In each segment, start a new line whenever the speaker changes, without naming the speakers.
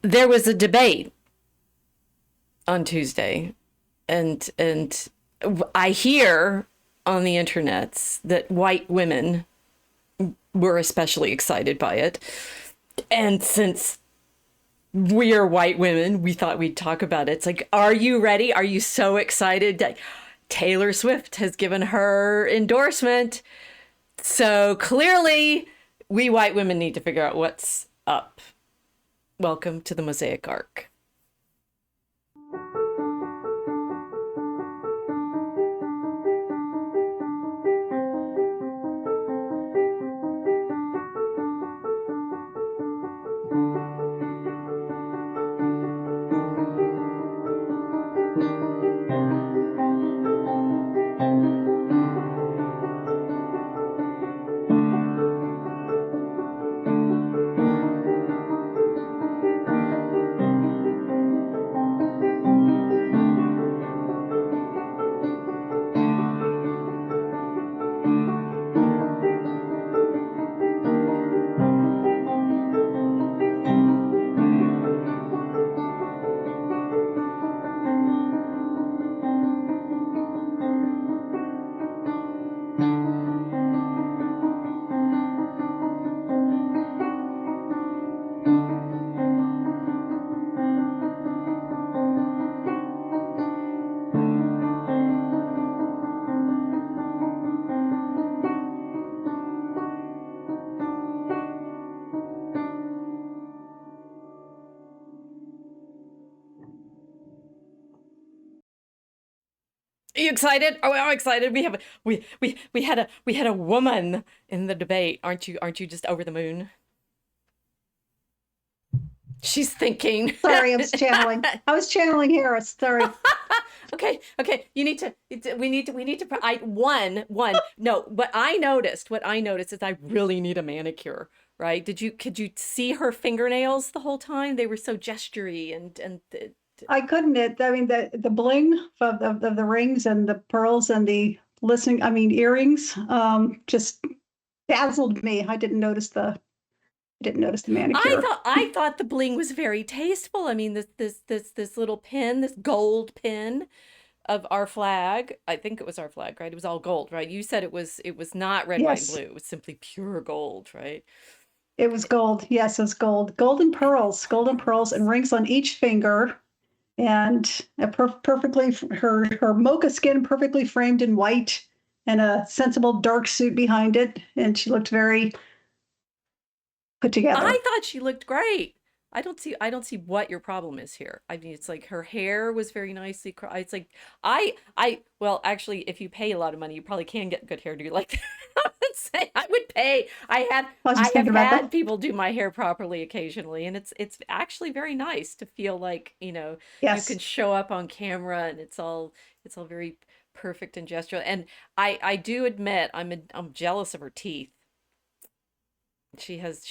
There was a debate on Tuesday, and I hear on the internets that white women were especially excited by it. And since we are white women, we thought we'd talk about it. It's like, are you ready? Are you so excited? Taylor Swift has given her endorsement. So clearly, we white women need to figure out what's up. Welcome to the Mosaic Ark. Are you excited? Oh, I'm excited. We had a woman in the debate. Aren't you just over the moon? She's thinking.
Sorry, I was channeling. I was channeling Harris. Sorry.
Okay. We need to. No, what I noticed is I really need a manicure, right? Could you see her fingernails the whole time? They were so gestury and
I couldn't. I mean, the bling of the rings and the pearls and the listening. I mean, earrings. Just dazzled me. I didn't notice the manicure.
I thought the bling was very tasteful. I mean, this little pin, this gold pin of our flag. I think it was our flag, right? It was all gold, right? You said it was not red, white, and
Yes,
blue. It was simply pure gold, right?
it was gold. Yes, it was gold. Golden pearls, and rings on each finger, and perfectly her mocha skin perfectly framed in white, and a sensible dark suit behind it, and she looked very put
I
together.
thought she looked great. I don't see what your problem is here. I mean, it's like her hair was very nicely it's like well, actually, if you pay a lot of money, you probably can get good hairdo like that. I would say I would pay.
I was
I
just
have
thinking about
had
that.
people do my hair properly occasionally, and it's actually very nice to feel like, you can
Yes.
show up on camera and it's all very perfect and gestural. And I do admit I'm jealous of her teeth. She has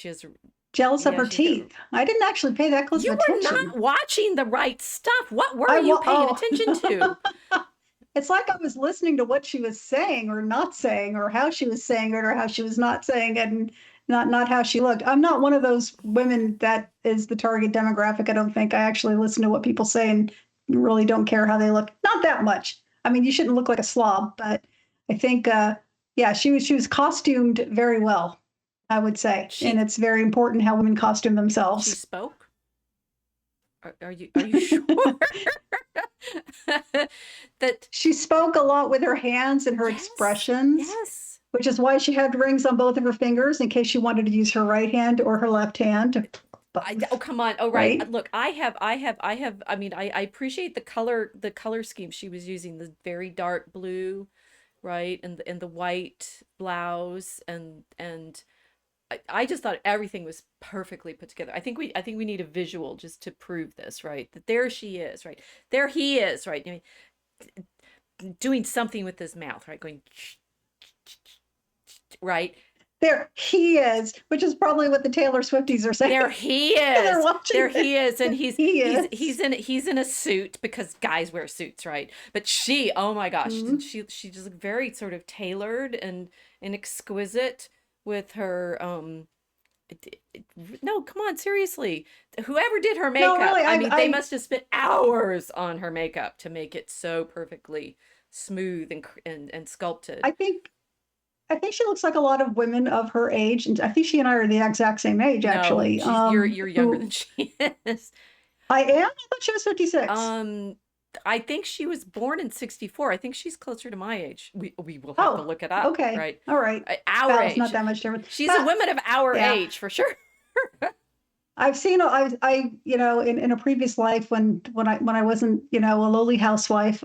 Jealous of
yeah,
her
she's got
teeth. I didn't actually pay that close of
you were
attention.
not watching the right stuff. What were you paying
Oh,
attention to?
it's like I was listening to what she was saying or not saying, or how she was saying it or how she was not saying it, and not how she looked. I'm not one of those women that is the target demographic. I don't think. I actually listen to what people say and really don't care how they look. Not that much. I mean, you shouldn't look like a slob, but I think, yeah, she was costumed very well, I would say, and
She
it's very important how women costume
she
themselves.
spoke? Are you sure that
She spoke a lot with her hands and her
yes,
expressions,
yes.
which is why she had rings on both of her fingers in case she wanted to use her right hand or her left hand.
Oh,
Both,
come on. Oh, right.
right?
Look, I mean, I appreciate the color scheme she was using, the very dark blue, right? And the white blouse and I just thought everything was perfectly put together. I think we need a visual just to prove this, right? That there she is, right? There he is, right? I mean, doing something with his mouth, right? Going right.
There he is, which is probably what the Taylor Swifties are saying.
There he
They're
is.
watching
There
this.
he is, and
There
he's
he
he's
is.
he's in he's in a suit because guys wear suits, right? But she, oh my gosh,
Mhm.
she just looked very sort of tailored and exquisite with her No, come on, seriously. Whoever did her
No,
makeup,
really,
I mean, they must have spent hours on her makeup to make it so perfectly smooth and sculpted.
I think I think she looks like a lot of women of her age, and I think she and I are the exact same age,
No,
actually.
you're younger than she is.
I am? I thought she was 56.
Um, I think she was born in 64. I think she's closer to my age. We will have to
Oh,
look it up,
okay.
right?
All right.
Our
Well, it's not
age.
that much difference.
She's a
But
woman of our
yeah,
age for sure.
I've seen in a previous life when I wasn't, a lowly housewife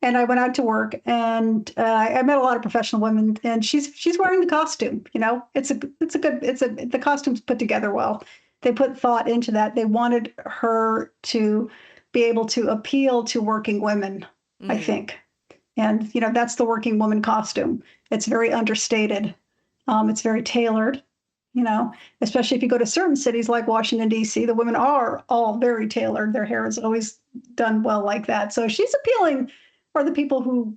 and I went out to work and I met a lot of professional women and she's wearing the costume, the costume's put together well. They put thought into that. They wanted her to be able to appeal to working women, I
Mm.
think. And that's the working woman costume. It's very understated. It's very tailored, you know, especially if you go to certain cities like Washington, D.C., the women are all very tailored. Their hair is always done well like that. So she's appealing, or the people who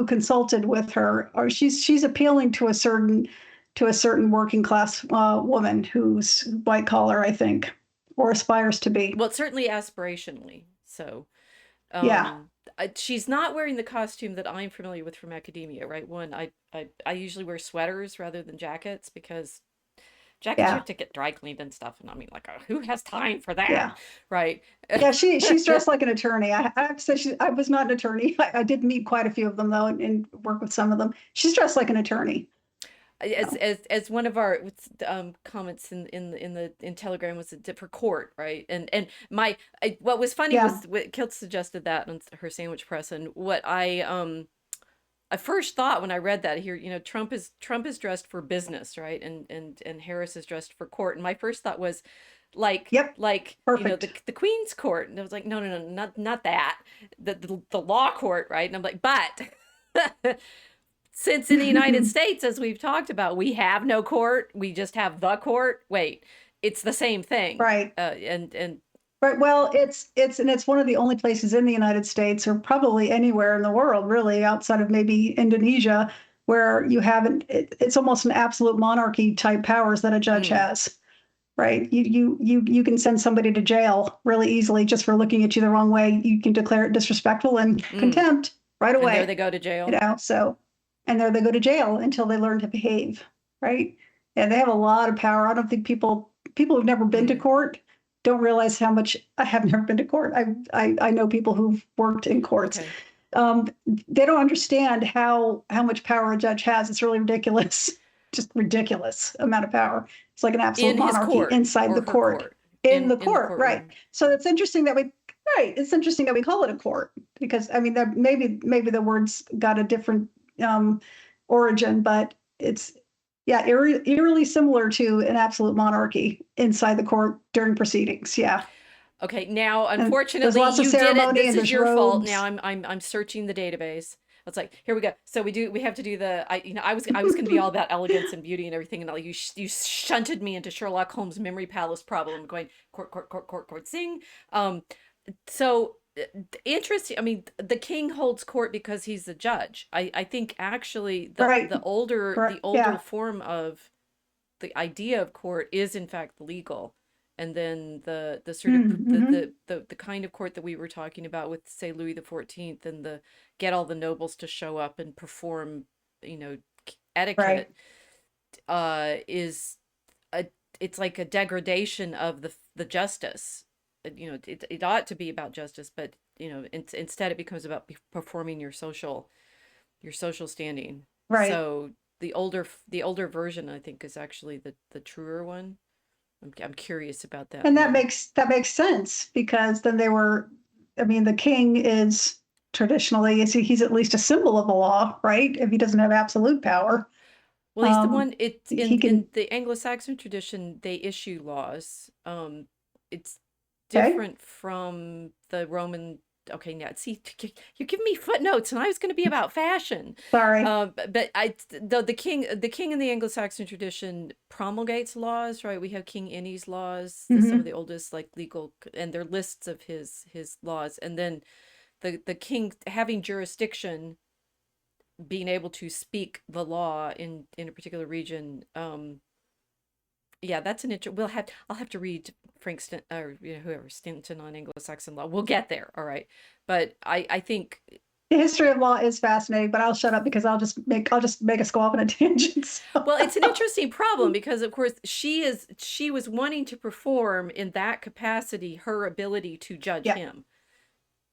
consulted with her, or she's appealing to a certain working class woman who's white collar, I think, or aspires to be.
Well, certainly aspirationally. So,
Yeah,
she's not wearing the costume that I'm familiar with from academia, right? One, I usually wear sweaters rather than jackets because jackets you
yeah,
have to get dry cleaned and stuff, and I mean, like, who has time for that,
yeah.
right?
Yeah, she's dressed like an attorney. I have to say I was not an attorney. I did meet quite a few of them though, and work with some of them. She's dressed like an attorney.
As
So,
as one of our comments in Telegram was for court, right? And what was funny
yeah.
was what Kilt suggested that on her sandwich press, and what I first thought when I read that here, Trump is dressed for business, right? And Harris is dressed for court. And my first thought was
Yep.
the
Perfect.
Queen's court. And I was like, no, no, no, not that. The law court, right? And I'm like, but since in the United States, as we've talked about, we have no court, we just have the court. Wait, it's the same thing.
Right.
And
Right. Well, it's one of the only places in the United States, or probably anywhere in the world, really, outside of maybe Indonesia, where you haven't. It's almost an absolute monarchy type powers that a judge
mm,
has. Right. You can send somebody to jail really easily just for looking at you the wrong way. You can declare it disrespectful and
mm.
contempt right
And there they
away.
go to jail.
So, and there they go to jail until they learn to behave. Right. And they have a lot of power. I don't think people who've never been to
Mm,
court don't realize how much. I have never been to court. I know people who've worked in courts.
okay.
Um, they don't understand how much power a judge has. It's really ridiculous, just ridiculous amount of power. It's like an absolute
In his
monarchy
court
inside
or
the
her
court,
court,
in the
in the
court, right?
courtroom.
So it's interesting that we right. It's interesting that we call it a court because I mean that maybe the words got a different um, origin, but it's yeah, eerily similar to an absolute monarchy inside the court during proceedings. Yeah,
Okay, now
and there's
unfortunately
lots of
you did it.
ceremony
This
and
is
there's
your fault. Now
robes.
I'm searching the database. It's like, here we go. So we have to do the I was going to be all about elegance and beauty and everything, and all you shunted me into Sherlock Holmes memory palace problem, going court sing. So interesting. I mean, the king holds court because he's the judge. I think actually
Right.
the
Correct.
older
Yeah.
form of the idea of court is in fact legal, and then the sort of
Mm-hmm.
the kind of court that we were talking about with, say, Louis the 14th, and the get all the nobles to show up and perform, you know
Right.
etiquette, is a it's like a degradation of the justice. It ought to be about justice, but instead it becomes about performing your social standing.
Right.
So the older version, I think, is actually the truer one. I'm curious about that
And that
more.
makes sense because then they were. I mean, the king is traditionally he's at least a symbol of the law, right? If he doesn't have absolute power,
Well, he's the one. It's
he
in
can.
the Anglo-Saxon tradition, they issue laws. It's
Okay.
different from the Roman. Okay, now see, you give me footnotes, and I was going to be about fashion.
Sorry.
But the king in the Anglo-Saxon tradition promulgates laws, right? We have King Inny's laws, some of
Mm-hmm.
the oldest like legal, and they're lists of his laws, and then the king having jurisdiction, being able to speak the law in a particular region, Yeah, that's an I'll have to read Frank or whoever Stinton on Anglo-Saxon law. We'll get there, all right. But I think
The history of law is fascinating, but I'll shut up because I'll just make us go off on a tangent. So.
well, it's an interesting problem because of course she was wanting to perform in that capacity, her ability to judge
Yeah,
him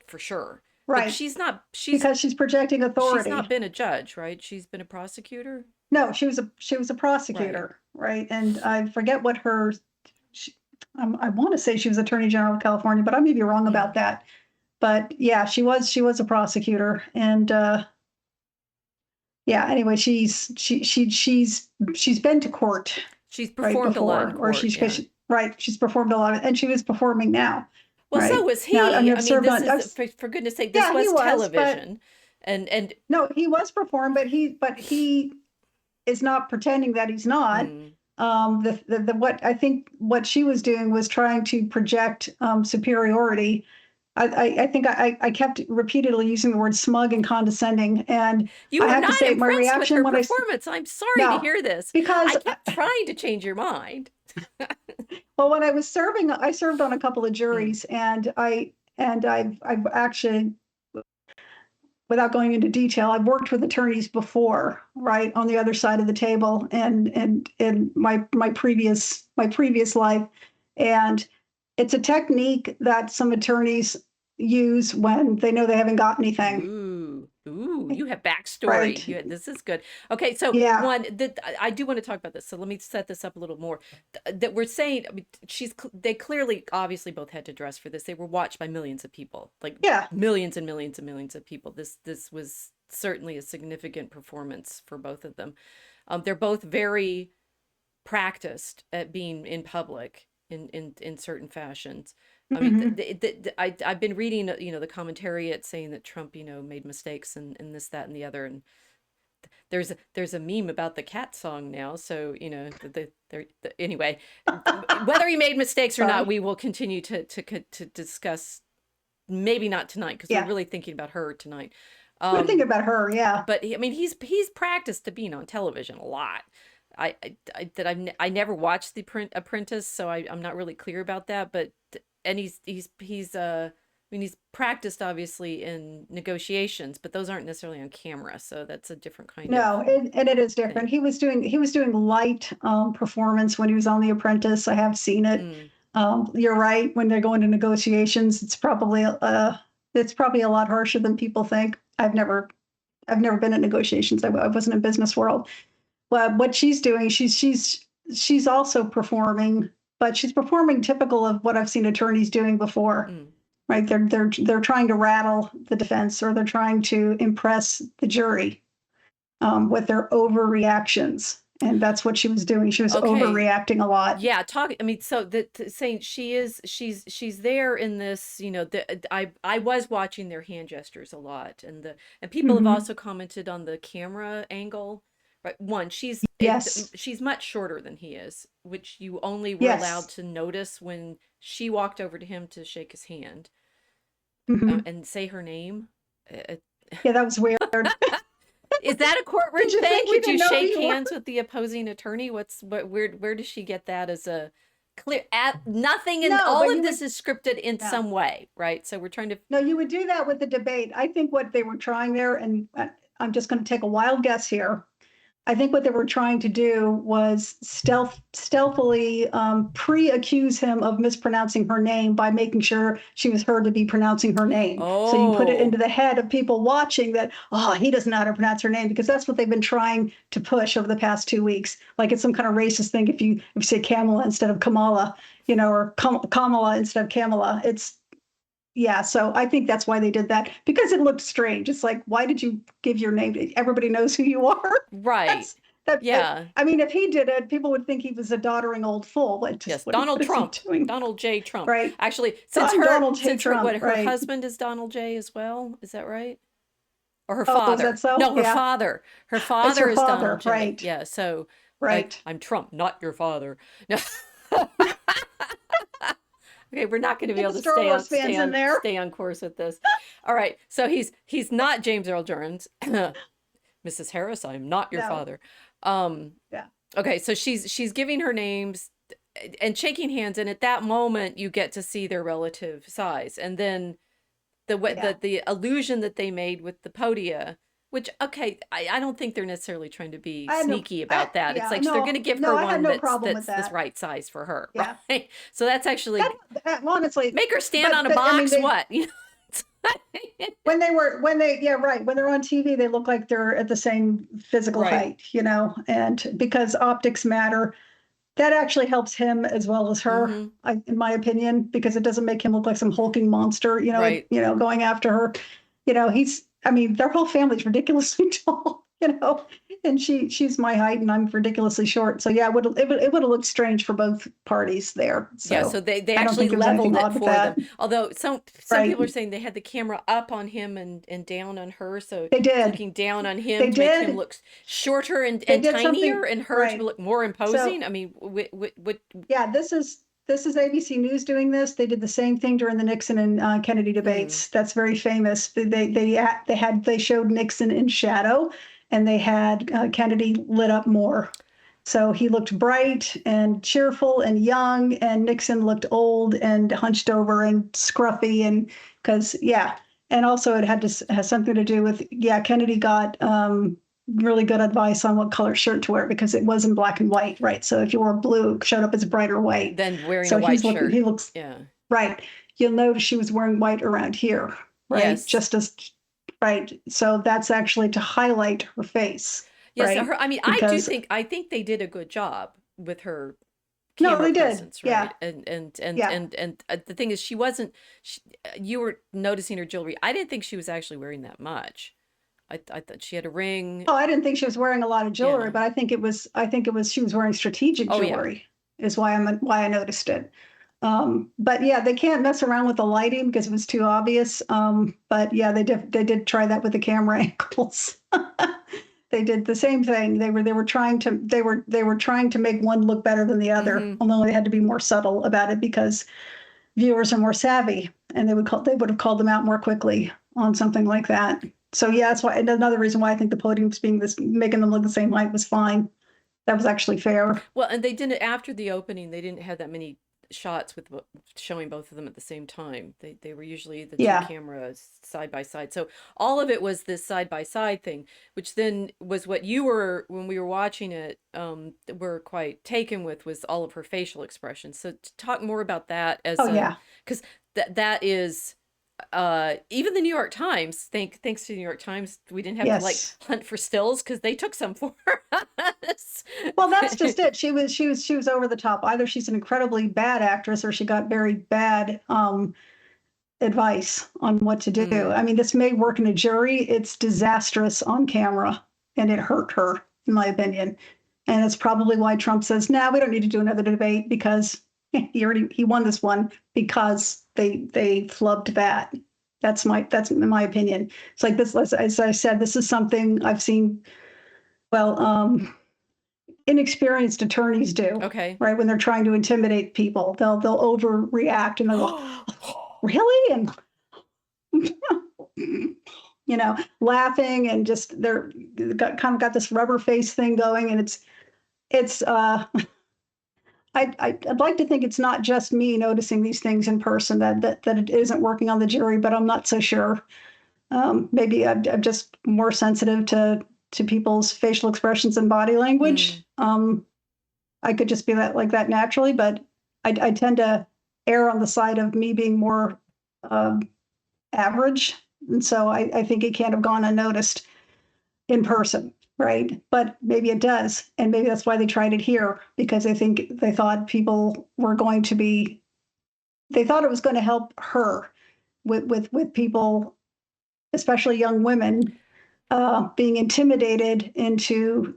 for sure. But
right.
she's
Because she's projecting
she's
authority.
not been a judge, right? She's been a prosecutor.
No, she was a
Right.
prosecutor, right? And I forget what her. She, I want to say she was Attorney General of California, but I may be wrong
Mm.
about that. But yeah, she was a prosecutor, and yeah. Anyway, she's been to court
She's
right
performed a lot in
before, or
court, yeah.
right. She's performed a lot of, and she was performing now,
Well, so
right
was
now. I
he.
mean,
I
I've
mean,
served
this
on.
is for goodness sake, this
Yeah, he
was
was, but
television. And
no, he was performed, but he is not pretending that he's not.
mm,
The what I think what she was doing was trying to project superiority. I think I kept repeatedly using the word smug and condescending, and
you
I
were
have to
not
say my
impressed with
reaction
her
when
performance. I'm sorry to
no,
hear this. I
because
kept trying to change your mind.
well, when I was serving, I served on a couple of
Mm.
juries, and I've actually, without going into detail, I've worked with attorneys before, right, on the other side of the table, and in my previous life, and it's a technique that some attorneys use when they know they haven't got anything,
Ooh, you have backstory.
right?
This is good. Okay, so
Yeah.
one that I do want to talk about this. So let me set this up a little more. That we're saying, I mean, they clearly, obviously, both had to dress for this. They were watched by millions of people, like
Yeah.
millions and millions and millions of people. This was certainly a significant performance for both of them. They're both very practiced at being in public in certain fashions. I mean,
Hmm.
I've been reading, the commentariat saying that Trump, made mistakes and this, that, and the other. And there's a meme about the cat song now. So, anyway, whether he made mistakes or not,
Sorry.
we will continue to discuss. Maybe not tonight because we're
Yeah.
really thinking about her tonight.
We're thinking about her. Yeah.
But I mean, he's practiced to being on television a lot. I never watched The Apprentice, so I'm not really clear about that. But and I mean, he's practiced obviously in negotiations, but those aren't necessarily on camera, so that's a different kind of
No, and it is different.
thing.
He was doing light performance when he was on The Apprentice. I have seen it.
Mm,
You're right. When they go into negotiations, it's probably a lot harsher than people think. I've never been in negotiations. I wasn't in business world. But what she's doing, she's also performing, but she's performing typical of what I've seen attorneys doing before.
mm.
Right? They're trying to rattle the defense, or they're trying to impress the jury with their overreactions. And that's what she was doing. She was
Okay.
overreacting a lot.
Yeah, I mean, so saying she's there in this, I was watching their hand gestures a lot, and people have
Hmm.
also commented on the camera angle. Right, one,
Yes.
she's much shorter than he is, which you only were allowed
Yes.
to notice when she walked over to him to shake his hand,
Hmm.
and say her name. Uh,
Yeah, that was weird.
Is that a
Did
courtroom
you
thing?
think we
Could you
didn't know who
shake
you were?
hands with the opposing attorney? Where does she get that as a clear at nothing, and
No,
all
but
of
you
this
would.
is scripted in
No.
some way, right? So we're trying to
No, you would do that with the debate. I think what they were trying there, and I'm just going to take a wild guess here. I think what they were trying to do was stealthily pre-accuse him of mispronouncing her name by making sure she was heard to be pronouncing her name. So you put it into
Oh,
the head of people watching that, oh, he doesn't know how to pronounce her name, because that's what they've been trying to push over the past 2 weeks. Like it's some kind of racist thing if you say Kamala instead of Kamala, or Kamala instead of Kamala. It's yeah, so I think that's why they did that, because it looked strange. It's like, why did you give your name to everybody knows who you are?
right.
That's that
Yeah.
I mean, if he did it, people would think he was a doddering old fool. Like, just
Yes, Donald
what is he
Trump.
doing?
Donald J. Trump.
Right.
Actually,
I'm Donald J.
since her
Trump,
what her
right.
husband is Donald J. as well. Is that right? Or her
Oh, is that
father?
so?
No, her
Yeah.
father. Her
It's
father
her
is Donald
father,
J.
right.
Yeah, so
Right.
I'm Trump, not your father. No. Okay, we're not going to be
Get
able
the
to
Star Wars fans in there.
stay on course with this. All right, so he's not James Earl Jones. Mrs. Harris, I'm not your
No.
father. Um,
Yeah.
okay, so she's giving her names. and shaking hands, and at that moment you get to see their relative size, and then
Yeah.
the illusion that they made with the podia, which, okay, I don't think they're necessarily trying to be
I had no,
sneaky about that. It's
yeah,
like they're going to
no,
give
no,
her
I had
one
no problem with
that's this
that.
right size for her,
Yeah.
right? So that's
That,
actually,
that honestly,
make her stand on a
I mean,
box,
they,
what? You know?
yeah, right. When they're on TV, they look like they're at the same physical
Right.
height, and because optics matter, that actually helps him as well as her,
Mm-hmm.
in my opinion, because it doesn't make him look like some hulking monster,
Right.
going after her. I mean, their whole family's ridiculously tall, and she's my height and I'm ridiculously short. So yeah, it would have looked strange for both parties there.
Yeah,
So
so they
I don't
actually
think there was anything
leveled it
odd with
for them.
that.
Although some
Right.
people are saying they had the camera up on him and down on her, so
They
it's
did.
looking down on him
They
to make him
did.
look shorter
They
and
did
tinier,
something
and her to
right.
look more
So
imposing. I mean, what?
yeah, this is ABC News doing this. They did the same thing during the Nixon and Kennedy
Hmm.
debates. That's very famous. They showed Nixon in shadow, and they had Kennedy lit up more. So he looked bright and cheerful and young, and Nixon looked old and hunched over and scruffy. And because yeah, and also it has something to do with Kennedy got really good advice on what color shirt to wear because it was in black and white, right? So if you wore blue, it showed up as brighter white.
Then wearing a
So
white shirt.
he looks
Yeah.
right. You'll notice she was wearing white around here, right?
Yes.
Just as right. So that's actually to highlight her face,
Yes.
right?
Her. I mean,
Because
I think they did a good job with her
no,
camera
they did.
presence,
Yeah,
right?
yeah.
The thing is, she wasn't. You were noticing her jewelry. I didn't think she was actually wearing that much. I thought she had a ring.
Oh, I didn't think she was wearing a lot of jewelry,
Yeah.
but I think it was she was wearing strategic
Oh yeah.
jewelry is why I noticed it. But yeah, they can't mess around with the lighting because it was too obvious. But yeah, they did try that with the camera angles. They did the same thing. They were trying to make one look better than the other,
Mm-hmm.
although they had to be more subtle about it because viewers are more savvy and they would have called them out more quickly on something like that. So yeah, that's why another reason why I think the podiums being this making them look the same height was fine. That was actually fair.
Well, and they didn't, after the opening, they didn't have that many shots with showing both of them at the same time. They were usually the two
Yeah.
cameras side by side. So all of it was this side by side thing, which then was what you were, when we were watching it, were quite taken with, was all of her facial expressions. So to talk more about that
Oh
as a,
yeah.
because that is, even the New York Times, thanks to the New York Times, we didn't have to like
Yes.
hunt for stills because they took some for us.
Well, that's just it. She was over the top. Either she's an incredibly bad actress or she got very bad advice on what to do.
Mm.
I mean, this may work in a jury. It's disastrous on camera, and it hurt her, in my opinion. And it's probably why Trump says, "Nah, we don't need to do another debate because he won this one because they flubbed that." That's in my opinion. It's like this. As I said, this is something I've seen. Well, inexperienced attorneys do,
Okay.
right? When they're trying to intimidate people, they'll overreact and they'll go, "Really?" And laughing and just kind of got this rubber face thing going, and it's I'd like to think it's not just me noticing these things in person that it isn't working on the jury, but I'm not so sure. Maybe I'm just more sensitive to people's facial expressions and body language.
Mm.
I could just be like that naturally, but I tend to err on the side of me being more um, average, and so I think it can't have gone unnoticed in person, right? But maybe it does, and maybe that's why they tried it here because they thought people were going to be they thought it was going to help her with people, especially young women, being intimidated into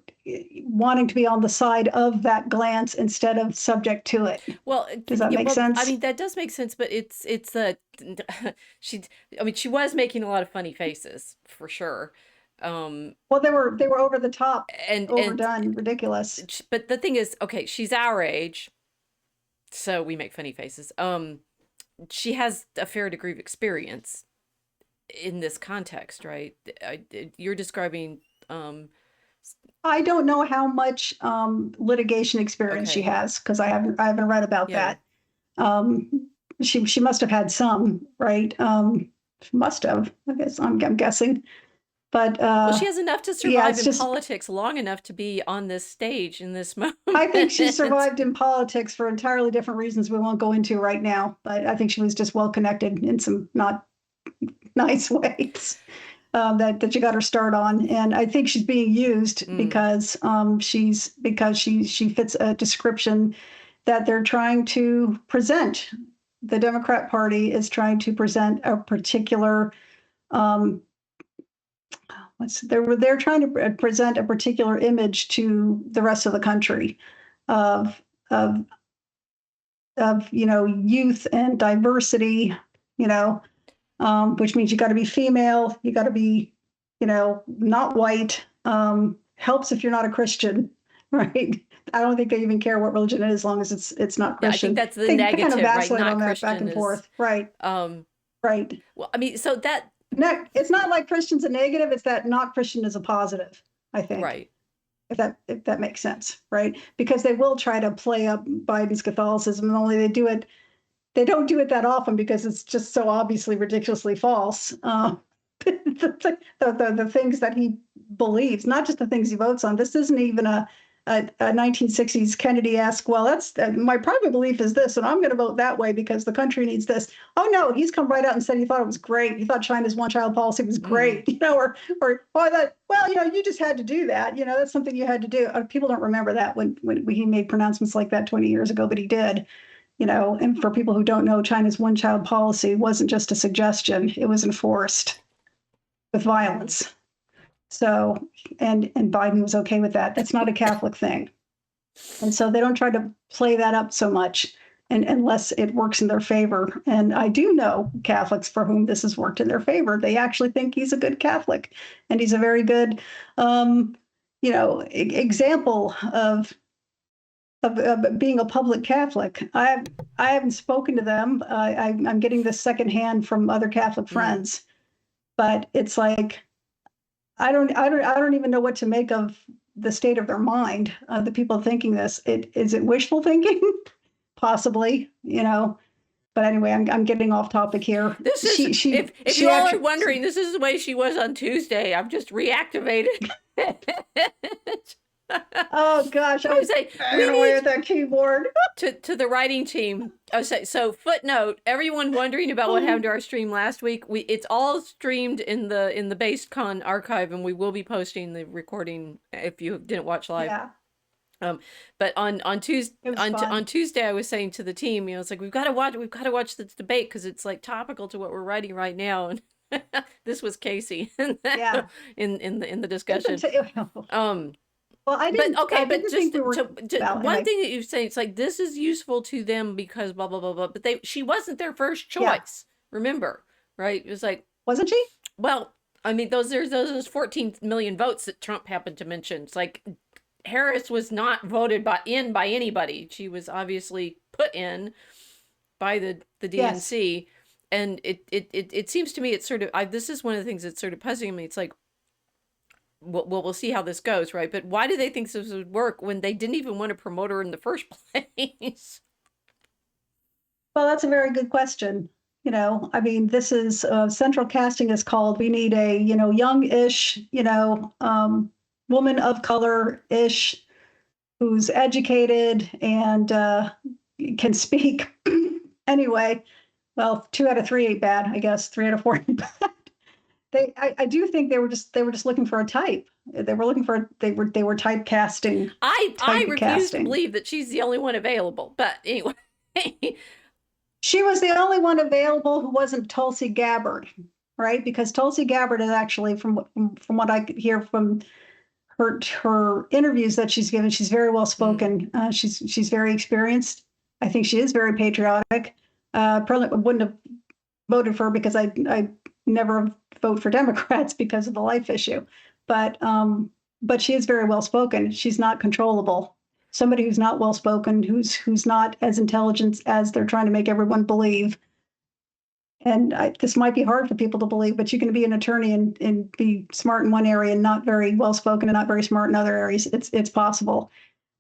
wanting to be on the side of that glance instead of subject to it.
Well,
Does that make
I
sense?
mean that does make sense, but it's a she. I mean, she was making a lot of funny faces for sure.
Well, they were over the top,
And
overdone, ridiculous.
but the thing is, okay, she's our age, so we make funny faces. She has a fair degree of experience in this context, right? You're describing
I don't know how much litigation experience she
Okay.
has because I haven't read about
Yeah.
that. She must have had some, right? She must have. I guess I'm guessing. But
Well, she has enough to
yeah,
survive
it's
in
just
politics long enough to be on this stage in this moment.
I think she survived in politics for entirely different reasons we won't go into right now. But I think she was just well connected in some not nice ways. That you got her start on, and I think she's being used because she fits a description that they're trying to present. The Democrat Party is trying to present a particular um, they're trying to present a particular image to the rest of the country of of youth and diversity, you know, which means you got to be female, you got to be, not white. Helps if you're not a Christian, right? I don't think they even care what religion it is, as long as it's not
Yeah, I think
Christian.
that's the
They kind of
negative, right?
vacillate
Not
on that back
Christian
and
is
forth, right? Right.
well, I mean, so that
It's not like Christian's a negative; it's that not Christian is a positive. I think,
right.
if that makes sense, right? Because they will try to play up Biden's Catholicism, and only they don't do it that often because it's just so obviously ridiculously false. The things that he believes, not just the things he votes on. This isn't even a 1960s Kennedy-esque, well, that's my private belief is this, and I'm going to vote that way because the country needs this. Oh no, he's come right out and said he thought it was great. He thought China's one-child policy was great, or I thought, well, you just had to do that. That's something you had to do. People don't remember that when he made pronouncements like that 20 years ago, but he did. And for people who don't know, China's one-child policy wasn't just a suggestion; it was enforced with violence. So, and Biden was okay with that. That's not a Catholic thing. And so they don't try to play that up so much unless it works in their favor. And I do know Catholics for whom this has worked in their favor. They actually think he's a good Catholic, and he's a very good, example of being a public Catholic. I haven't spoken to them. I'm getting this secondhand from other Catholic friends, but it's like I don't even know what to make of the state of their mind. The people thinking this, is it wishful thinking? Possibly, But anyway, I'm getting off topic here.
This is if you all are wondering, this is the way she was on Tuesday. I'm just reactivated.
Oh gosh, I was banging away at that keyboard.
to the writing team. So footnote: everyone wondering about what happened to our stream last week. It's all streamed in the BasedCon archive, and we will be posting the recording if you didn't watch live.
Yeah.
But on Tuesday, I was saying to the team, it's like we've got to watch this debate because it's like topical to what we're writing right now. And this was Casey.
Yeah.
in the discussion.
Well, I didn't.
But okay, but just
one
thing that you say, it's like this is useful to them because blah blah blah blah. But she wasn't their first choice. Yeah. Remember, right? It was like,
wasn't she?
Well, I mean, those 14 million votes that Trump happened to mention. It's like Harris was not voted by anybody. She was obviously put in by the DNC, yes. And it seems to me it's sort of this is one of the things that's sort of puzzling me. It's like, well, we'll see how this goes, right? But why do they think this would work when they didn't even want to promote her in the first place?
Well, that's a very good question. I mean, this is central casting is called. We need a young-ish, woman of color-ish, who's educated and can speak. Anyway, well, 2 out of 3 ain't bad, I guess. 3 out of 4 ain't bad. I do think they were just looking for a type. They were typecasting.
I refuse to believe that she's the only one available. But anyway,
she was the only one available who wasn't Tulsi Gabbard, right? Because Tulsi Gabbard is actually, from what I could hear from her interviews that she's given, she's very well spoken. She's very experienced. I think she is very patriotic. Probably wouldn't have voted for her because I never vote for Democrats because of the life issue, but she is very well spoken. She's not controllable. Somebody who's not well spoken, who's not as intelligent as they're trying to make everyone believe, And this might be hard for people to believe, but you can be an attorney and be smart in one area and not very well spoken and not very smart in other areas. It's possible,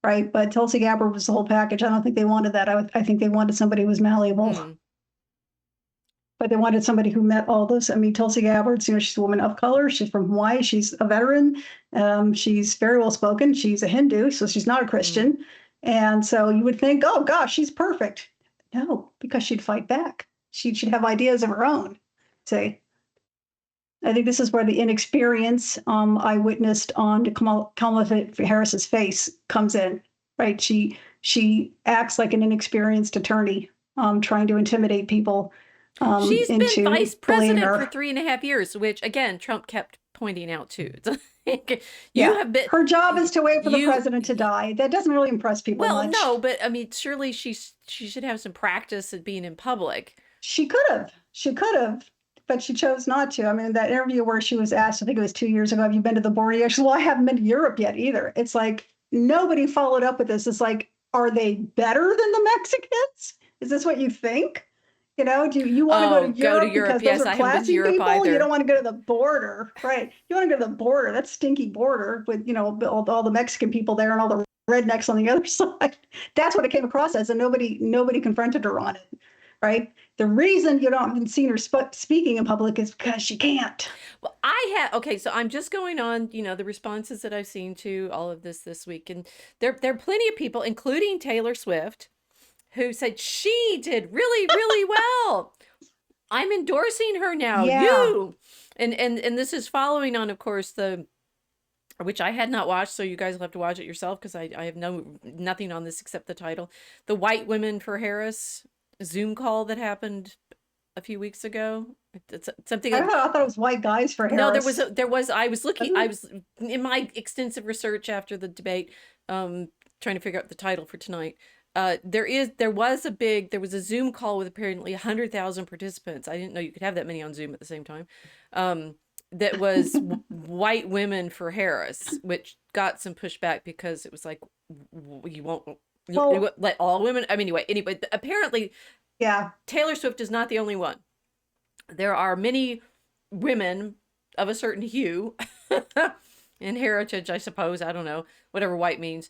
right? But Tulsi Gabbard was the whole package. I don't think they wanted that. I think they wanted somebody who was malleable. But they wanted somebody who met all those. I mean, Tulsi Gabbard, she's a woman of color. She's from Hawaii. She's a veteran. She's very well spoken. She's a Hindu, so she's not a Christian. And so you would think, oh gosh, she's perfect. No, because she'd fight back. She'd have ideas of her own. Say, I think this is where the inexperience I witnessed on Kamala Harris's face comes in, right? She acts like an inexperienced attorney, trying to intimidate people.
She's been vice president for 3.5 years, which again, Trump kept pointing out too. Have been.
Her job is to wait for the president to die. That doesn't really impress people much.
No, but I mean, surely she should have some practice at being in public.
She could have, but she chose not to. I mean, that interview where she was asked, I think it was 2 years ago, have you been to the border yet? She said, well, I haven't been to Europe yet either. It's like, nobody followed up with this. It's like, are they better than the Mexicans? Is this what you think? Do you want to go to Europe because those are classy people? Either. You don't want to go to the border, right? You want to go to the border, that stinky border with, all the Mexican people there and all the rednecks on the other side. That's what it came across as, and nobody confronted her on it, right? The reason you haven't seen her speaking in public is because she can't.
Well, so I'm just going on, the responses that I've seen to all of this week. And there are plenty of people, including Taylor Swift, who said she did really, really well. I'm endorsing her now. Yeah. And this is following on, of course, which I had not watched, so you guys will have to watch it yourself because I have nothing on this except the title. The White Women for Harris Zoom call that happened a few weeks ago. It's something.
I thought it was White Guys for Harris.
No, there was. I was looking. I was in my extensive research after the debate, trying to figure out the title for tonight. There was a Zoom call with apparently 100,000 participants. I didn't know you could have that many on Zoom at the same time. That was White Women for Harris, which got some pushback because it was like, you won't let all women. I mean, anyway, apparently,
yeah,
Taylor Swift is not the only one. There are many women of a certain hue and heritage, I suppose. I don't know, whatever white means.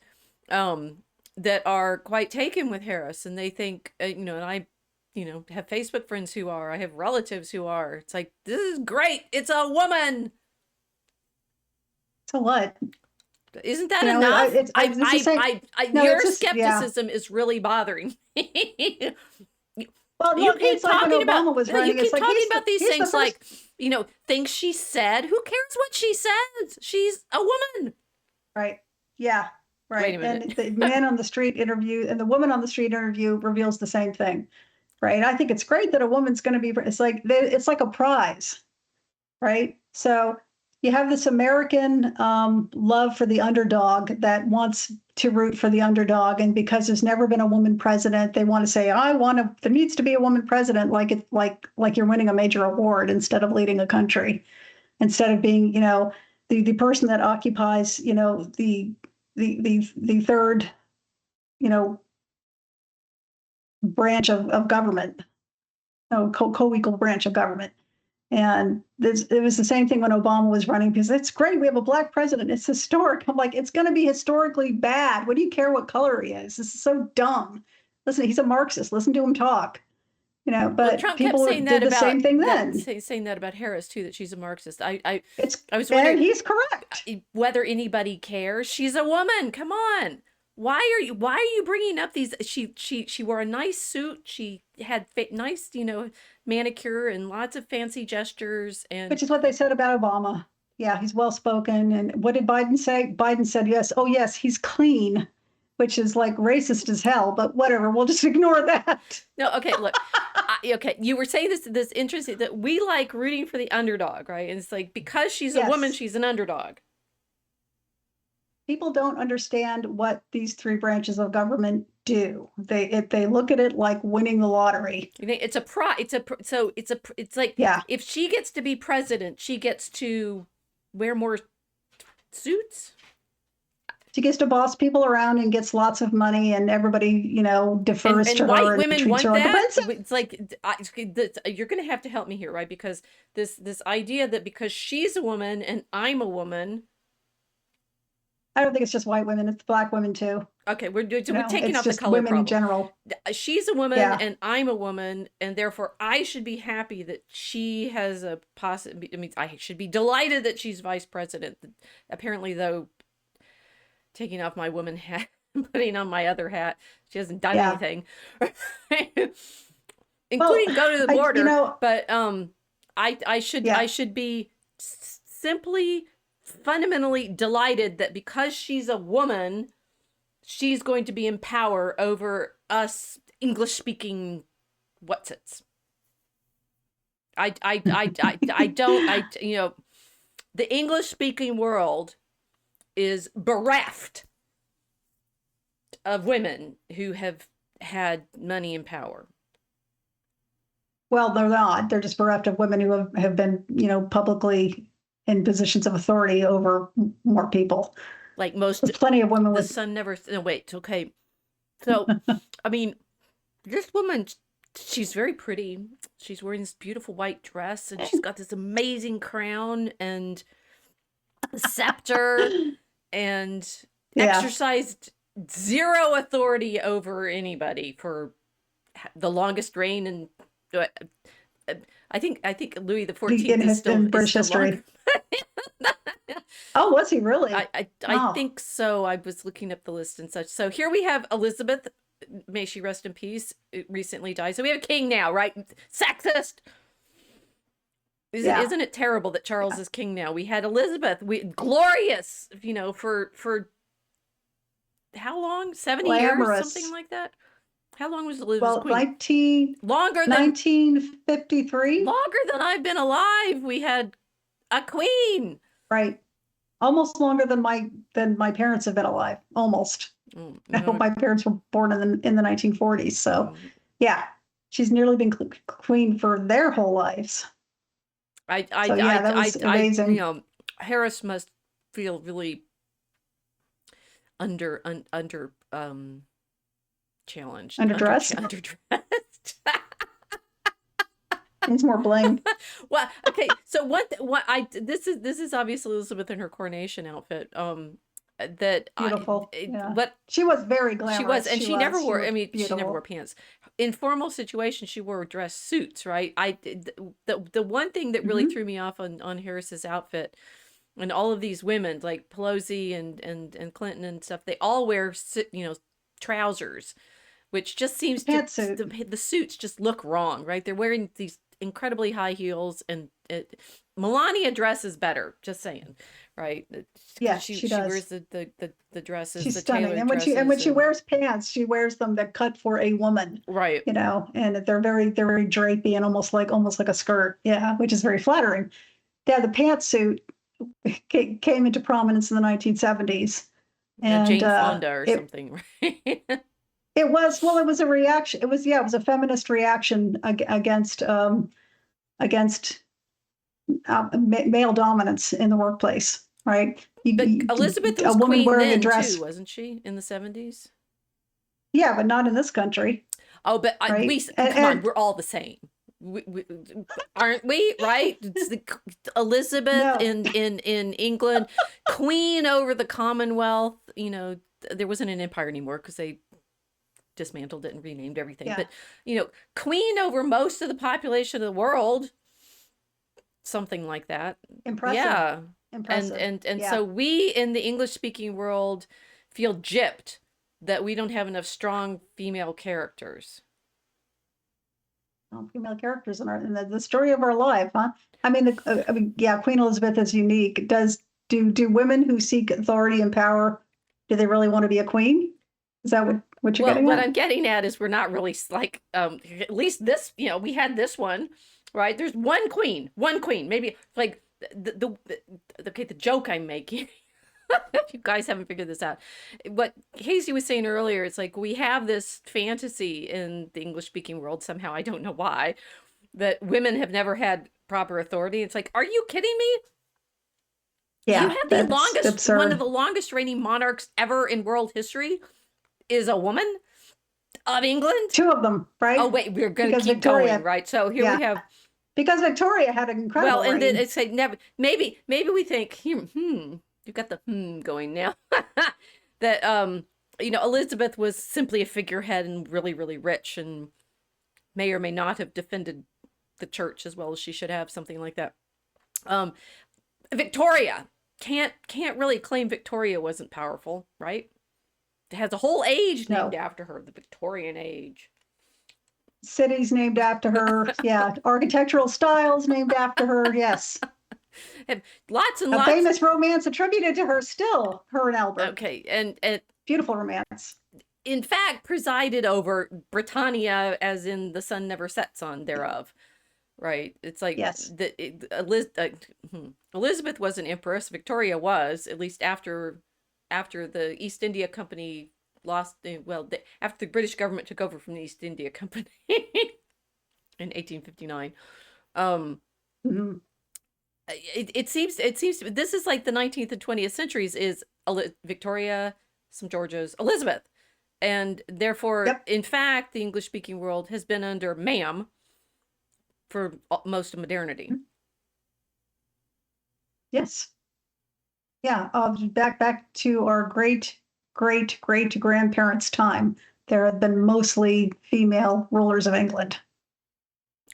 That are quite taken with Harris, and they think, and I, have Facebook friends who are, I have relatives who are. It's like, this is great. It's a woman.
So what?
Isn't that enough? Your skepticism is really bothering me.
Well, no,
you keep talking about
Obama was running.
You keep talking about these things like, things she said. Who cares what she says? She's a woman.
Right. Yeah. Right.
Wait a minute.
And the man on the street interview and the woman on the street interview reveals the same thing. Right. I think it's great that a woman's going to be, it's like a prize. Right. So you have this American love for the underdog that wants to root for the underdog. And because there's never been a woman president, they want to say, there needs to be a woman president, like you're winning a major award instead of leading a country, instead of being, the person that occupies, the third, branch of government, co-equal branch of government. And it was the same thing when Obama was running, because it's great. We have a black president. It's historic. I'm like, it's going to be historically bad. What do you care what color he is? This is so dumb. Listen, he's a Marxist. Listen to him talk. But
Trump
people
kept saying
did the same thing then.
Saying that about Harris too, that she's a Marxist. I was
wondering, and he's correct.
Whether anybody cares. She's a woman. Come on. Why are you bringing up these? She wore a nice suit. She had nice, manicure and lots of fancy gestures, and
which is what they said about Obama. Yeah, he's well spoken. And what did Biden say? Biden said, yes. Oh, yes, he's clean, which is like racist as hell. But whatever, we'll just ignore that.
No, okay, look. Okay, you were saying this interesting that we like rooting for the underdog, right? And it's like, because she's a woman, she's an underdog.
People don't understand what these three branches of government do. They look at it like winning the lottery.
It's like, if she gets to be president, she gets to wear more suits.
She gets to boss people around and gets lots of money, and everybody, defers to
And white
her and
women
treats
want
her like a
that.
princess.
It's like you're going to have to help me here, right? Because this idea that because she's a woman and I'm a woman.
I don't think it's just white women; it's black women too.
Okay, we're taking
It's
off the
just
color
women in
problem.
general.
She's a woman
Yeah,
and I'm a woman, and therefore I should be happy that she has a I mean, I should be delighted that she's vice president. Apparently, though, taking off my woman hat and putting on my other hat, she hasn't done
yeah.
anything,
Well,
including go to the
I,
border. But I
yeah.
should be simply fundamentally delighted that because she's a woman, she's going to be in power over us English speaking whatsits. I don't, the English speaking world is bereft of women who have had money and power.
Well, they're not. They're just bereft of women who have been, publicly in positions of authority over more people.
Like most,
There's plenty of women
the
with.
sun never, no, wait, okay. So, I mean, this woman, she's very pretty. She's wearing this beautiful white dress and she's got this amazing crown and scepter and
Yeah,
exercised zero authority over anybody for the longest reign. And I think Louis the 14th
in British
still
history.
longer.
Oh, was he really?
I
Oh,
think so. I was looking up the list and such. So here we have Elizabeth, may she rest in peace, recently died. So we have a king now, right? Sexist.
yeah.
Isn't it terrible that Charles is king now? We had Elizabeth, glorious, for how long? 70
Glamorous.
years, something like that. How long was Elizabeth
Well,
queen? Longer than
1953.
longer than I've been alive. We had a queen.
Right. Almost longer than my parents have been alive. Almost. My parents were born in the 1940s. So, yeah, she's nearly been queen for their whole lives. That was amazing.
Harris must feel really under challenged,
Underdressed.
underdressed.
Needs more bling.
Well, okay. So this is obviously Elizabeth in her coronation outfit.
Beautiful.
But
she was very glamorous.
she was, and she never wore. I mean,
beautiful.
she never wore pants. In formal situations, she wore dress suits, right? The one thing that really threw me off on Harris's outfit, and all of these women like Pelosi and Clinton and stuff, they all wear trousers, which just seems the suits just look wrong, right? They're wearing these incredibly high heels, and Melania dresses better, just saying, right?
Yeah,
she
does.
wears the dresses.
She's
the
stunning, and when she wears pants, she wears them that cut for a woman,
right?
And they're very drapey and almost like a skirt, yeah, which is very flattering. Yeah, the pantsuit came into prominence in the 1970s, and
Jane Fonda or something, right?
It was a reaction. It was a feminist reaction against male dominance in the workplace, right?
But Elizabeth was
a woman
queen
wearing
then
a dress,
too, wasn't she, in the 70s?
Yeah, but not in this country.
Oh, but
right?
come on, we're all the same. Aren't we? Right? It's Elizabeth in England, queen over the Commonwealth. There wasn't an empire anymore because they dismantled it and renamed everything.
Yeah.
But queen over most of the population of the world, something like that.
Impressive.
Yeah.
Impressive.
And so we in the English speaking world feel gypped that we don't have enough strong female characters.
Female characters in the story of our life, huh? I mean, Queen Elizabeth is unique. Do women who seek authority and power, do they really want to be a queen? Is that what you're getting at?
What I'm getting at is we're not really like, at least this, we had this one, right? There's one queen, maybe like the joke I'm making. If you guys haven't figured this out, what Casey was saying earlier, it's like we have this fantasy in the English speaking world somehow, I don't know why, that women have never had proper authority. It's like, are you kidding me? You
Yeah,
have the
that's
longest, one of
absurd.
the longest reigning monarchs ever in world history is a woman of England.
Two of them,
Oh,
right?
wait, we're going to
Because
keep going,
Victoria,
right? So here we
yeah,
have,
because Victoria had an
well,
incredible
and then
reign.
it's like never, maybe we think, you've got the going now. That, Elizabeth was simply a figurehead and really, really rich and may or may not have defended the church as well as she should have, something like that. Um, Victoria can't really claim Victoria wasn't powerful, right? It has a whole age named
No.
after her, the Victorian age.
Cities named after her. Yeah. Architectural styles named after her. Yes.
And lots and
A
lots.
famous romance attributed to her still, her and Albert.
Okay, and
Beautiful romance.
in fact presided over Britannia, as in the sun never sets on thereof. Right? It's like
Yes.
Elizabeth was an empress. Victoria was, at least after the East India Company lost. After the British government took over from the East India Company in 1859.
Mhm.
It seems to be, this is like the 19th and 20th centuries is Victoria, some Georges, Elizabeth, and therefore,
Yep.
in fact, the English speaking world has been under ma'am for most of modernity.
Yes. Yeah. Back to our great grandparents' time. There have been mostly female rulers of England.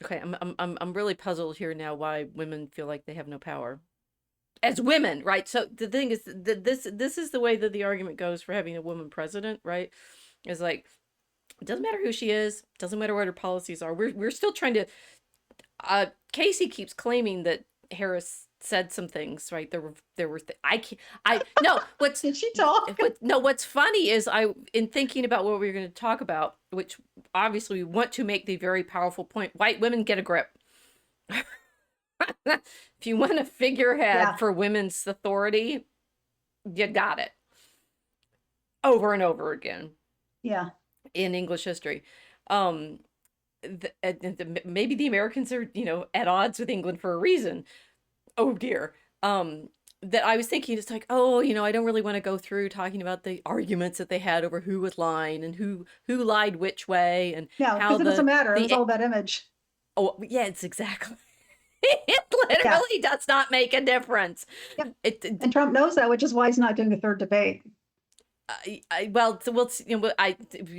Okay, I'm really puzzled here now why women feel like they have no power as women, right? So the thing is that this is the way that the argument goes for having a woman president, right? Is like, it doesn't matter who she is, doesn't matter what her policies are. We're still trying to. Casey keeps claiming that Harris said some things, right? I no. What's
Did she talk?
What's funny is in thinking about what we were going to talk about, which obviously we want to make the very powerful point: white women, get a grip. If you want a figurehead for women's authority, you got it. Over and over again.
Yeah.
In English history. Maybe the Americans are, at odds with England for a reason. Oh dear. That I was thinking, it's like, I don't really want to go through talking about the arguments that they had over who was lying and who lied which way and
No,
how
because it doesn't matter. It was all about image.
Oh, yeah, it's exactly. It literally does not make a difference.
Yep. And Trump knows that, which is why he's not doing a third debate.
We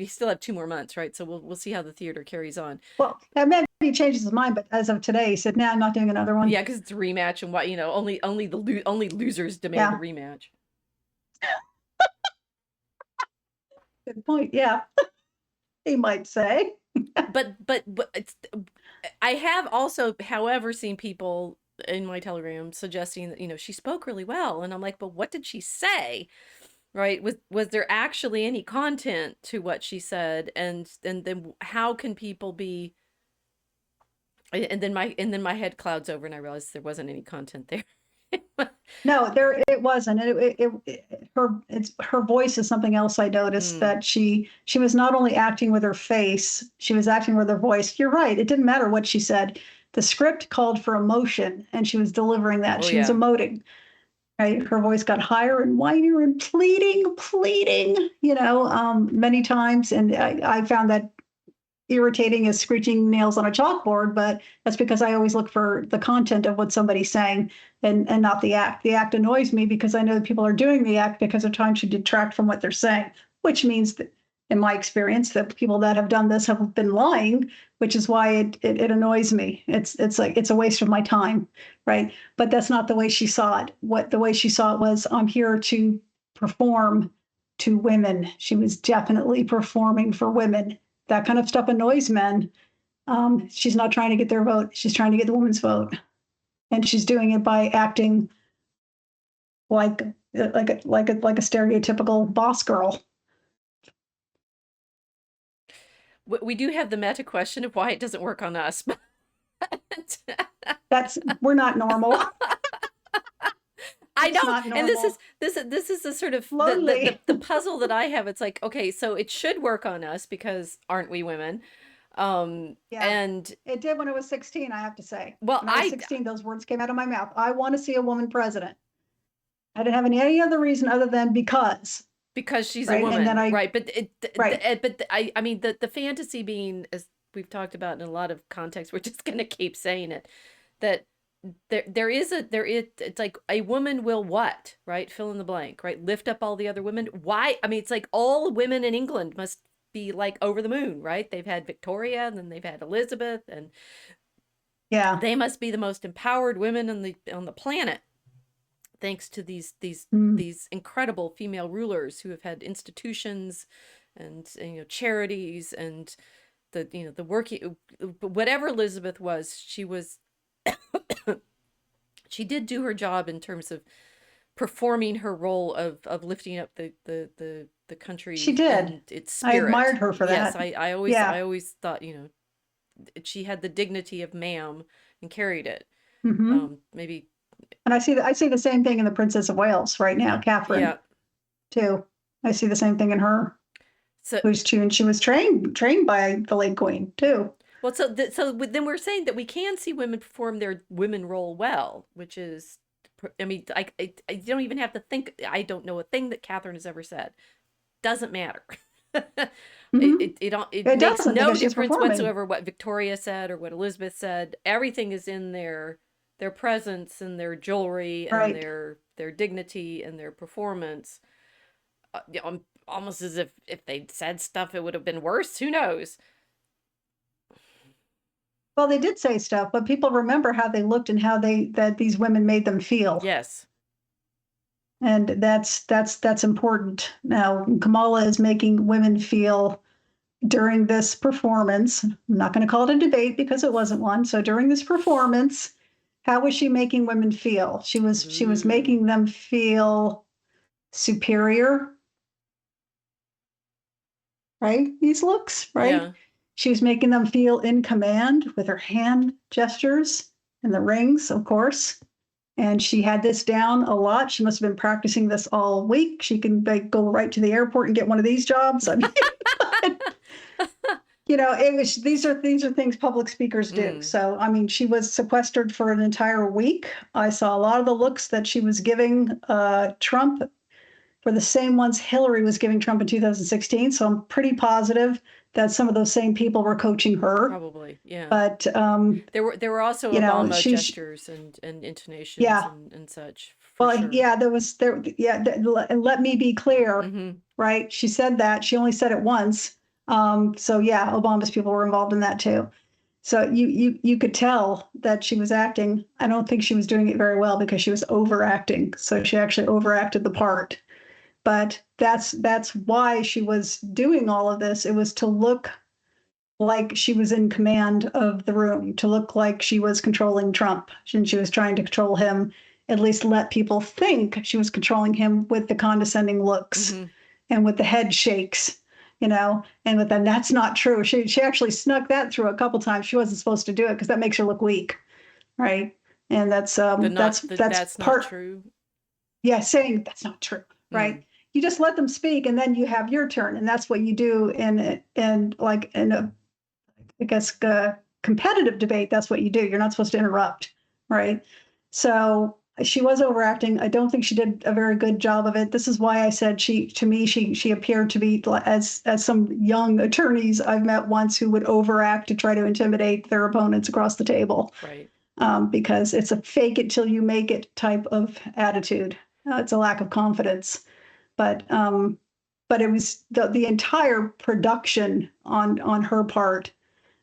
still have 2 more months, right? So we'll see how the theater carries on.
Well, maybe he changes his mind, but as of today, he said, "No, I'm not doing another one."
Yeah, because it's a rematch, and only losers demand a rematch.
Good point. Yeah, he might say.
but I have also, however, seen people in my Telegram suggesting that she spoke really well, and I'm like, but what did she say? Right? Was there actually any content to what she said? And then how can people be? And then my head clouds over, and I realized there wasn't any content there.
No, it wasn't. Her voice is something else. I noticed that she was not only acting with her face, she was acting with her voice. You're right. It didn't matter what she said. The script called for emotion, and she was delivering that. She was emoting. Right, her voice got higher and whinier and pleading, many times, and I found that irritating as screeching nails on a chalkboard. But that's because I always look for the content of what somebody's saying and not the act. The act annoys me because I know that people are doing the act because they're trying to detract from what they're saying, which means that, in my experience, that people that have done this have been lying, which is why it annoys me. It's like it's a waste of my time, right? But that's not the way she saw it. The way she saw it was, I'm here to perform to women. She was definitely performing for women. That kind of stuff annoys men. She's not trying to get their vote. She's trying to get the woman's vote, and she's doing it by acting like a stereotypical boss girl.
We do have the meta question of why it doesn't work on us.
We're not normal.
I know, and this is the sort of the puzzle that I have. It's like, okay, so it should work on us because aren't we women? And
it did when I was 16. I have to say.
Well,
when I was 16, those words came out of my mouth. I want to see a woman president. I didn't have any other reason other than
because she's a
right? And then
woman, right? But I mean, the fantasy being, as we've talked about in a lot of contexts, we're just gonna keep saying it, that it's like a woman will what, right? Fill in the blank, right? Lift up all the other women. Why? I mean, it's like all women in England must be like over the moon, right? They've had Victoria, and then they've had Elizabeth, and
yeah.
they must be the most empowered women on the planet, thanks to
Mm.
these incredible female rulers who have had institutions and charities and the working, whatever Elizabeth was, she did do her job in terms of performing her role of lifting up the
She
country
did.
and its
I
spirit.
admired her for
Yes,
that.
I
Yeah.
always thought, she had the dignity of ma'am and carried it.
Hmm.
Maybe.
And I see the same thing in the Princess of Wales right now, Catherine,
Yeah.
too. I see the same thing in her,
So
who's tuned. She was trained by the late Queen, too.
well, then we're saying that we can see women perform their women role well, which is, I mean, I don't even have to think. I don't know a thing that Catherine has ever said. Doesn't matter.
Hmm.
It
It
makes
doesn't
no
because she's
difference
performing.
whatsoever what Victoria said or what Elizabeth said. Everything is in their presence and their jewelry and
Right.
their dignity and their performance. Almost as if they'd said stuff, it would have been worse. Who knows?
Well, they did say stuff, but people remember how they looked and how that these women made them feel.
Yes.
And that's important. Now, Kamala is making women feel during this performance. I'm not going to call it a debate because it wasn't one. So during this performance, how was she making women feel? She was
Ooh.
making them feel superior, right? These looks, right?
Yeah.
She was making them feel in command with her hand gestures and the rings, of course. And she had this down a lot. She must have been practicing this all week. She can like, go right to the airport and get one of these jobs. I mean, it was these are things public speakers do.
Mm.
So I mean, she was sequestered for an entire week. I saw a lot of the looks that she was giving Trump were the same ones Hillary was giving Trump in 2016. So I'm pretty positive that some of those same people were coaching her.
Probably, yeah.
But
There were also Obama
she's
gestures and intonations
yeah.
and such for
Well,
sure.
yeah, there. Yeah, and let me be clear,
Mm-hmm.
right? She said that she only said it once. So yeah, Obama's people were involved in that too. So you could tell that she was acting. I don't think she was doing it very well because she was overacting. So she actually overacted the part. But that's why she was doing all of this. It was to look like she was in command of the room, to look like she was controlling Trump, and she was trying to control him, at least let people think she was controlling him with the condescending looks
Mm-hmm.
and with the head shakes, and with that's not true. She actually snuck that through a couple times. She wasn't supposed to do it because that makes her look weak, right? And that's
That's not
part,
true.
yeah, saying that's not true,
Mm.
right? You just let them speak and then you have your turn, and that's what you do in like in a, I guess, competitive debate. That's what you do. You're not supposed to interrupt, right? So she was overacting. I don't think she did a very good job of it. This is why I said she appeared to be as some young attorneys I've met once who would overact to try to intimidate their opponents across the table,
Right.
because it's a fake it till you make it type of attitude. It's a lack of confidence, but it was the entire production on her part,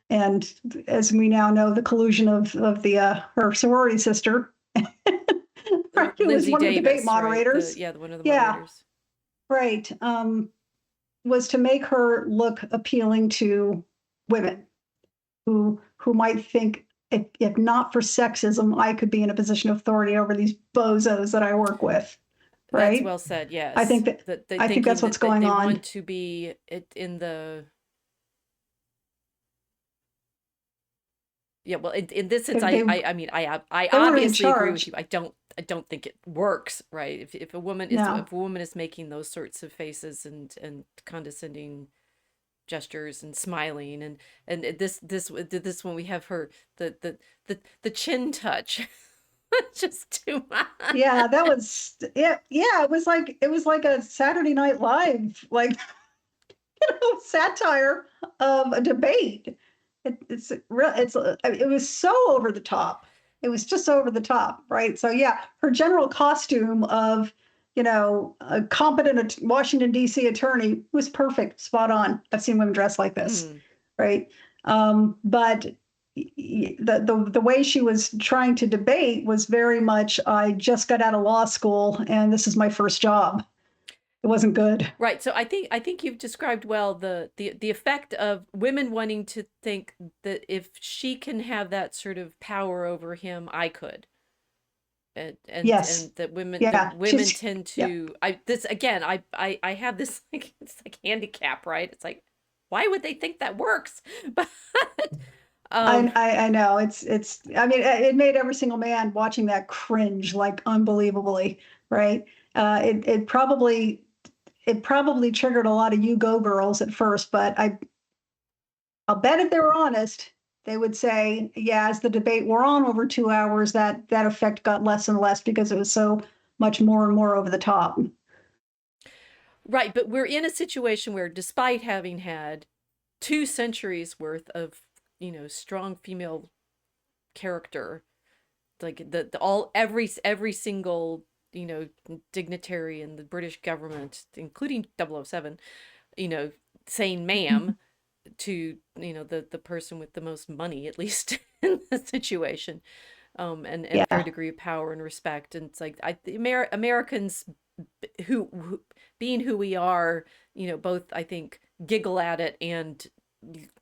and as we now know, the collusion of the her sorority sister, who was
Lindsay
one of the debate
Davis, right?
moderators.
One of the
Yeah,
moderators.
right. Was to make her look appealing to women who might think, if not for sexism, I could be in a position of authority over these bozos that I work with.
That's
Right?
well said.
I
Yes,
think that
that they
I think that's
thinking
what's
that
going
they
on.
want to be in the. Yeah, well, in this sense,
They they,
I mean, I
they want to be in
obviously agree with
charge.
you. I don't think it works, right?
No.
If a woman is making those sorts of faces and condescending gestures and smiling and this when we have her the chin touch. Just too much.
Yeah, that was it. Yeah, it was like a Saturday Night Live, like satire of a debate. It's real. It was so over the top. It was just over the top, right? So yeah, her general costume of a competent Washington D.C. attorney was perfect, spot on. I've seen women dressed like this,
Mm.
right? But the way she was trying to debate was very much, I just got out of law school and this is my first job. It wasn't good.
Right. So I think you've described well the effect of women wanting to think that if she can have that sort of power over him, I could.
Yes.
And that
Yeah.
women tend
Yeah.
to, I have this, like, it's like handicap, right? It's like, why would they think that works? But um
I know I mean it made every single man watching that cringe like unbelievably, right? It probably triggered a lot of you go girls at first, but I'll bet if they were honest, they would say, yeah, as the debate wore on over 2 hours, that effect got less and less because it was so much more and more over the top.
right, but we're in a situation where, despite having had 2 centuries worth of, strong female character, like the all every single, dignitary in the British government, including 007, saying ma'am to, the person with the most money, at least in the situation, and a fair
Yeah.
degree of power and respect. And it's like, Americans, who being who we are, both, I think, giggle at it and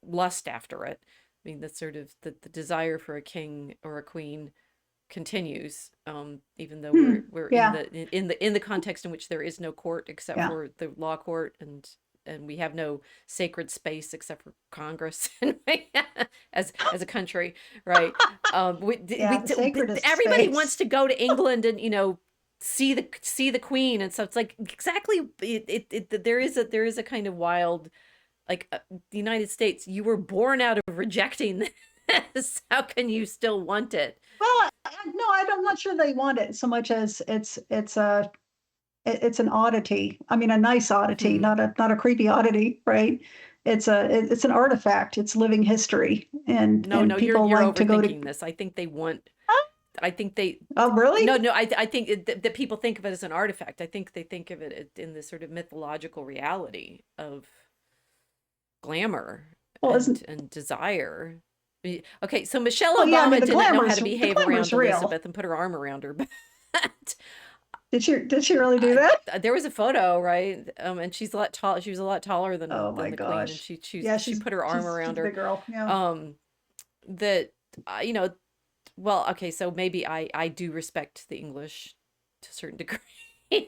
lust after it. I mean, the sort of the desire for a king or a queen continues, even though
Hmm.
we're
Yeah.
in the context in which there is no court except
Yeah.
for the law court, and we have no sacred space except for Congress as a country, right?
Yeah. The sacredest
Everybody wants
space.
to go to England and, see the queen, and so it's like, exactly, there is a kind of wild, like, the United States, you were born out of rejecting this. How can you still want it?
Well, no, I'm not sure they want it so much as it's an oddity. I mean, a nice oddity,
Hmm.
not a creepy oddity, right? It's an artifact. It's living history,
No,
and
no, you're
people
you're
like to go to.
overthinking this. I think they want. I think they.
Oh, really?
No, no. I think that people think of it as an artifact. I think they think of it in this sort of mythological reality of glamour
Well,
and
isn't?
Desire. Okay, so Michelle
Well, yeah. I mean,
Obama didn't know how to behave around
glamor's real.
Elizabeth and put her arm around her, but
Did she really do that?
there was a photo, right? And she's a lot tall. She was a lot taller than
Oh my
the queen, and
gosh.
she she
Yeah,
she put her arm
she's
around
a
her.
big girl. Yeah.
Um, that you know, well, okay, so maybe I do respect the English to a certain degree,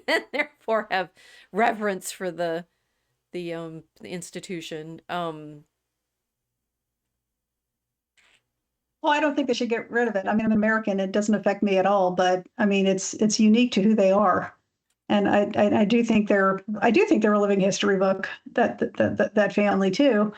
and therefore have reverence for the institution.
Well, I don't think they should get rid of it. I mean, I'm American. It doesn't affect me at all, but I mean, it's unique to who they are. And I do think they're a living history book, that family too.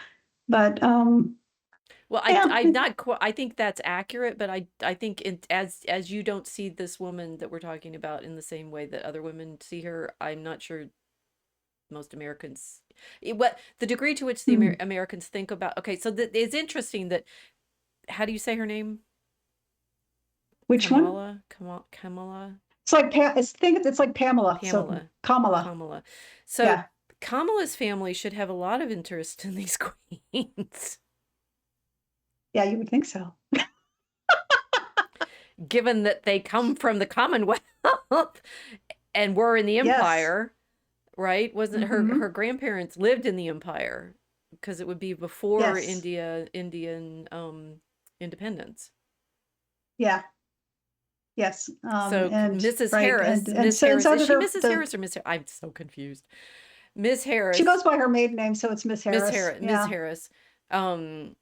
But
Well,
yeah,
I'm not quite. I think that's accurate, but I think, as you don't see this woman that we're talking about in the same way that other women see her, I'm not sure most Americans, what the degree to which the
hmm.
Americans think about. Okay, so it's interesting that, how do you say her name?
Which one?
Kamala,
It's like it's like Pamela. So
Pamela,
Kamala.
Kamala. So
Yeah.
Kamala's family should have a lot of interest in these queens,
Yeah, you would think so.
given that they come from the Commonwealth and were in the
Yes.
Empire, right? Wasn't her
Hmm.
grandparents lived in the Empire, because it would be before
Yes.
Indian independence.
Yeah. Yes.
So
And
Mrs.
right.
Harris,
And
Miss
so
Harris, is
did
she
her
Mrs.
the
Harris or Miss Harris? I'm so confused. Miss
she
Harris,
goes by her maiden name, so it's Miss Harris.
Miss
Yeah.
Harris, um,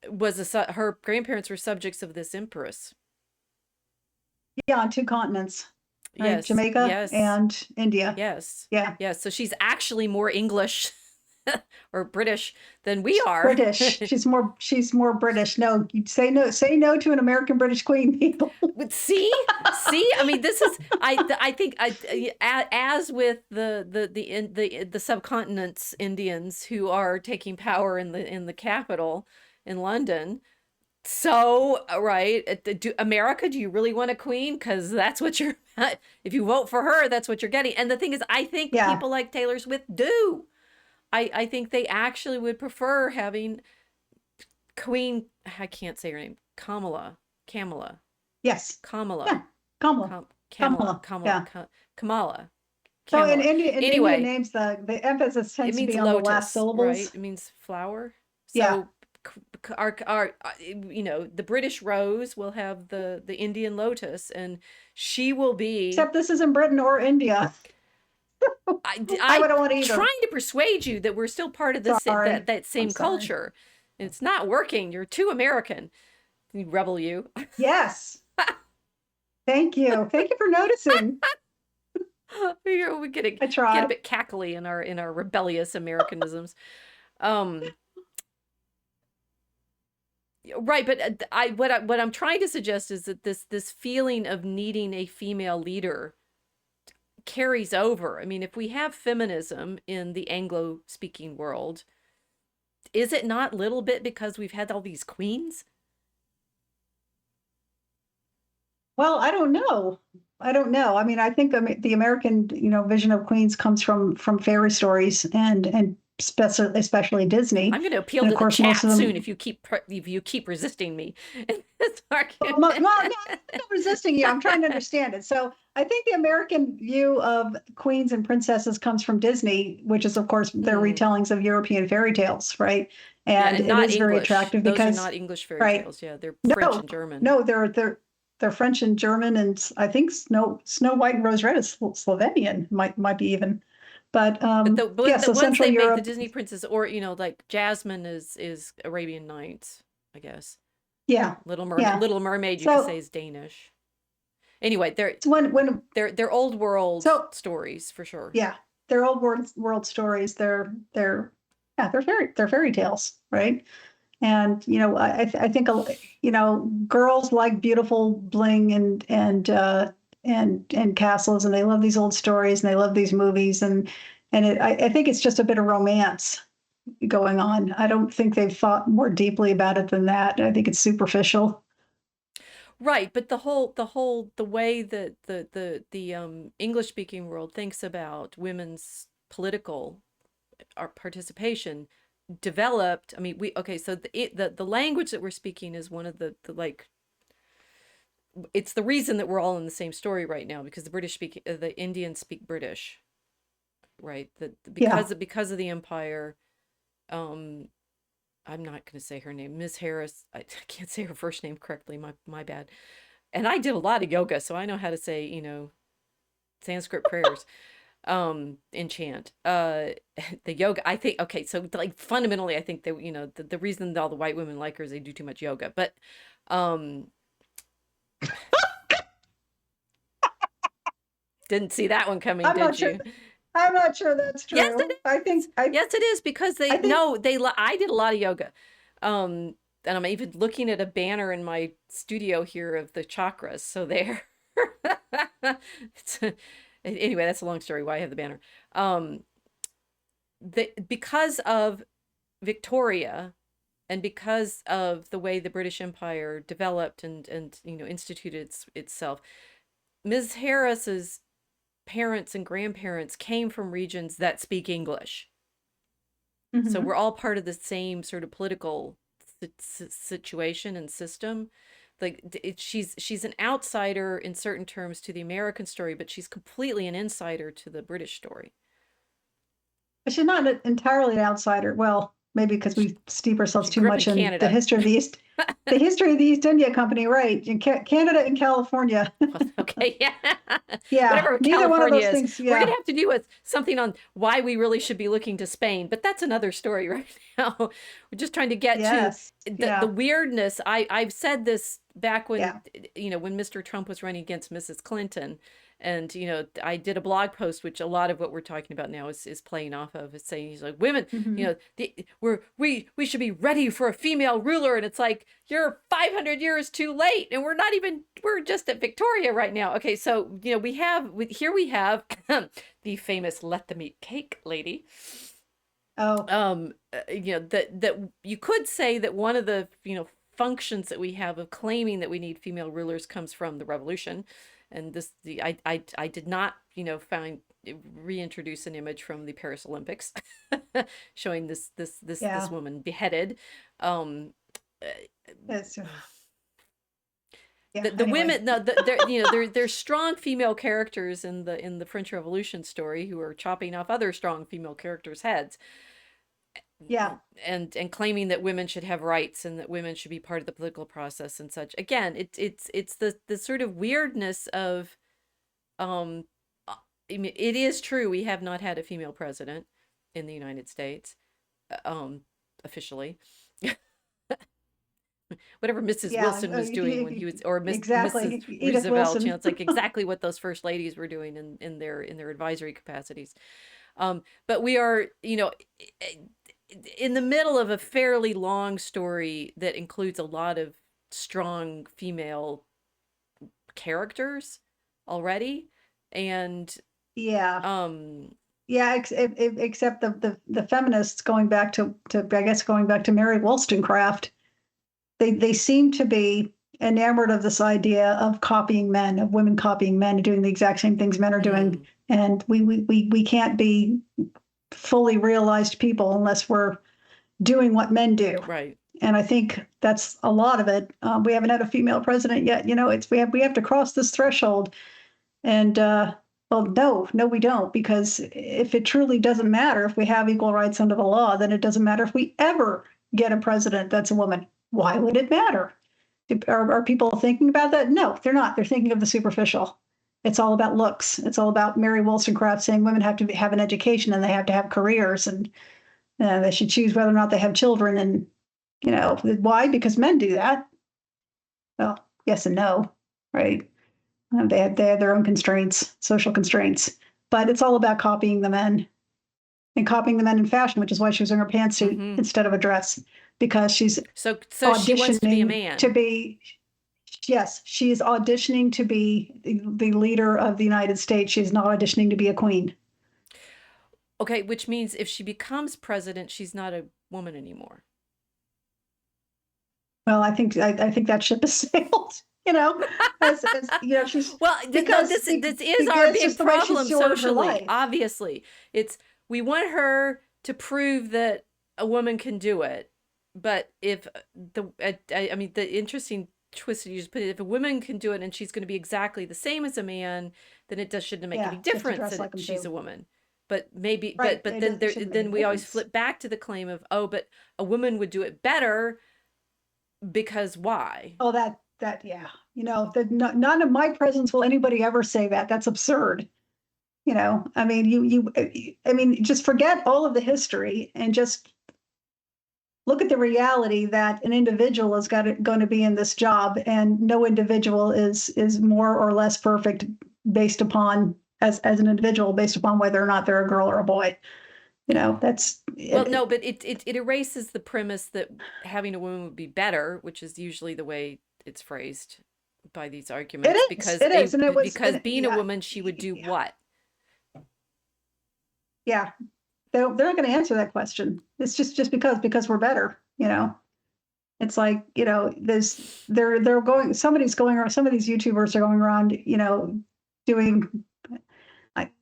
her grandparents were subjects of this empress.
Yeah, on two continents, right?
Yes,
Jamaica
yes,
and India.
yes,
Yeah.
yes. So she's actually more English or British than we are.
British. She's more British. No, you say no to an American British queen, people.
But see, I mean, this is I think as with the subcontinent's Indians who are taking power in the capital in London. So, right, America, do you really want a queen? Because that's what you're, if you vote for her, that's what you're getting. And the thing is, I think
Yeah.
people like Taylor Swift do. I think they actually would prefer having Queen, I can't say her name, Kamala,
Yes.
Kamala,
Yeah. Kamala.
Kamala,
Yeah.
Kamala.
So in
Kamala.
Indian
Anyway,
names, the emphasis
it
tends to
means
be on the
lotus,
last syllables.
right? It means flower.
Yeah.
So our the British rose will have the Indian lotus, and she will be.
Except this isn't Britain or India. I don't want either.
Trying to persuade you that we're still part of this
Sorry.
that same culture. And it's not working. You're too American. You rebel, you.
Yes. Thank you. Thank you for noticing.
We get a bit cackly in our rebellious Americanisms. Right, but what I'm trying to suggest is that this feeling of needing a female leader carries over. I mean, if we have feminism in the Anglo-speaking world, is it not a little bit because we've had all these queens?
Well, I don't know. I mean, I think the American, vision of queens comes from fairy stories and especially Disney.
I'm going to appeal
And
to
of
the
course,
chat
most of them-
soon if you keep resisting me in this argument.
Well, no, I'm not resisting you. I'm trying to understand it. So I think the American view of queens and princesses comes from Disney, which is, of course, their retellings of European fairy tales, right? And it
not
is very
English.
attractive
Those
because
are not English fairy
right.
tales. Yeah, they're
No,
French and German.
No, they're French and German, and I think Snow White and Rose Red is Slovenian, might be even. But
the
so
ones
Central
they
Europe,
make the Disney princess, or like Jasmine is Arabian Nights, I guess.
Yeah.
Little Mermaid, you
So-
could say, is Danish. Anyway,
when
they're old world stories for sure.
Yeah, they're old world stories. They're fairy tales, right? And I think girls like beautiful bling and castles, and they love these old stories, and they love these movies, and I think it's just a bit of romance going on. I don't think they've thought more deeply about it than that. I think it's superficial.
Right, but the way that the English speaking world thinks about women's political participation developed. I mean, so the language that we're speaking is one of the it's the reason that we're all in the same story right now, because the Indians speak British, right? Because of the empire. I'm not going to say her name, Ms. Harris. I can't say her first name correctly. My bad. And I did a lot of yoga, so I know how to say, Sanskrit prayers, in chant. The yoga, I think, okay, so fundamentally, I think that, the reason that all the white women like her is they do too much yoga. But, didn't see that one coming, did you?
I'm not sure that's true.
Yes, it is. Yes, it is, because I did a lot of yoga. And I'm even looking at a banner in my studio here of the chakras. So there. Anyway, that's a long story why I have the banner. Because of Victoria, and because of the way the British Empire developed and instituted itself, Ms. Harris's parents and grandparents came from regions that speak English. Mm-hmm. So we're all part of the same sort of political situation and system. She's an outsider in certain terms to the American story, but she's completely an insider to the British story.
But she's not entirely an outsider. Well, maybe because we steep ourselves too much in
Canada.
The history of the East India Company, right? In Canada and California.
Okay, yeah.
Yeah.
Whatever
Neither
California
one of those
is.
things. Yeah.
We're gonna have to do something on why we really should be looking to Spain, but that's another story right now. We're just trying to get to the weirdness. I've said this back when when Mr. Trump was running against Mrs. Clinton, And I did a blog post, which a lot of what we're talking about now is playing off of. It's saying, he's like, women,
Hmm.
we should be ready for a female ruler, and it's like, you're 500 years too late, and we're just at Victoria right now. Okay, so here we have the famous "let them eat cake" lady.
Oh,
That you could say that one of the functions that we have of claiming that we need female rulers comes from the revolution. And I did not find reintroduce an image from the Paris Olympics showing this
yeah.
woman beheaded. um
It's, yeah.
the
Anyway.
women, no, there's strong female characters in the French Revolution story who are chopping off other strong female characters' heads,
Yeah.
and claiming that women should have rights and that women should be part of the political process and such. Again, it's the sort of weirdness of, um I mean, it is true we have not had a female president in the United States, um officially. Whatever Mrs.
Yeah.
Wilson was doing when he was, or Mrs.
Exactly. Edith
Roosevelt,
Wilson.
it's like exactly what those first ladies were doing in their advisory capacities. But we are, in the middle of a fairly long story that includes a lot of strong female characters already. And
Yeah.
um
Yeah, except the feminists, going back to I guess going back to Mary Wollstonecraft, they seem to be enamored of this idea of copying men, of women copying men and doing the exact same things men are doing.
mm,
And we can't be fully realized people unless we're doing what men do.
right.
And I think that's a lot of it. We haven't had a female president yet. It's we have to cross this threshold. And well, no, we don't, because if it truly doesn't matter if we have equal rights under the law, then it doesn't matter if we ever get a president that's a woman. Why would it matter? Are people thinking about that? No, they're not. They're thinking of the superficial. It's all about looks. It's all about Mary Wollstonecraft saying women have to have an education and they have to have careers, and they should choose whether or not they have children. And why? Because men do that. Well, yes and no, right? They have their own constraints, social constraints, but it's all about copying the men and copying the men in fashion, which is why she was wearing a pantsuit
Hmm.
instead of a dress, because she's
So she wants to be a
auditioning to
man.
be. Yes, she is auditioning to be the leader of the United States. She's not auditioning to be a queen.
Okay, which means if she becomes president, she's not a woman anymore.
Well, I think that ship has sailed. She's
Well, no, this is our
it's
big
just the way she's
problem
stewarded her
socially.
life.
Obviously, it's we want her to prove that a woman can do it. But if I mean, the interesting twist that you just put it, if a woman can do it and she's going to be exactly the same as a man, then it shouldn't make any
Yeah, she has to
difference
dress like
that
them
she's
too.
a woman. But maybe,
Right.
but then
It shouldn't make
then
any
we always
difference.
flip back to the claim of, oh, but a woman would do it better because why?
Oh, that yeah. None of my presence will anybody ever say that. That's absurd. I mean, I mean, just forget all of the history and just look at the reality that an individual is going to be in this job, and no individual is more or less perfect based upon as an individual based upon whether or not they're a girl or a boy. That's
Well,
it.
no, but it erases the premise that having a woman would be better, which is usually the way it's phrased by these arguments,
It is. It is, and it was.
because being a
Yeah,
woman, she would do
yeah,
what?
yeah. They're not going to answer that question. It's just because we're better. It's like, there's they're going somebody's going around, some of these YouTubers are going around, doing like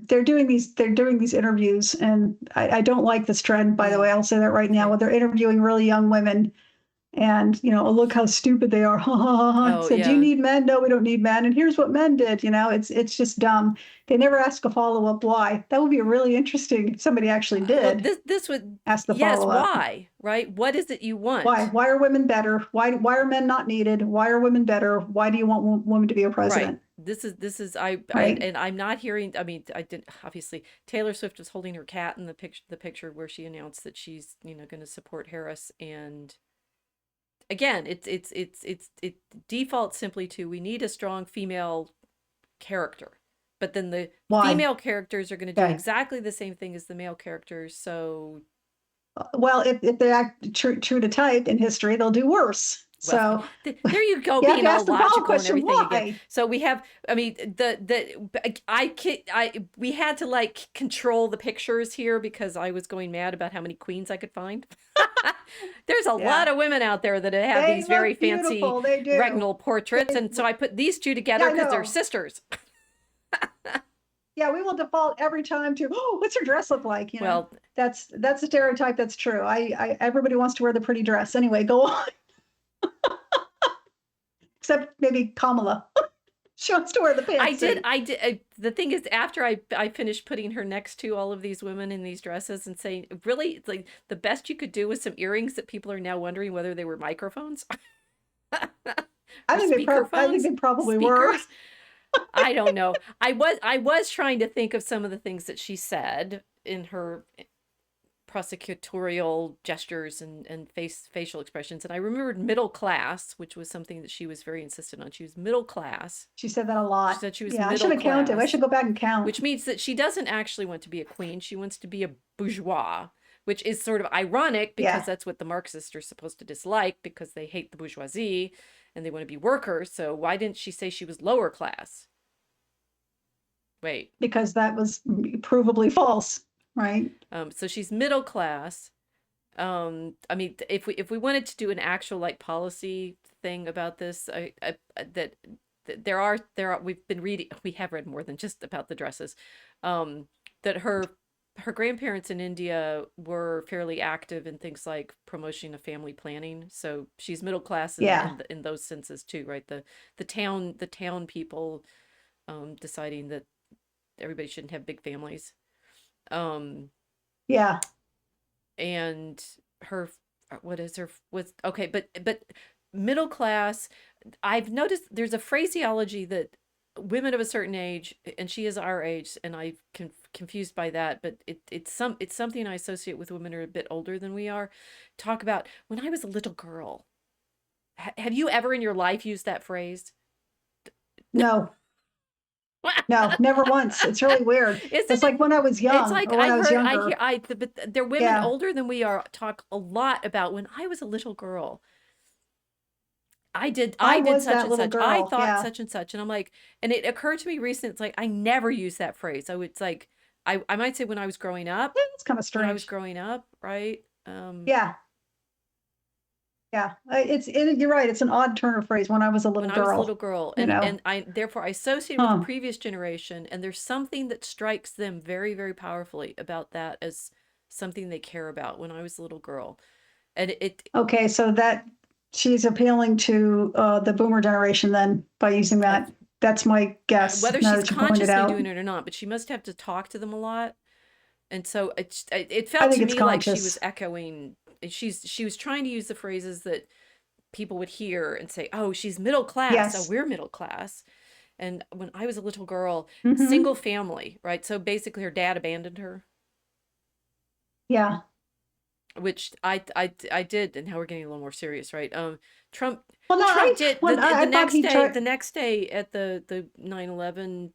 they're doing these interviews, and I don't like this trend, by the
Mm,
way. I'll say that right now,
okay.
where they're interviewing really young women, and oh, look how stupid they are. Ha ha ha ha.
Oh
So do you
yeah.
need men? No, we don't need men. And here's what men did. It's just dumb. They never ask a follow-up why. That would be really interesting if somebody actually
Well,
did
this would,
ask the
yes.
follow-up.
Why? Right? What is it you
Why?
want?
Why are women better? Why are men not needed? Why are women better? Why do you want women to be a
Right.
president?
This is
Right?
and I'm not hearing. I mean, I didn't obviously. Taylor Swift was holding her cat in the picture where she announced that she's going to support Harris. And again, it defaults simply to, we need a strong female character. But then the
Why?
female characters are going to do
Okay.
exactly the same thing as the male characters. So,
Well, if they act true to type in history, they'll do worse.
well,
So
there you go,
you have
being
to
all
ask the follow-up
logical and
question,
everything again.
why?
So we have, I mean, we had to like control the pictures here because I was going mad about how many queens I could find. There's a lot
Yeah.
of women out there that have
They
these very
look
fancy
beautiful. They do.
regnal portraits, and so I put these two together
Yeah, I
because they're
know.
sisters.
Yeah, we will default every time to, oh, what's her dress look like? You know,
Well,
that's a stereotype. That's true. Everybody wants to wear the pretty dress. Anyway, go on. Except maybe Kamala. She wants to wear the pants.
I did. The thing is, after I finished putting her next to all of these women in these dresses and saying, really, it's like the best you could do with some earrings that people are now wondering whether they were microphones.
I
Or
think they probably were.
speakers. I don't know. I was trying to think of some of the things that she said in her prosecutorial gestures and facial expressions, and I remembered middle class, which was something that she was very insistent on. She was middle class.
She said that a lot.
She said she was
Yeah, I
middle
should have counted. I
class,
should go back and count.
which means that she doesn't actually want to be a queen. She wants to be a bourgeois, which is sort of ironic because
Yeah.
that's what the Marxists are supposed to dislike because they hate the bourgeoisie and they want to be workers. So why didn't she say she was lower class? Wait.
Because that was provably false, right?
So she's middle class. I mean, if we wanted to do an actual like policy thing about this, that there are we have read more than just about the dresses. That her grandparents in India were fairly active in things like promotion of family planning. So she's middle class in those senses too, right? The town people deciding that everybody shouldn't have big families.
Yeah.
And her, okay, but middle class, I've noticed there's a phraseology that women of a certain age, and she is our age, and I'm confused by that, but it's something I associate with women who are a bit older than we are, talk about when I was a little girl. Have you ever in your life used that phrase?
No. No, never once. It's really weird. It's like when I was young.
It's like
or when I was younger.
but they're women older than we are talk a lot about when I was a little girl. I did such and such. I thought such and such, and I'm like, and it occurred to me recently. It's like I never use that phrase. It's like I might say when I was growing up.
Yeah, it's kind of strange.
When I was growing up, right?
Yeah. Yeah, you're right. It's an odd turn of phrase. When I was a little girl.
I was a little girl, and I therefore I associate with the previous generation, and there's something that strikes them very, very powerfully about that as something they care about. When I was a little girl, and
okay, so that she's appealing to the boomer generation then by using that. That's my guess.
Whether she's consciously doing it or not, but she must have to talk to them a lot, and so it felt to me like she was echoing. She was trying to use the phrases that people would hear and say, oh, she's middle class.
Yes.
Oh, we're middle class. And when I was a little girl,
Mm-hmm.
single family, right? So basically her dad abandoned her.
Yeah.
Which I did, and now we're getting a little more serious, right? Trump
did
the next day at the 9/11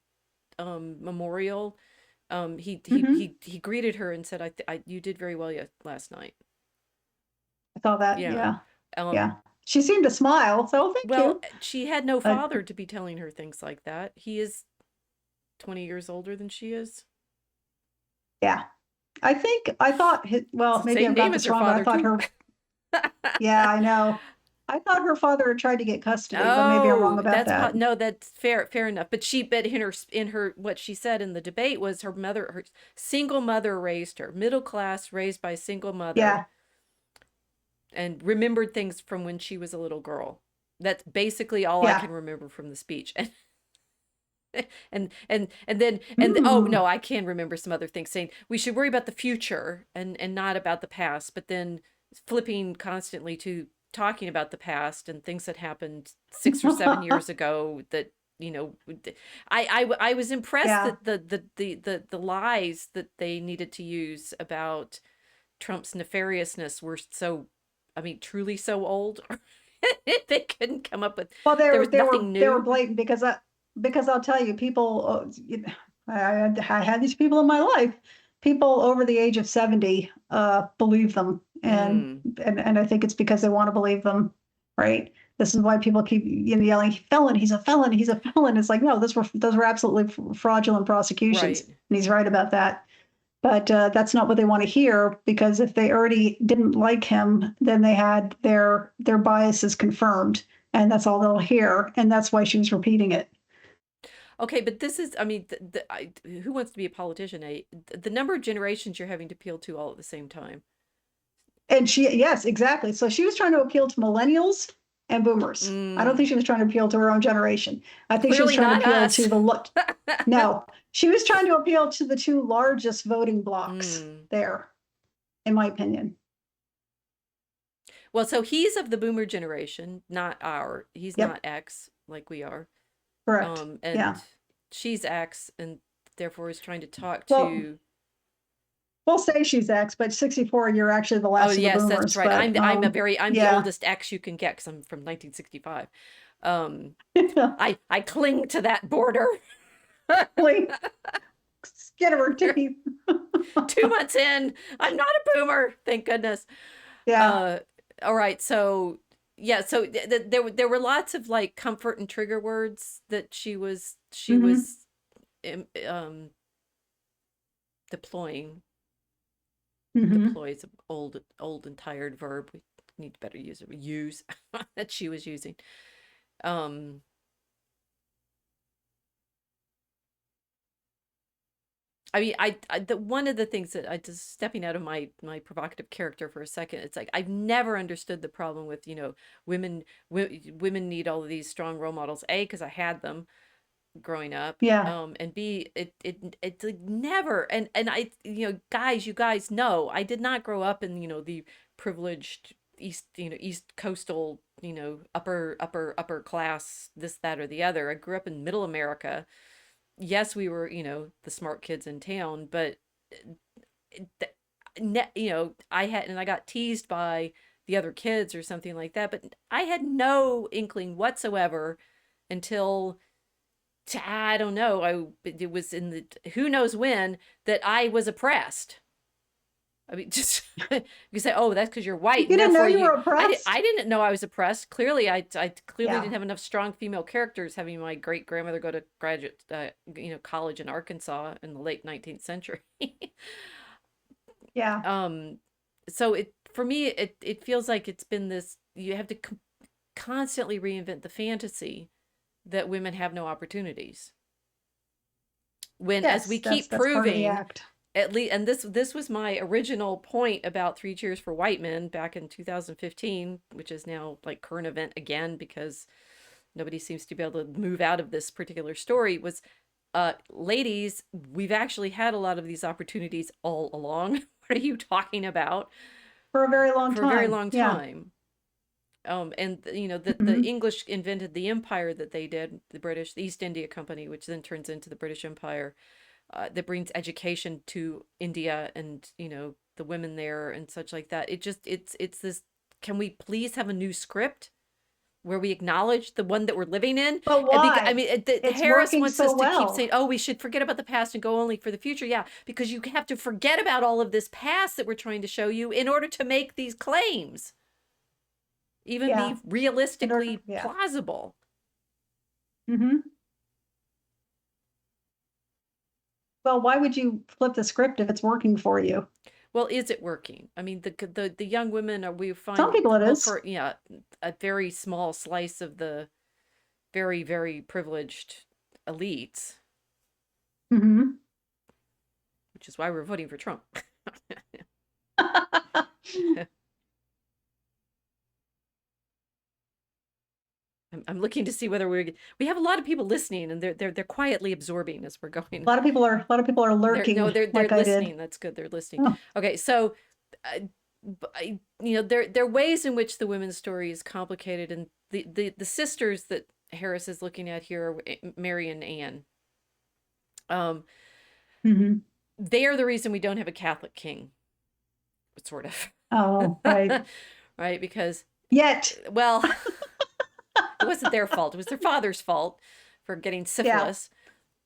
memorial, he greeted her and said, you did very well last night.
I saw that. Yeah. Yeah. She seemed to smile. So thank you.
Well, she had no father to be telling her things like that. He is 20 years older than she is.
Yeah. I thought, maybe I've got this wrong, but I thought her, yeah, I know. I thought her father had tried to get custody, but maybe I'm wrong about that.
No, that's fair enough. But in her, what she said in the debate was her single mother raised her, middle class, raised by a single mother.
Yeah.
And remembered things from when she was a little girl. That's basically all I can remember from the speech. And then oh no, I can remember some other things saying we should worry about the future and not about the past, but then flipping constantly to talking about the past and things that happened 6 or 7 years ago that I was impressed that the lies that they needed to use about Trump's nefariousness were so, I mean, truly so old. They couldn't come up with.
Well,
there was nothing new.
They were blatant because because I'll tell you, people, I had these people in my life. People over the age of 70 believe them, and
Mm,
and I think it's because they want to believe them, right? This is why people keep yelling, "Felon, he's a felon, he's a felon." It's like, no, those were absolutely fraudulent prosecutions,
right.
and he's right about that. But that's not what they want to hear, because if they already didn't like him, then they had their biases confirmed, and that's all they'll hear, and that's why she was repeating it.
Okay, but this is, I mean, who wants to be a politician? The number of generations you're having to appeal to all at the same time.
And yes, exactly. So she was trying to appeal to millennials and boomers. I don't
Mm,
think she was trying to appeal to her own generation. I think she was
clearly
trying to
not
appeal to
us.
the no, she was trying to appeal to the two largest voting blocks
Mm.
there, in my opinion.
Well, so he's of the boomer generation, not he's
Yep,
not X like we are.
correct.
And
Yeah.
she's X and therefore is trying to talk
Well,
to.
we'll say she's X, but 64, you're actually the
Oh
last of the
yes, that's
boomers.
right.
But
I'm the
yeah.
oldest X you can get because I'm from 1965. Um, I cling to that border.
Like, skin of her teeth.
2 months in, I'm not a boomer, thank goodness.
Yeah.
Uh, all right, so yeah, so there were lots of like comfort and trigger words that she
Hmm.
was um deploying.
Hmm.
Deploy is an old and tired verb. We need to better use it. Use that she was using. Um, I mean, one of the things that I just stepping out of my provocative character for a second, it's like I've never understood the problem with, women women need all of these strong role models. A, because I had them growing up.
Yeah.
And B, it like never, and I, guys, you guys know, I did not grow up in, the privileged East coastal, upper class, this, that, or the other. I grew up in middle America. Yes, we were, the smart kids in town, but I got teased by the other kids or something like that, but I had no inkling whatsoever until, I don't know, it was in the who knows when, that I was oppressed. I mean, just you say, oh, that's because you're white,
You
and
didn't know
therefore
you were
I
oppressed?
didn't know I was oppressed. Clearly, I clearly
Yeah.
didn't have enough strong female characters, having my great grandmother go to graduate, college in Arkansas in the late 19th century.
Yeah.
um, so for me, it feels like it's been this. You have to constantly reinvent the fantasy that women have no opportunities. When, as we
Yes,
keep
that's part of the
proving,
act.
at least, and this was my original point about Three Cheers for White Men back in 2015, which is now like current event again because nobody seems to be able to move out of this particular story, was, ladies, we've actually had a lot of these opportunities all along. What are you talking about?
For a very long
For a very
time.
long
Yeah.
time. And the
Hmm.
English invented the empire that they did, the British, the East India Company, which then turns into the British Empire, that brings education to India and, the women there and such like that. It's this. Can we please have a new script where we acknowledge the one that we're living in?
But
And because, I
why?
mean,
It's
Harris
working
wants us
so
to keep
well.
saying, "Oh, we should forget about the past and go only for the future." Yeah, because you have to forget about all of this past that we're trying to show you in order to make these claims even
Yeah.
be realistically
Yeah.
plausible.
Hmm. Well, why would you flip the script if it's working for you?
Well, is it working? I mean, the young women are, we
Some
find,
people it
well,
is.
for, yeah, a very small slice of the very, very privileged elites,
Hmm.
which is why we're voting for Trump. I'm looking to see whether we have a lot of people listening, and they're quietly absorbing as we're going.
A lot of people are
They're no,
lurking
they're
like I did.
listening. That's good. They're listening.
Oh.
Okay, so, uh, there are ways in which the women's story is complicated, and the sisters that Harris is looking at here are Mary and Anne. Um,
Hmm.
they are the reason we don't have a Catholic king, sort
Oh, right.
of, right? Because,
Yet.
well, it wasn't their fault. It was their father's fault. for getting
Yeah.
syphilis.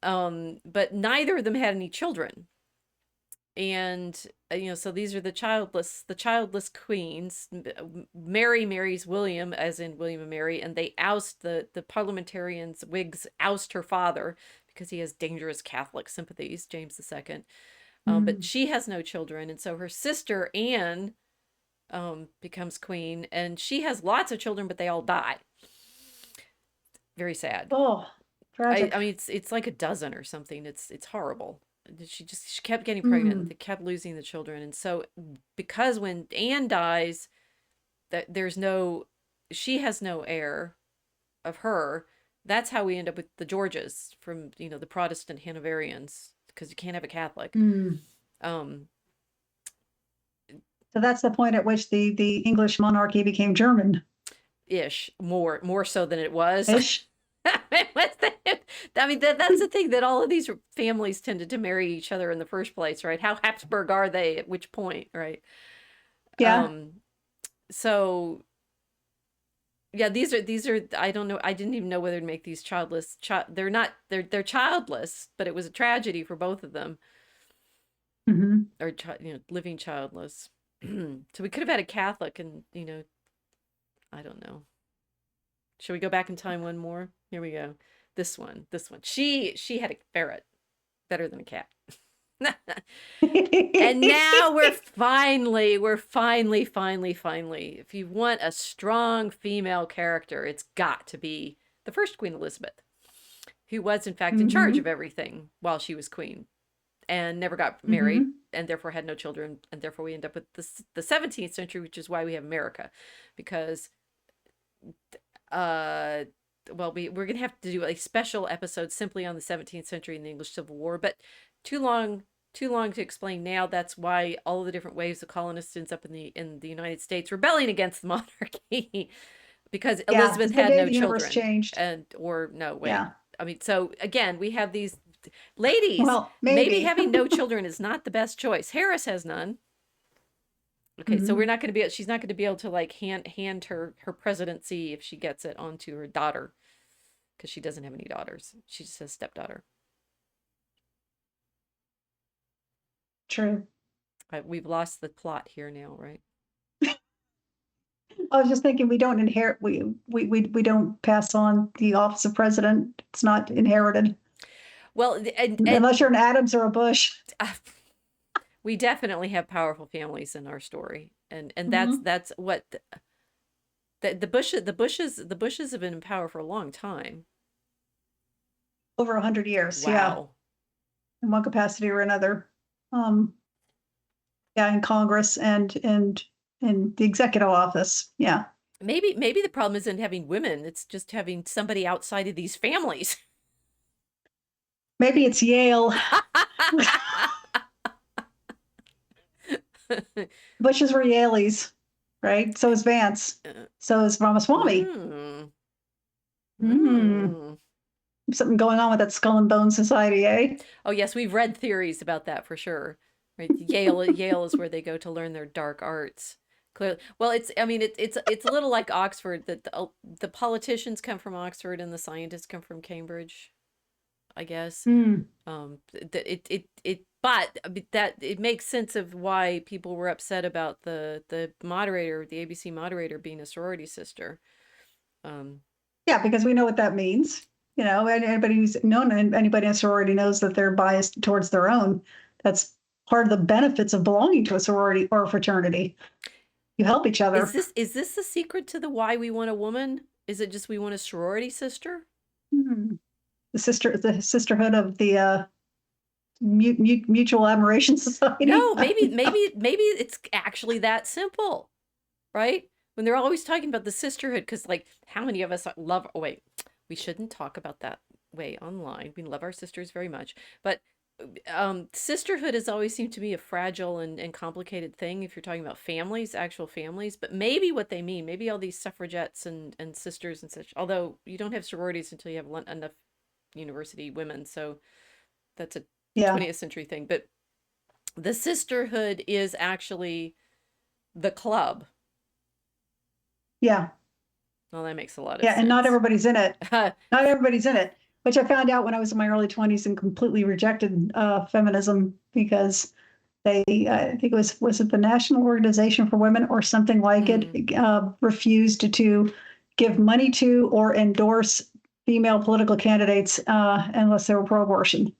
But neither of them had any children. And so these are the childless queens. Mary marries William, as in William and Mary, and they oust the parliamentarians, Whigs oust her father because he has dangerous Catholic sympathies, James II. But
Mm.
she has no children, and so her sister Anne becomes queen, and she has lots of children, but they all die. Very sad.
Oh,
I,
tragic.
I mean, it's like a dozen or something. It's horrible. She kept getting pregnant.
Mm.
They kept losing the children, and so because when Anne dies, that she has no heir of her. That's how we end up with the Georges from the Protestant Hanoverians, because you can't have a Catholic.
Mm.
Um,
So that's the point at which the English monarchy became German
ish, more so than it was.
ish.
I mean, that's the thing, that all of these families tended to marry each other in the first place, right? How Habsburg are they at which point, right?
Yeah.
So yeah, these are I don't know. I didn't even know whether to make these childless. They're not. They're childless, but it was a tragedy for both of them,
Hmm.
or living childless. So we could have had a Catholic, and I don't know. Should we go back in time one more? Here we go. This one. She had a ferret. Better than a cat. And now we're finally, if you want a strong female character, it's got to be the first Queen Elizabeth, who was in fact in charge
Hmm.
of everything while she was queen, and never got married,
Hmm.
and therefore had no children, and therefore we end up with the 17th century, which is why we have America, because uh well, we're gonna have to do a special episode simply on the 17th century and the English Civil War, but too long to explain now. That's why all of the different waves of colonists ends up in the United States rebelling against the monarchy, because
Yeah.
Elizabeth
It's the
had
day
no
the universe
children.
changed.
And or no, wait.
Yeah.
I mean, so again, we have these ladies.
Well,
Maybe
maybe.
having no children is not the best choice. Harris has none. Okay, so we're
Hmm.
not going to be. She's not going to be able to like hand her presidency, if she gets it, onto her daughter, because she doesn't have any daughters. She just has stepdaughter.
True.
We've lost the plot here now, right?
I was just thinking we don't inherit we don't pass on the office of president. It's not inherited
Well, and
unless you're an Adams or a Bush.
we definitely have powerful families in our story, and that's
Hmm.
that's what the Bushes have been in power for a long time.
Over 100 years. Yeah,
Wow.
in one capacity or another. Um, yeah, in Congress and in the executive office. Yeah.
Maybe the problem isn't having women, it's just having somebody outside of these families.
Maybe it's Yale. Bushes were Yaleys, right? So is Vance. So is Ramaswamy.
Mm.
Hmm.
Mm.
Something going on with that Skull and Bone Society, eh?
Oh yes, we've read theories about that for sure. Right, Yale is where they go to learn their dark arts. Clearly, well, I mean, it's a little like Oxford, that the politicians come from Oxford and the scientists come from Cambridge, I guess.
Hmm.
That but I mean, that it makes sense of why people were upset about the moderator, the ABC moderator, being a sorority sister. Um,
Yeah, because we know what that means. You know, and anybody who's known anybody in a sorority knows that they're biased towards their own. That's part of the benefits of belonging to a sorority or a fraternity. You help each
is
other.
this the secret to the why we want a woman? Is it just we want a sorority sister?
Hmm. The sisterhood of the Mutual Admiration Society.
No, maybe it's actually that simple, right? When they're always talking about the sisterhood, because like how many of us love? Oh wait, we shouldn't talk about that way online. We love our sisters very much, but sisterhood has always seemed to be a fragile and complicated thing if you're talking about families, actual families. But maybe what they mean, maybe all these suffragettes and sisters and such. Although you don't have sororities until you have enough university women, so that's a
Yeah,
20th century thing. But the sisterhood is actually the club.
yeah,
Well, that makes a lot of
yeah, and not
sense.
everybody's in it. Not everybody's in it. which I found out when I was in my early 20s and completely rejected feminism because they, I think was it the National Organization for Women or something like it, refused to give money to or endorse female political candidates unless they were pro-abortion.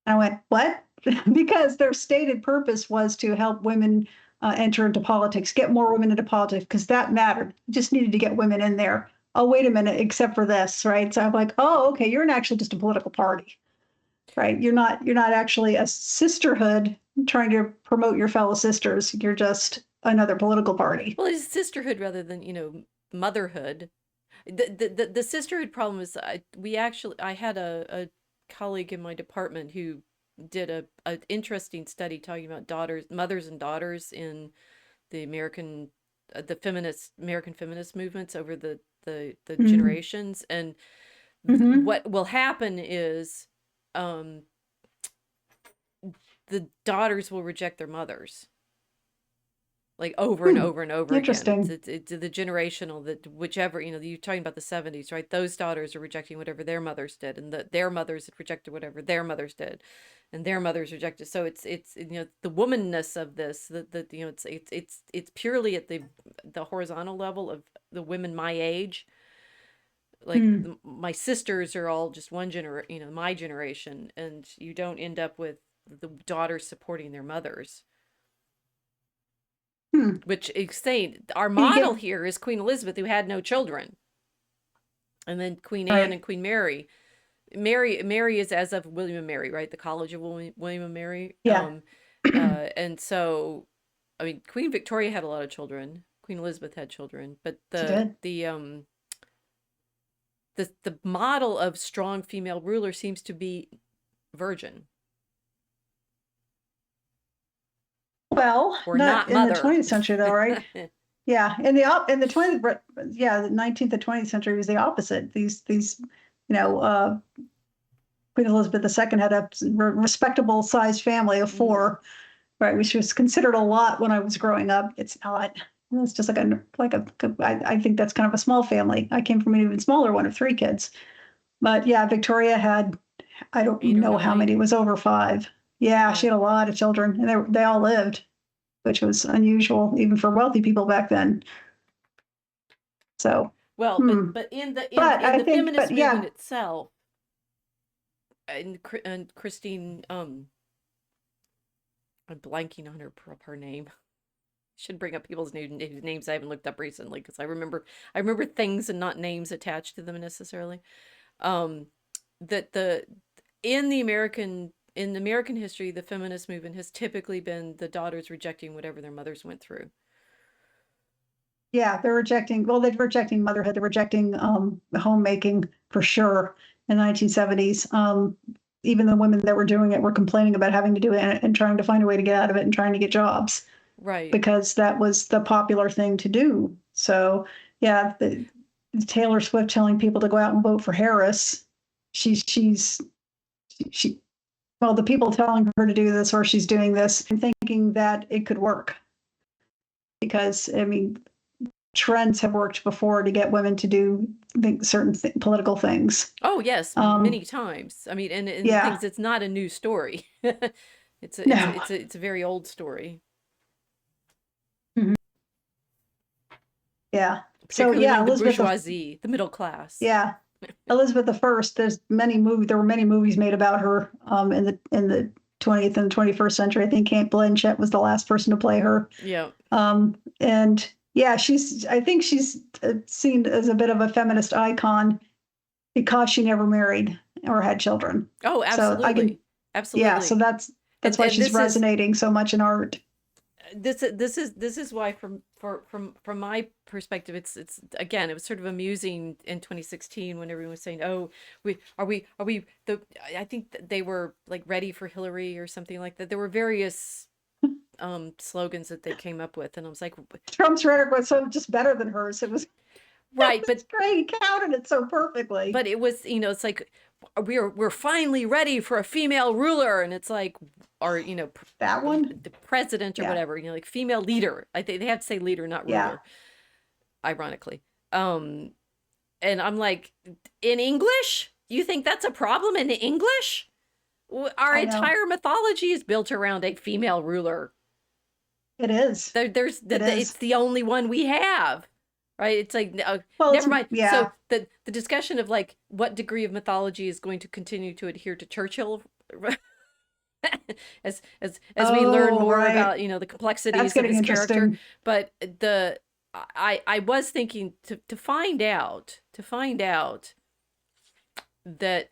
I went, what? Because their stated purpose was to help women enter into politics, get more women into politics, because that mattered. You just needed to get women in there. Oh, wait a minute, except for this, right? So I'm like, oh, okay, you're actually just a political party, right? You're not actually a sisterhood trying to promote your fellow sisters. You're just another political party.
Well, it's sisterhood rather than, motherhood. The sisterhood problem is I had a colleague in my department who did a interesting study talking about mothers and daughters in the American feminist movements over the generations. And what will happen is the daughters will reject their mothers, like over and over and over
Interesting.
again. It's the generational, that whichever, you're talking about the 70s, right? Those daughters are rejecting whatever their mothers did, and their mothers had rejected whatever their mothers did, and their mothers rejected. So it's the womanness of this, it's purely at the horizontal level of the women my age. Like my sisters are all just one my generation, and you don't end up with the daughters supporting their mothers. Which is saying our model here is Queen Elizabeth, who had no children, and then Queen Anne and Queen Mary. Mary is as of William and Mary, right? The College of William and Mary.
Yeah.
And so, I mean, Queen Victoria had a lot of children. Queen Elizabeth had children, but the model of strong female ruler seems to be virgin.
Well, not in the 20th century, though, right? Yeah, in the 20th, the 19th and 20th century was the opposite. These, Queen Elizabeth II had a respectable sized family of 4, right? Which was considered a lot when I was growing up. It's not. It's just I think that's kind of a small family. I came from an even smaller one of 3 kids. But yeah, Victoria had, I don't know how many, it was over 5. Yeah, she had a lot of children, and they all lived, which was unusual even for wealthy people back then. So
well, but in the feminist movement itself, and Christine, I'm blanking on her name. Should bring up people's names I haven't looked up recently, because I remember things and not names attached to them necessarily. That in American history, the feminist movement has typically been the daughters rejecting whatever their mothers went through.
Yeah, they're rejecting motherhood. They're rejecting homemaking for sure in the 1970s. Even the women that were doing it were complaining about having to do it and trying to find a way to get out of it and trying to get jobs.
Right.
Because that was the popular thing to do. So yeah, Taylor Swift telling people to go out and vote for Harris. Well, the people telling her to do this, or she's doing this and thinking that it could work. Because, I mean, trends have worked before to get women to do certain political things.
Oh, yes, many times. I mean, and things, it's not a new story. It's a very old story.
Mm-hmm. Yeah.
So yeah, the bourgeoisie, the middle class.
Yeah. Elizabeth I, there were many movies made about her in the 20th and 21st century. I think Kate Blanchett was the last person to play her.
Yeah.
And yeah, I think she's seen as a bit of a feminist icon because she never married or had children.
Oh, absolutely. Absolutely.
Yeah, so that's why she's resonating so much in art.
This is why from my perspective, it's again, it was sort of amusing in 2016 when everyone was saying, oh, I think they were like ready for Hillary or something like that. There were various slogans that they came up with, and I was like,
Trump's rhetoric was so just better than hers. It was
right, but
great. He counted it so perfectly.
But it was, it's like we're finally ready for a female ruler, and it's like, or
that one,
the president or whatever, like female leader. I think they have to say leader, not ruler. Ironically, and I'm like, in English, You think that's a problem in English? Our
I know.
entire mythology is built around a female ruler.
It is. It
It's
is.
the only one we have, right? It's like,
Well,
never mind. So
yeah.
the discussion of like what degree of mythology is going to continue to adhere to Churchill, as we learn
Oh,
more
right.
about, the
That's
complexities of
getting
his character.
interesting.
But I was thinking to find out that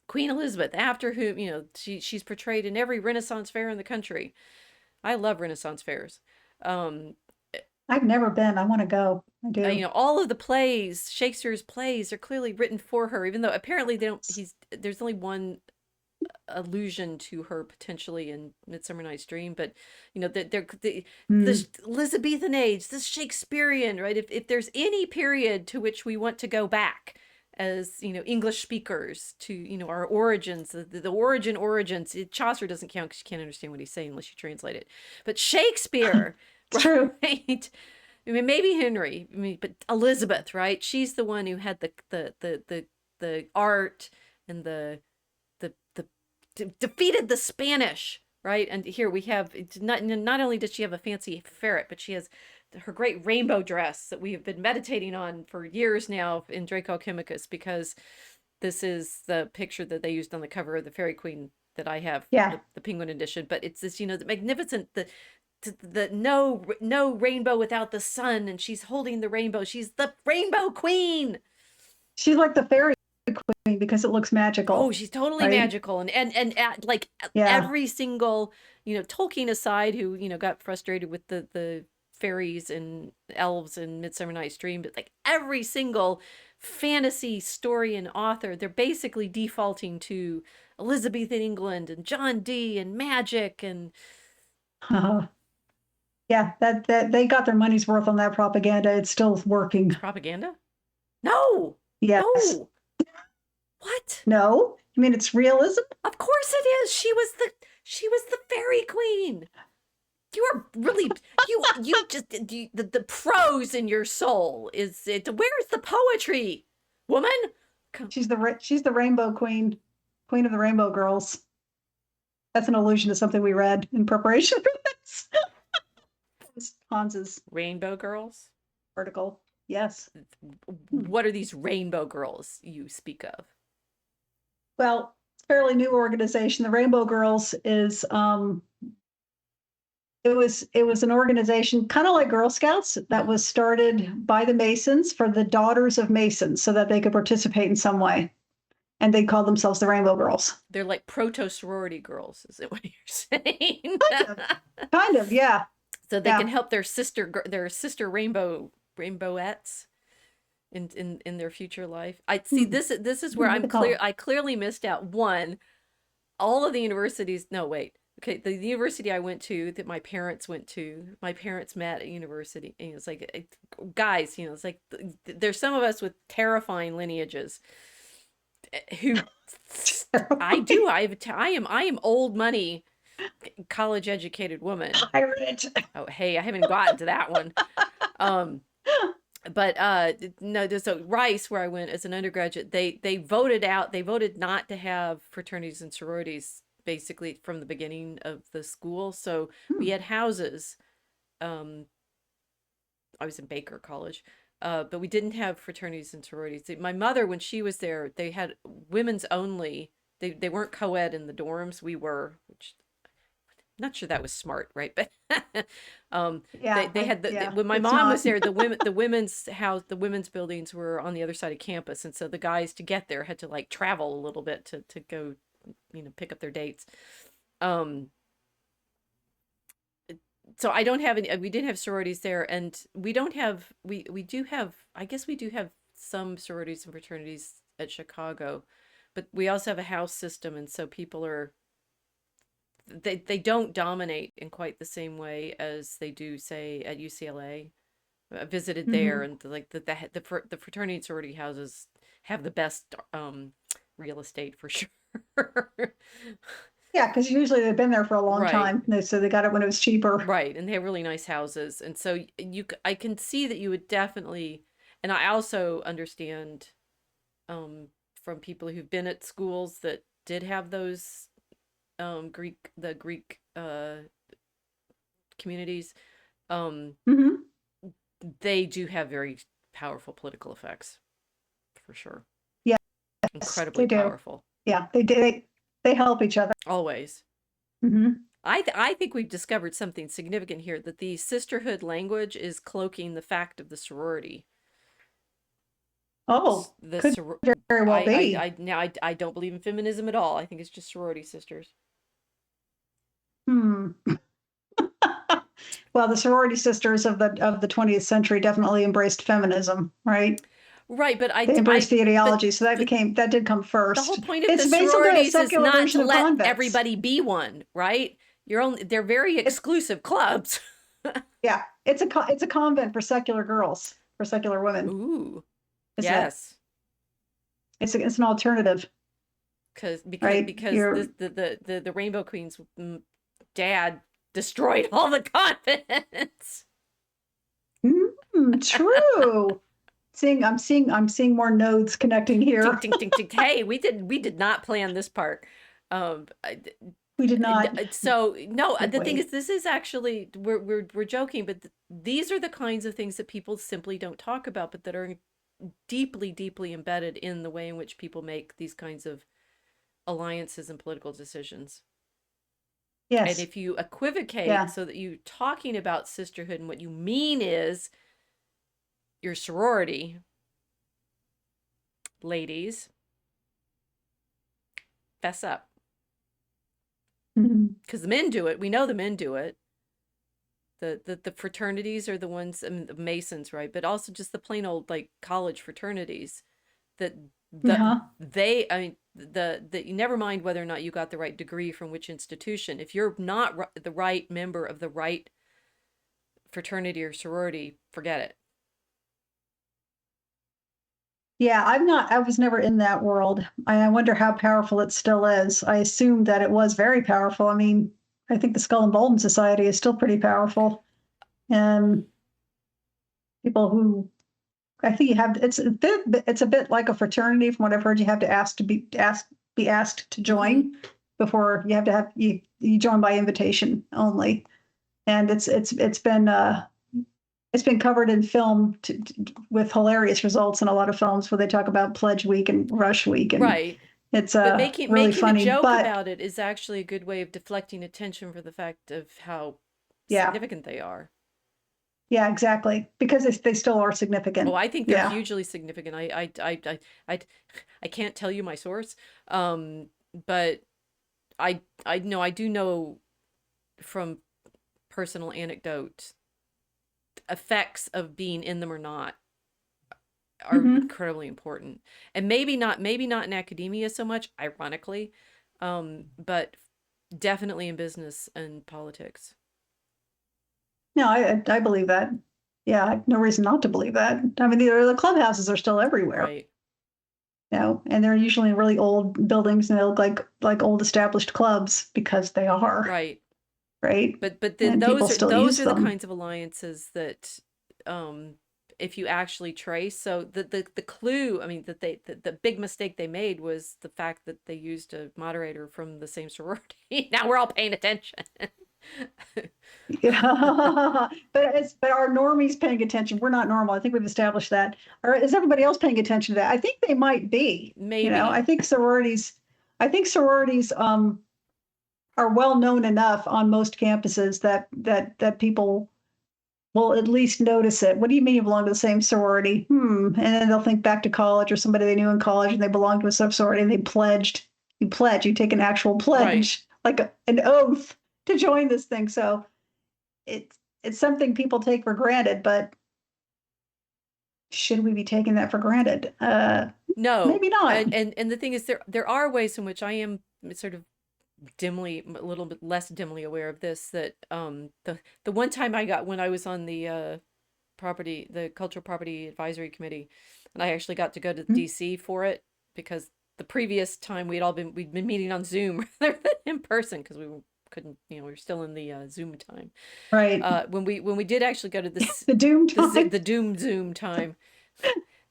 Queen Elizabeth, after whom, she's portrayed in every Renaissance fair in the country. I love Renaissance fairs. Um,
I've never been. I want to go. I do.
all of the plays, Shakespeare's plays, are clearly written for her, even though apparently they don't. There's only one allusion to her potentially in Midsummer Night's Dream, but
Hmm.
this Elizabethan age, this Shakespearean, right? If there's any period to which we want to go back as English speakers to our origins, the origins. Chaucer doesn't count because you can't understand what he's saying unless you translate it, but Shakespeare,
It's true.
right? I mean, maybe Henry, but Elizabeth, right? She's the one who had the art and the defeated the Spanish, right? And here we have, not only does she have a fancy ferret, but she has her great rainbow dress that we have been meditating on for years now in Draco Chemicus, because this is the picture that they used on the cover of the Fairy Queen that I have,
Yeah.
the Penguin edition. But it's this, the magnificent, the no rainbow without the sun, and she's holding the rainbow. She's the Rainbow Queen.
She's like the fairy queen because it looks
Oh,
magical,
she's totally
right?
magical, and like
Yeah.
every single, Tolkien aside, who got frustrated with the fairies and elves in Midsummer Night's Dream, but like every single fantasy story and author, they're basically defaulting to Elizabethan England and John Dee and magic and
Yeah, that they got their money's worth on that propaganda. It's still working.
propaganda. No,
Yes.
no, what?
No? I mean, it's realism.
Of course it is. She was the fairy queen. You are really you just the prose in your soul is it. Where's the poetry, woman?
She's the rainbow queen, queen of the rainbow girls. That's an allusion to something we read in preparation for this. Hans's
Rainbow girls.
article. Yes.
What are these rainbow girls you speak of?
Well, it's a fairly new organization. The Rainbow Girls is it was an organization kind of like Girl Scouts that was started by the Masons for the daughters of Masons so that they could participate in some way. And they called themselves the Rainbow Girls.
They're like proto sorority girls, is it what you're saying?
Kind of, yeah.
So they
Yeah.
can help their sister rainbowettes in their future life. I see this is where I clearly missed out. One, all of the universities. No, wait. Okay, the university I went to, that my parents went to, my parents met at university. And it's like, guys, it's like there's some of us with terrifying lineages who I am old money, college educated woman.
Pirate.
Oh, hey, I haven't gotten to that one. But no, so Rice, where I went as an undergraduate, they voted not to have fraternities and sororities basically from the beginning of the school. So we had houses. I was in Baker College, but we didn't have fraternities and sororities. My mother, when she was there, they had women's only. They weren't co-ed in the dorms. We were, which not sure that was smart, right? But
Yeah.
they had when my
it's
mom
not.
was there, the women's buildings were on the other side of campus, and so the guys to get there had to like travel a little bit to go, pick up their dates. So I don't have any. We didn't have sororities there, and we don't have. We do have. I guess we do have some sororities and fraternities at Chicago, but we also have a house system, and so people are. They don't dominate in quite the same way as they do, say, at UCLA. I visited there, and like the fraternity and sorority houses have the best real estate for sure.
Yeah, because usually they've been there for a long
Right.
time. So they got it when it was cheaper.
Right, and they have really nice houses, and so I can see that you would definitely, and I also understand from people who've been at schools that did have those Greek communities.
Hmm.
They do have very powerful political effects, for sure.
Yes,
Incredibly
they do.
powerful.
Yeah, they do. They help each other.
Always.
Hmm.
I think we've discovered something significant here, that the sisterhood language is cloaking the fact of the sorority.
Oh,
The
could
soror
very well be.
I don't believe in feminism at all. I think it's just sorority sisters.
Hmm. Well, the sorority sisters of the 20th century definitely embraced feminism, right?
Right, but
They embraced the
but
ideology, so that did come
the whole
first.
point of
It's
the
basically a
sororities is
secular
not
version
to
of
let
convents.
everybody be one, right? They're very
It's
exclusive clubs.
yeah, it's a convent for secular girls, for secular women.
Ooh,
Is it?
yes.
It's an alternative, right?
Because
You're
the Rainbow Queen's dad destroyed all the convents.
true. I'm seeing more nodes connecting
Ding
here.
ding ding ding. Hey, we did not plan this part. I,
We did not.
so no,
Did
the thing
we?
is, this is actually, we're joking, but these are the kinds of things that people simply don't talk about, but that are deeply embedded in the way in which people make these kinds of alliances and political decisions. And
Yes.
if you equivocate
Yeah.
so that you're talking about sisterhood and what you mean is your sorority, ladies, fess up.
Mhm.
Because the men do it. We know the men do it. The fraternities are the ones, I mean, the Masons, right? But also just the plain old like college fraternities that
Uh-huh.
I mean, you never mind whether or not you got the right degree from which institution. If you're not the right member of the right fraternity or sorority, forget it.
Yeah, I was never in that world. I wonder how powerful it still is. I assume that it was very powerful. I mean, I think the Skull and Bones Society is still pretty powerful. And people who I think you have it's a bit like a fraternity from what I've heard. You have to be asked to
Mm-hmm.
join before you have to have you join by invitation only. And it's been covered in film with hilarious results in a lot of films where they talk about Pledge Week and Rush Week, and
Right.
it's
But
really
making a
funny.
joke
But
about it is actually a good way of deflecting attention for the fact of how
yeah,
significant they are.
yeah, exactly, because they still are
Oh,
significant.
I think they're
Yeah,
hugely significant. I, I can't tell you my source, but I know, I do know from personal anecdote, effects of being in them or not are
hmm,
incredibly important. And maybe not in academia so much, ironically, but definitely in business and politics.
no, I believe that. Yeah, I have no reason not to believe that. I mean, the clubhouses are still everywhere,
Right.
and they're usually in really old buildings, and they look like old established clubs because they are,
Right.
right?
But then
And people still
those
use
are the
them.
kinds of alliances that, um if you actually trace, so the clue, I mean, that the big mistake they made was the fact that they used a moderator from the same sorority. Now we're all paying attention.
Yeah. But our normies paying attention? We're not normal. I think we've established that. Or is everybody else paying attention to that? I think they might be. I
Maybe.
think sororities are well known enough on most campuses that people will at least notice it. What do you mean you belong to the same sorority? And then they'll think back to college or somebody they knew in college and they belonged to a sub sorority and they pledged. You pledge. You take an actual
Right.
pledge, like an oath to join this thing. So it's something people take for granted, but should we be taking that for granted?
No.
Maybe not.
And the thing is, there are ways in which I am sort of dimly, a little bit less dimly aware of this, that the one time I got, when I was on the cultural property advisory committee, and I actually got to go to DC for it, because the previous time we'd been meeting on Zoom rather than in person, because couldn't, we were still in the Zoom time.
Right.
When we did actually go to this
The doom time.
the Doom Zoom time,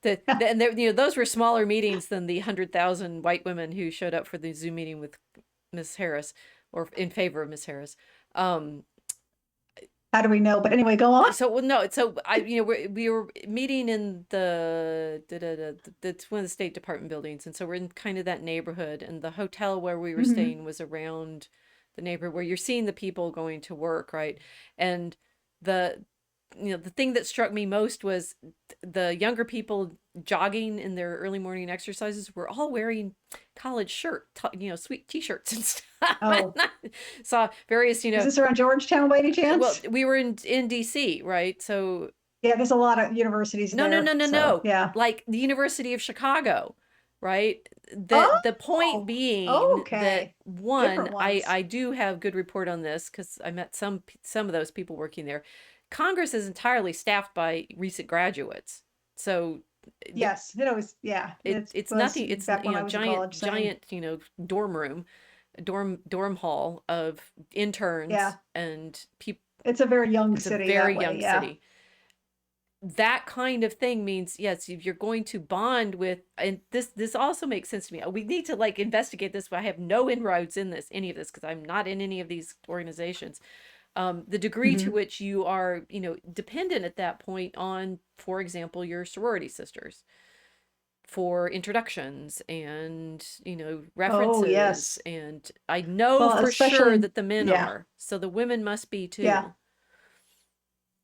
And those were smaller meetings than the 100,000 white women who showed up for the Zoom meeting with Miss Harris, or in favor of Miss Harris.
How do we know? But anyway, go on.
So, well, no, so we were meeting in that's one of the State Department buildings, and so we're in kind of that neighborhood, and the hotel where we were staying was around the neighborhood where you're seeing the people going to work, right? And the the thing that struck me most was the younger people jogging in their early morning exercises were all wearing college sweet t-shirts and stuff.
Oh.
Saw various,
Is this around Georgetown by any chance?
Well, we were in DC, right? So
yeah, there's a lot of universities there.
No.
Yeah.
Like the University of Chicago, right? The point being that one, I do have good report on this because I met some of those people working there. Congress is entirely staffed by recent graduates. So
yes, it always, yeah.
It's nothing. It's giant, dorm hall of interns and people.
It's a very young city.
It's a very young city. That kind of thing means, yes, if you're going to bond with, and this also makes sense to me. We need to investigate this, but I have no inroads in any of this because I'm not in any of these organizations. The degree to which you are, dependent at that point on, for example, your sorority sisters for introductions and, references.
Oh, yes.
And I know for sure that the men are. So the women must be too.
Yeah.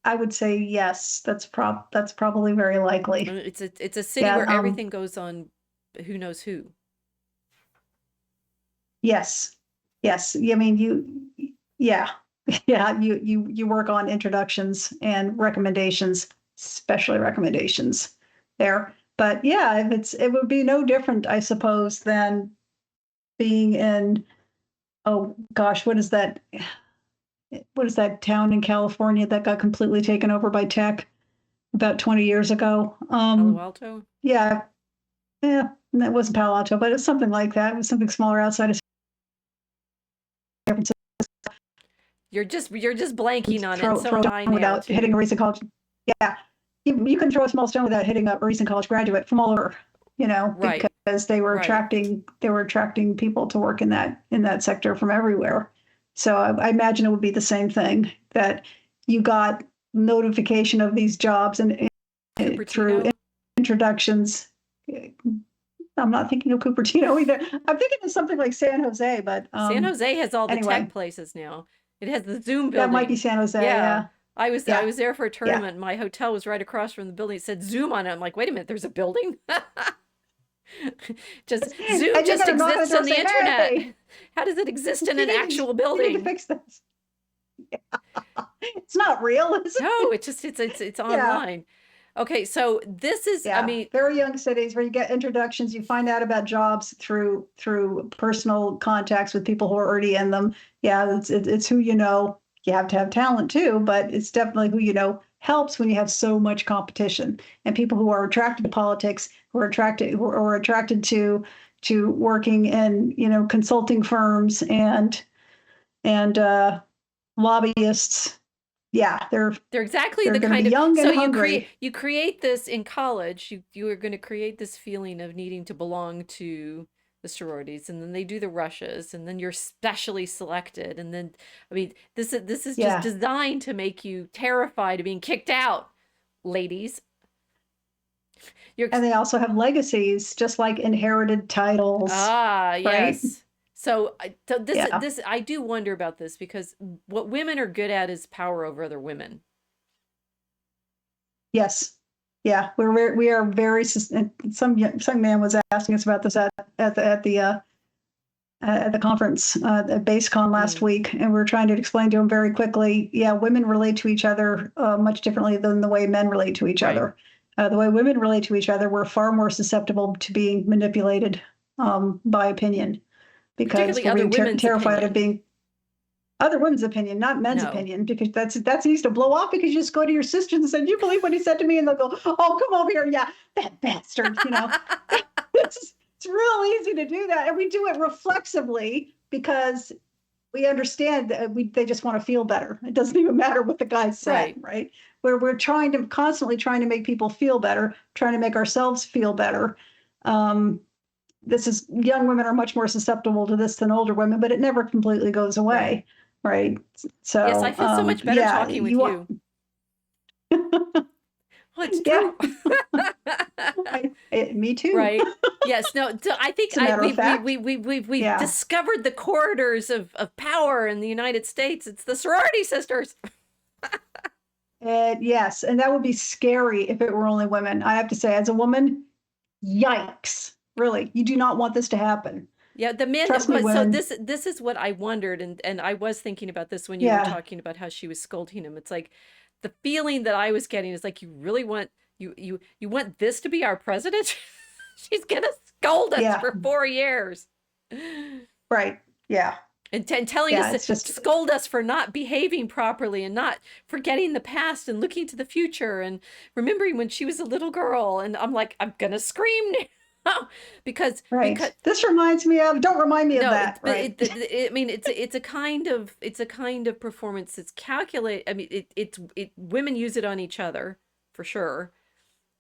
I would say yes. That's probably very likely.
It's a city where everything goes on who knows who. Yes.
Yes. I mean, you work on introductions and recommendations, especially recommendations there. But yeah, it would be no different, I suppose, than being in, oh gosh, what is that town in California that got completely taken over by tech about 20 years ago?
Palo Alto?
Yeah. Yeah. That wasn't Palo Alto, but it's something like that. It was something smaller outside of San Francisco.
You're just blanking on it. So I know
without hitting a recent college. Yeah. You can throw a small stone without hitting a recent college graduate from all over,
right.
Because they were attracting people to work in that sector from everywhere. So I imagine it would be the same thing, that you got notification of these jobs and through introductions. I'm not thinking of Cupertino either. I'm thinking of something like San Jose, but
San Jose has all the tech places now. It has the Zoom building.
That might be San Jose. Yeah.
I was there for a tournament. My hotel was right across from the building. It said Zoom on it. I'm like, wait a minute, there's a building? Zoom just exists on the internet. Hey. How does it exist in an actual building?
You need to fix this. Yeah. It's not real, is it?
No, it's online. Okay, so this is,
very young cities where you get introductions, you find out about jobs through personal contacts with people who are already in them. Yeah, it's who you know. You have to have talent too, but it's definitely who you know helps when you have so much competition, and people who are attracted to politics, who are attracted to working in consulting firms and lobbyists. Yeah, they're
exactly the kind of
young and
so
hungry.
you create this in college. You are going to create this feeling of needing to belong to the sororities, and then they do the rushes, and then you're specially selected, and then this is just designed to make you terrified of being kicked out, ladies.
And they also have legacies, just like inherited titles.
Right? Yes. So this I do wonder about this, because what women are good at is power over other women.
Yes. Yeah, we are very. Some man was asking us about this at the conference at BaseCon last week, and we were trying to explain to him very quickly. Yeah, women relate to each other much differently than the way men relate to each other. The way women relate to each other, we're far more susceptible to being manipulated by opinion, because we're terrified of being. Other women's opinion, not men's opinion, because that's easy to blow off, because you just go to your sisters and say, "You believe what he said to me?" And they'll go, "Oh, come over here, yeah, that bastard." It's real easy to do that, and we do it reflexively because we understand that they just want to feel better. It doesn't even matter what the guy said, right? We're constantly trying to make people feel better, trying to make ourselves feel better. Young women are much more susceptible to this than older women, but it never completely goes away, right? So
yes, I feel so much better talking with you. Well, it's true.
Me too.
Right. Yes. No. So I think we've discovered the corridors of power in the United States. It's the sorority sisters.
Yes, and that would be scary if it were only women. I have to say, as a woman, yikes! Really, you do not want this to happen.
Yeah, the men.
Trust me, women.
So this is what I wondered, and I was thinking about this when you were talking about how she was scolding him. It's like the feeling that I was getting is like, you really want you want this to be our president? She's gonna scold us for 4 years.
Right. Yeah.
And telling us to scold us for not behaving properly and not forgetting the past and looking to the future and remembering when she was a little girl. And I'm like, I'm gonna scream now because
this reminds me of. Don't remind me of that. Right.
I mean, it's a kind of performance that's calculated. I mean, women use it on each other for sure.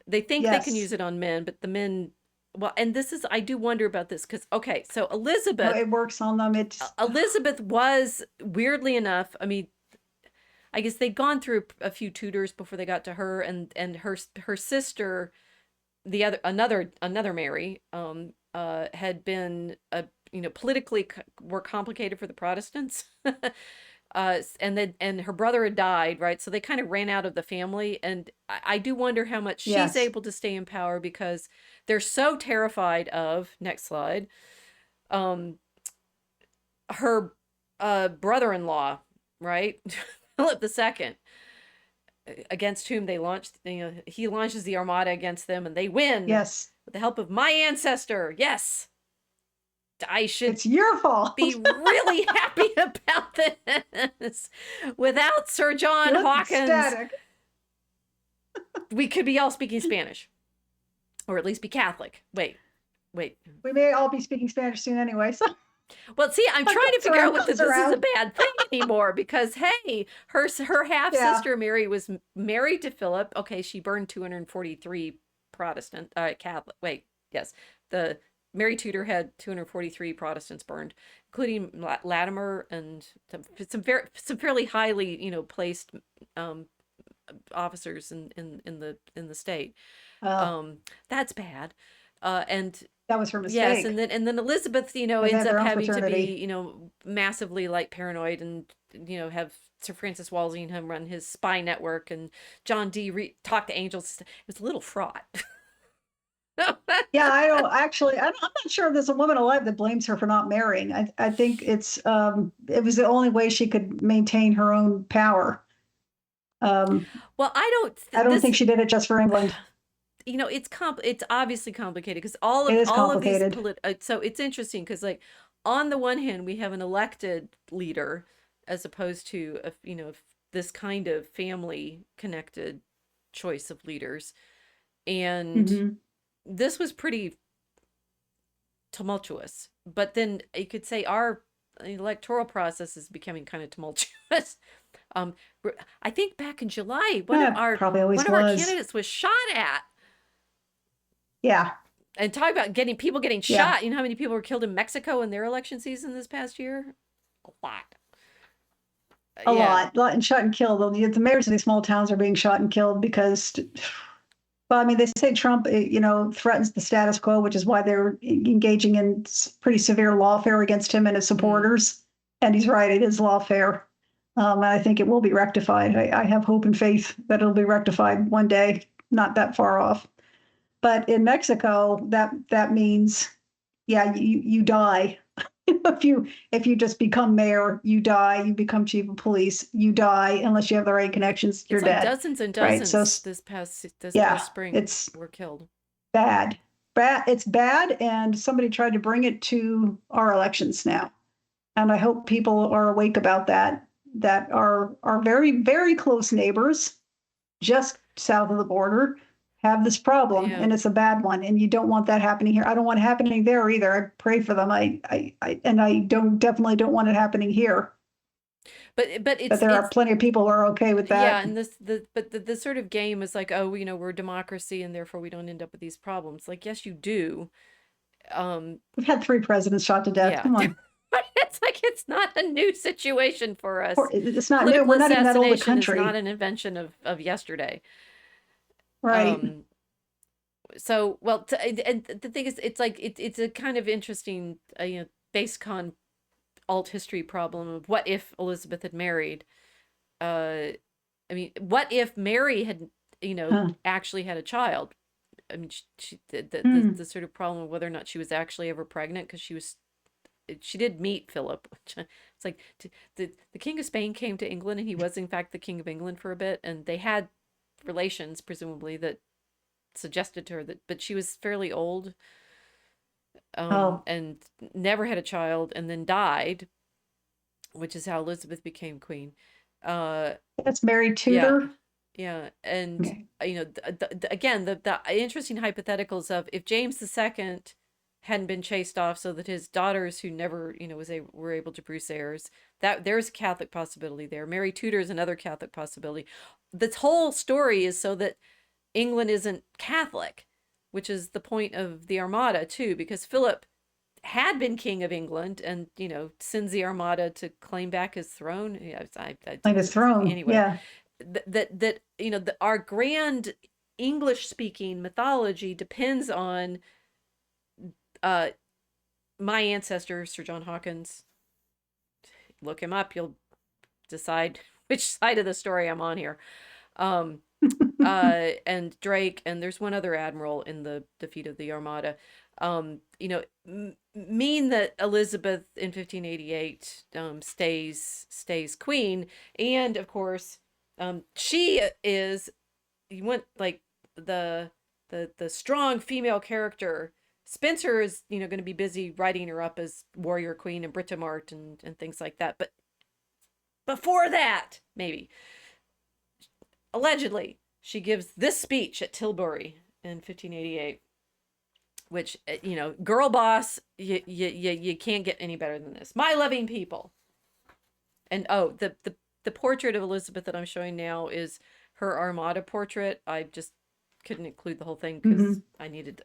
They think they can use it on men, but the men. Well, and I do wonder about this because, okay, so Elizabeth.
It works on them.
Elizabeth was, weirdly enough, I mean, I guess they'd gone through a few tutors before they got to her, and her sister, another Mary, had been, politically more complicated for the Protestants. And her brother had died, right? So they kind of ran out of the family. And I do wonder how much she's able to stay in power because they're so terrified of, next slide, her brother-in-law, right? Philip II, against whom they launched, he launches the Armada against them and they win.
Yes.
With the help of my ancestor. Yes.
It's your fault.
Be really happy about this. Without Sir John Hawkins, we could be all speaking Spanish, or at least be Catholic. Wait.
We may all be speaking Spanish soon anyway. So.
Well, see, I'm trying to figure out whether this is a bad thing anymore because, hey, her half sister Mary was married to Philip. Okay, she burned 243 Protestant Catholic. Wait, yes, the Mary Tudor had 243 Protestants burned, including Latimer and some fairly highly placed officers in the state. That's bad. And
that was her mistake.
Yes, and then Elizabeth, ends up having to be, massively paranoid and have Sir Francis Walsingham run his spy network and John Dee talk to angels. It was a little fraught.
Yeah, I'm not sure if there's a woman alive that blames her for not marrying. I think it was the only way she could maintain her own power.
Well, I don't
think she did it just for England.
It's obviously complicated because all of these so it's interesting because on the one hand we have an elected leader as opposed to this kind of family connected choice of leaders, and this was pretty tumultuous, but then you could say our electoral process is becoming kind of tumultuous. I think back in July, one of our candidates was shot at.
Yeah.
And talk about people getting shot. You know how many people were killed in Mexico in their election season this past year? A lot.
A lot, and shot and killed. The mayors of these small towns are being shot and killed because, well, I mean, they say Trump, threatens the status quo, which is why they're engaging in pretty severe lawfare against him and his supporters. And he's right, it is lawfare. And I think it will be rectified. I have hope and faith that it'll be rectified one day, not that far off. But in Mexico, that means, you die. If you just become mayor, you die. You become chief of police, you die unless you have the right connections. You're dead.
Dozens and dozens.
Right? So
this past spring, were killed.
Bad. It's bad, and somebody tried to bring it to our elections now, and I hope people are awake about that. That are very, very close neighbors, just south of the border, have this problem,
Yeah.
and it's a bad one, and you don't want that happening here. I don't want it happening there either. I pray for them. And I definitely don't want it happening here.
But
But there are plenty of people who are okay with
yeah,
that.
and the sort of game is like, oh, we're a democracy and therefore we don't end up with these problems. Like, yes, you do.
We've had 3 presidents shot to death.
Yeah.
Come on.
It's like it's not a new situation for us.
It's not new.
Political
We're not even that old a
assassination is not
country.
an invention of yesterday.
Right.
So, well, and the thing is, it's like it's a kind of interesting, based on alt history problem of what if Elizabeth had married. I mean, what if Mary had, actually had a child? I mean, the sort of problem of whether or not she was actually ever pregnant, because she did meet Philip. It's like the King of Spain came to England, and he was in fact the King of England for a bit, and they had relations presumably that suggested to her that, but she was fairly old, and never had a child, and then died, which is how Elizabeth became queen.
That's Mary Tudor.
Yeah, and
Okay.
again, the interesting hypotheticals of if James II hadn't been chased off, so that his daughters, who never, were able to produce heirs, that there's a Catholic possibility there. Mary Tudor is another Catholic possibility. This whole story is so that England isn't Catholic, which is the point of the Armada too, because Philip had been King of England and, sends the Armada to claim back his throne. Yeah,
Like his throne.
Anyway,
Yeah.
Our grand English speaking mythology depends on my ancestor, Sir John Hawkins. Look him up, you'll decide which side of the story I'm on here. And Drake, and there's one other admiral in the defeat of the Armada, mean that Elizabeth in 1588 stays queen, and of course, she is, you want like the strong female character. Spencer is going to be busy writing her up as warrior queen and Britomart and things like that, but before that, maybe allegedly, she gives this speech at Tilbury in 1588, which, girl boss, you can't get any better than this. My loving people. And the portrait of Elizabeth that I'm showing now is her Armada portrait. I just couldn't include the whole thing because I needed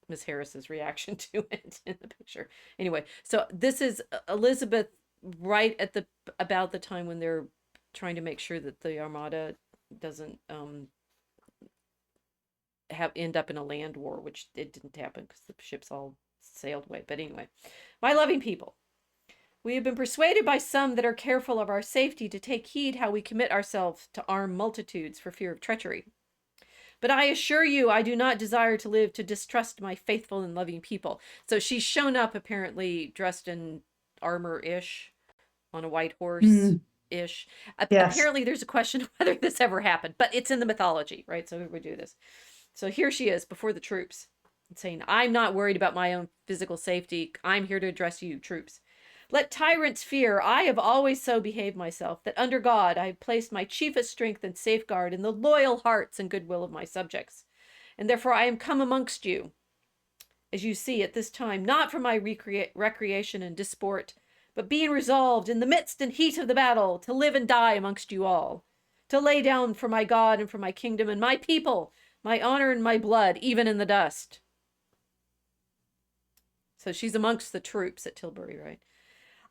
Miss Harris's reaction to it in the picture. Anyway, so this is Elizabeth right at about the time when they're trying to make sure that the Armada doesn't end up in a land war, which it didn't happen because the ships all sailed away. But anyway, my loving people, we have been persuaded by some that are careful of our safety to take heed how we commit ourselves to armed multitudes for fear of treachery. But I assure you, I do not desire to live to distrust my faithful and loving people. So she's shown up apparently dressed in armor-ish on a white horse-ish.
Yes.
Apparently there's a question of whether this ever happened, but it's in the mythology, right? So we do this. So here she is before the troops, saying, I'm not worried about my own physical safety. I'm here to address you, troops. Let tyrants fear. I have always so behaved myself that under God I have placed my chiefest strength and safeguard in the loyal hearts and goodwill of my subjects. And therefore I am come amongst you, as you see at this time, not for my recreation and disport, but being resolved in the midst and heat of the battle to live and die amongst you all, to lay down for my God and for my kingdom and my people, my honor and my blood, even in the dust. So she's amongst the troops at Tilbury, right?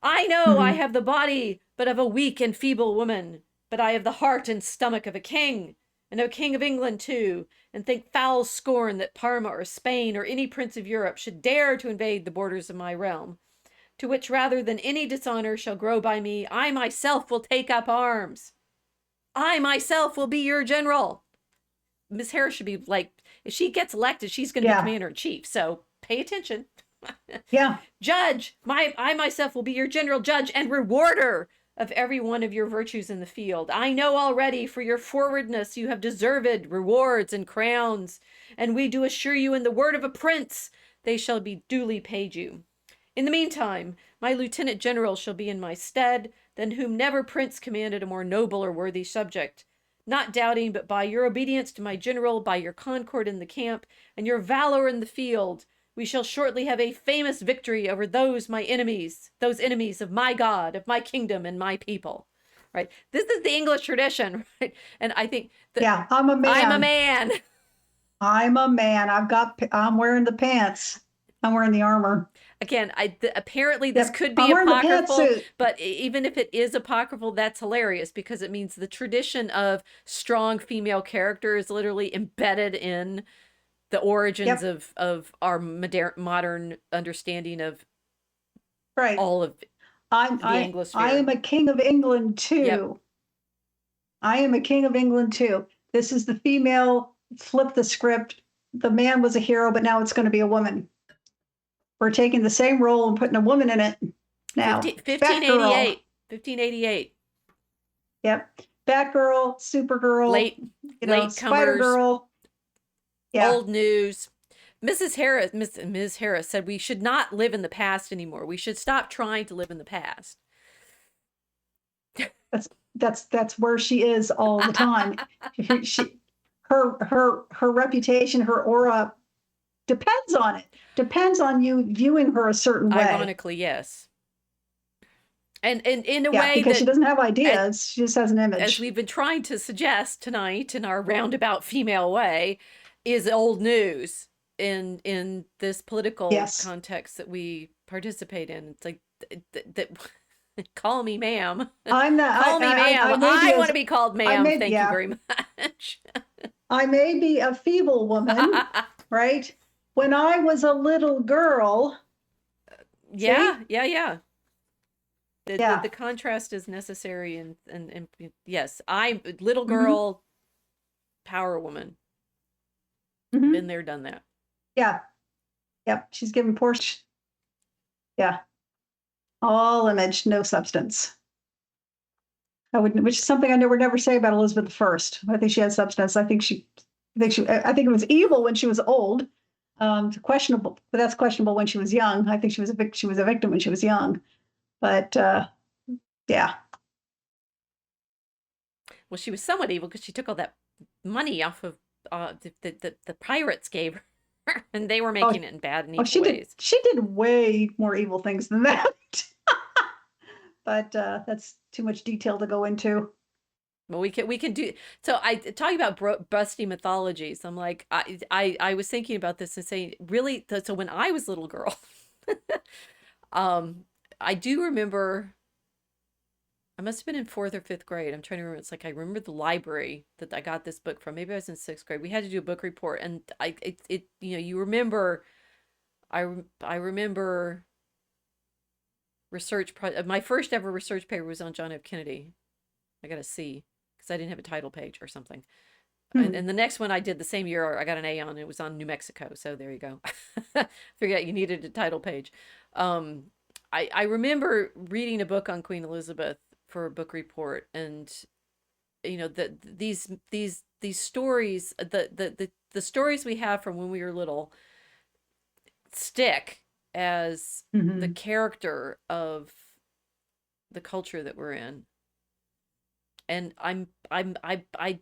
I know I have the body but of a weak and feeble woman, but I have the heart and stomach of a king, and of a king of England too, and think foul scorn that Parma or Spain or any prince of Europe should dare to invade the borders of my realm, to which rather than any dishonor shall grow by me, I myself will take up arms. I myself will be your general. Miss Harris should be like, if she gets elected, she's going to be commander-in-chief, so pay attention.
Yeah.
Judge, I myself will be your general judge and rewarder of every one of your virtues in the field. I know already for your forwardness you have deserved rewards and crowns, and we do assure you in the word of a prince they shall be duly paid you. In the meantime, my lieutenant general shall be in my stead, than whom never prince commanded a more noble or worthy subject. not doubting, but by your obedience to my general, by your concord in the camp, and your valor in the field, we shall shortly have a famous victory over those my enemies, those enemies of my God, of my kingdom, and my people. Right? This is the English tradition, right? And I think that
Yeah, I'm a
I'm a
man.
man.
I'm a man. I'm wearing the pants. I'm wearing the armor.
Again, apparently this
Yep,
could be
I'm wearing the
apocryphal,
pantsuit.
but even if it is apocryphal, that's hilarious because it means the tradition of strong female character is literally embedded in the origins
Yep,
of our modern understanding of
right.
all of
I'm
the
I am
Anglosphere.
a king of England
Yep.
too. I am a king of England too. This is the female, flip the script. The man was a hero, but now it's going to be a woman. We're taking the same role and putting a woman in it. Now,
1588.
Batgirl.
1588.
Yep. Batgirl, Supergirl,
Late
Spider
comers,
Girl. Yeah.
old news. Ms. Harris said we should not live in the past anymore. We should stop trying to live in the past.
That's where she is all the time. she her reputation, her aura depends on it. Depends on you viewing her a certain way.
Ironically, yes. And in a
Yeah,
way
because
that
she doesn't have ideas, she just has an image.
as we've been trying to suggest tonight in our roundabout female way, is old news in this political
Yes.
context that we participate in. It's like that. Call me ma'am.
I'm not.
Call me ma'am. I want to be called ma'am. Thank you very much.
I may be a feeble woman, right? When I was a little girl.
Yeah,
see?
yeah.
Yeah.
The contrast is necessary, and yes, I'm little girl, power woman. Been there, done that.
Yeah. Yep. She's given Porsche. Yeah. All image, no substance. Which is something I would never say about Elizabeth I. I think she had substance. I think it was evil when she was old. Questionable, but that's questionable when she was young. I think she was a victim when she was young. But yeah.
Well, she was somewhat evil because she took all that money off of the pirates gave her, and they were making it in bad and evil ways.
She did way more evil things than that. But that's too much detail to go into.
Well, we can do so. I talking about busty mythologies. I'm like, I was thinking about this and saying, really. So when I was a little girl, I do remember. I must have been in 4th or 5th grade. I'm trying to remember. It's like I remember the library that I got this book from. Maybe I was in 6th grade. We had to do a book report, and you remember. I remember research. My first ever research paper was on John F. Kennedy. I got a C because I didn't have a title page or something. And the next one I did the same year, I got an A on. It was on New Mexico. So there you go. Figured out you needed a title page. I remember reading a book on Queen Elizabeth for a book report, and these stories, the stories we have from when we were little, stick as the character of the culture that we're in. And I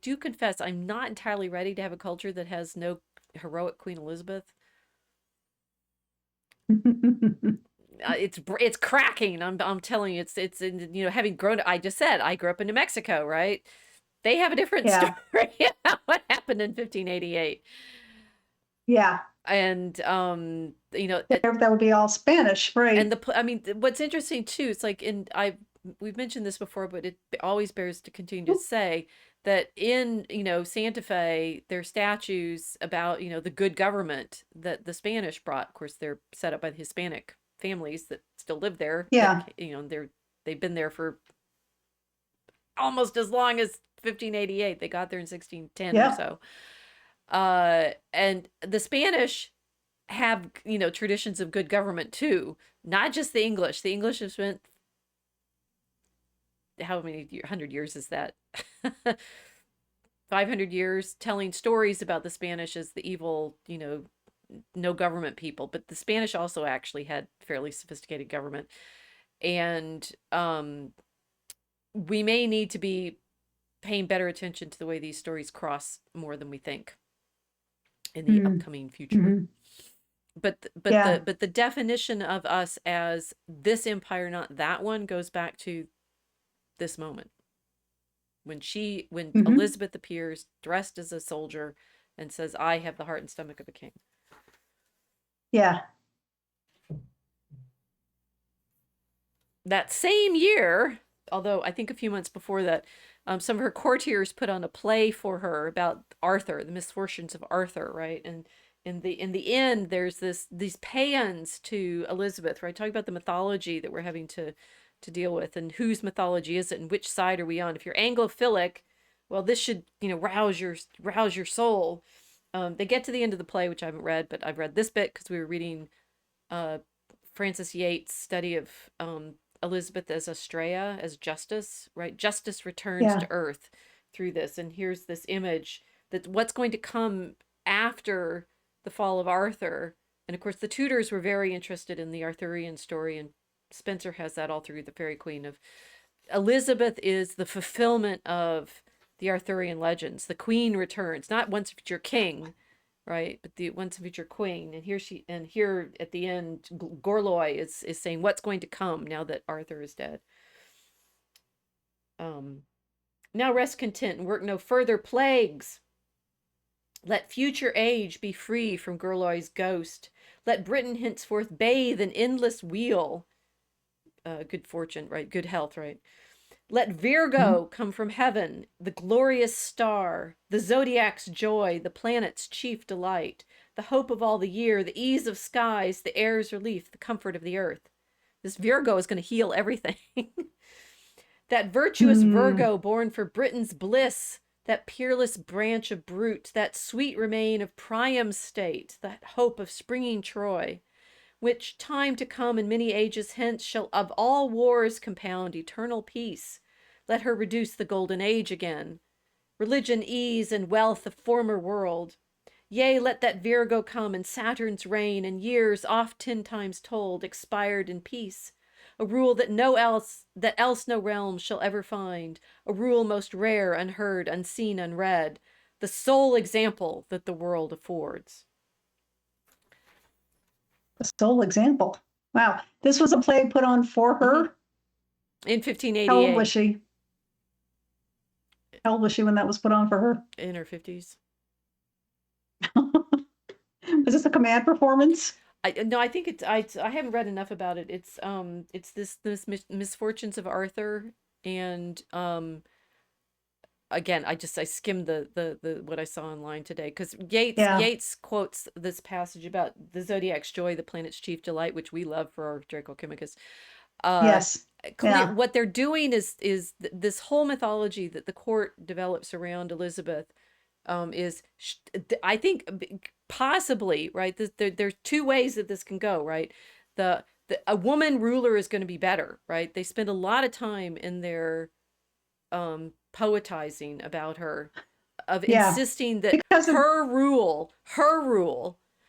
do confess I'm not entirely ready to have a culture that has no heroic Queen Elizabeth. It's cracking. I'm telling you, it's having grown. I just said I grew up in New Mexico, right? They have a different story about what happened in 1588.
Yeah.
And
that would be all Spanish, right?
And what's interesting too, it's like we've mentioned this before, but it always bears to continue to say that in Santa Fe, there are statues about the good government that the Spanish brought. Of course, they're set up by the Hispanic families that still live there.
Yeah.
They've been there for almost as long as 1588. They got there in 1610 or so. And the Spanish have traditions of good government too, not just the English. The English have spent how many 100 years is that? 500 years telling stories about the Spanish as the evil, no government people. But the Spanish also actually had fairly sophisticated government. And we may need to be paying better attention to the way these stories cross more than we think in the upcoming future.
Mm-hmm.
But the definition of us as this empire, not that one, goes back to this moment when Elizabeth appears dressed as a soldier and says, "I have the heart and stomach of a king."
Yeah.
That same year, although I think a few months before that, some of her courtiers put on a play for her about Arthur, the misfortunes of Arthur, right? And in the end, there's these paeans to Elizabeth, right? Talking about the mythology that we're having to deal with, and whose mythology is it, and which side are we on? If you're Anglophilic, well, this should rouse your soul. They get to the end of the play, which I haven't read, but I've read this bit because we were reading Francis Yates' study of Elizabeth as Astrea, as justice, right? Justice returns to earth through this. And here's this image that what's going to come after the fall of Arthur. And of course, the Tudors were very interested in the Arthurian story, and Spencer has that all through the Fairy Queen. Of Elizabeth is the fulfillment of the Arthurian legends. The queen returns, not once a future king, right, but the once a future queen. And here at the end, Gorlois is saying what's going to come now that Arthur is dead. Now rest content and work no further plagues. Let future age be free from Gorlois' ghost. Let Britain henceforth bathe in endless weal. Good fortune, right? Good health, right? Let Virgo come from heaven, the glorious star, the zodiac's joy, the planet's chief delight, the hope of all the year, the ease of skies, the air's relief, the comfort of the earth. This Virgo is going to heal everything. That virtuous Virgo born for Britain's bliss, that peerless branch of Brute, that sweet remain of Priam's state, that hope of springing Troy, which time to come and many ages hence shall of all wars compound eternal peace. Let her reduce the golden age again, religion, ease, and wealth of former world. Yea, let that Virgo come and Saturn's reign, and years oft 10 times told expired in peace. A rule that else no realm shall ever find, a rule most rare, unheard, unseen, unread, the sole example that the world affords.
The sole example. Wow. This was a play put on for her?
In 1588.
How old was she? How old was she when that was put on for her?
In her 50s.
Was this a command performance?
No, I think it's I haven't read enough about it. It's this misfortunes of Arthur, and again, I skimmed the what I saw online today, because Yates quotes this passage about the zodiac's joy, the planet's chief delight, which we love for our Draco Chemicus.
Yes.
What they're doing is this whole mythology that the court develops around Elizabeth is, I think, possibly, right, there's 2 ways that this can go, right? A woman ruler is going to be better, right? They spend a lot of time in their poetizing about her, of insisting that her rule,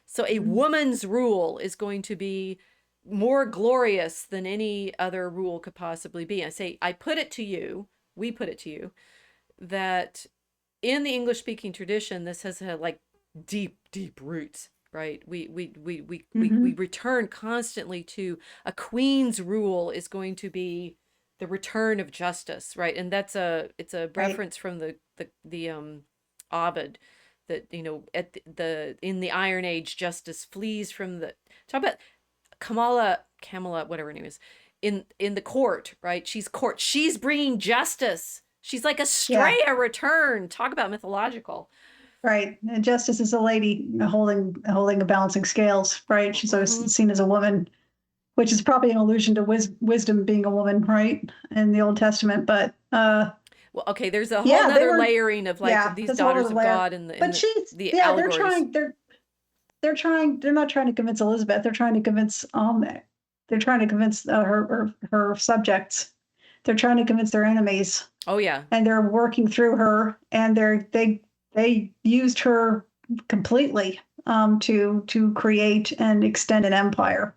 so a woman's rule is going to be more glorious than any other rule could possibly be. We put it to you, that in the English-speaking tradition, this has had like deep roots, right? We return constantly to a queen's rule is going to be the return of justice, right? And it's a reference from the Ovid, that in the Iron Age, justice flees from the, talk about Kamala, whatever her name is, in the court, right? She's bringing justice. She's like Astrea return. Talk about mythological.
Right. And justice is a lady holding a balancing scales, right? She's always seen as a woman, which is probably an allusion to wisdom being a woman, right? In the Old Testament. But well,
okay, there's a whole other layering of these daughters of God and the allegories.
They're not trying to convince Elizabeth. They're trying to convince her subjects. They're trying to convince their enemies.
Oh yeah.
And they're working through her, and they used her completely to create and extend an empire.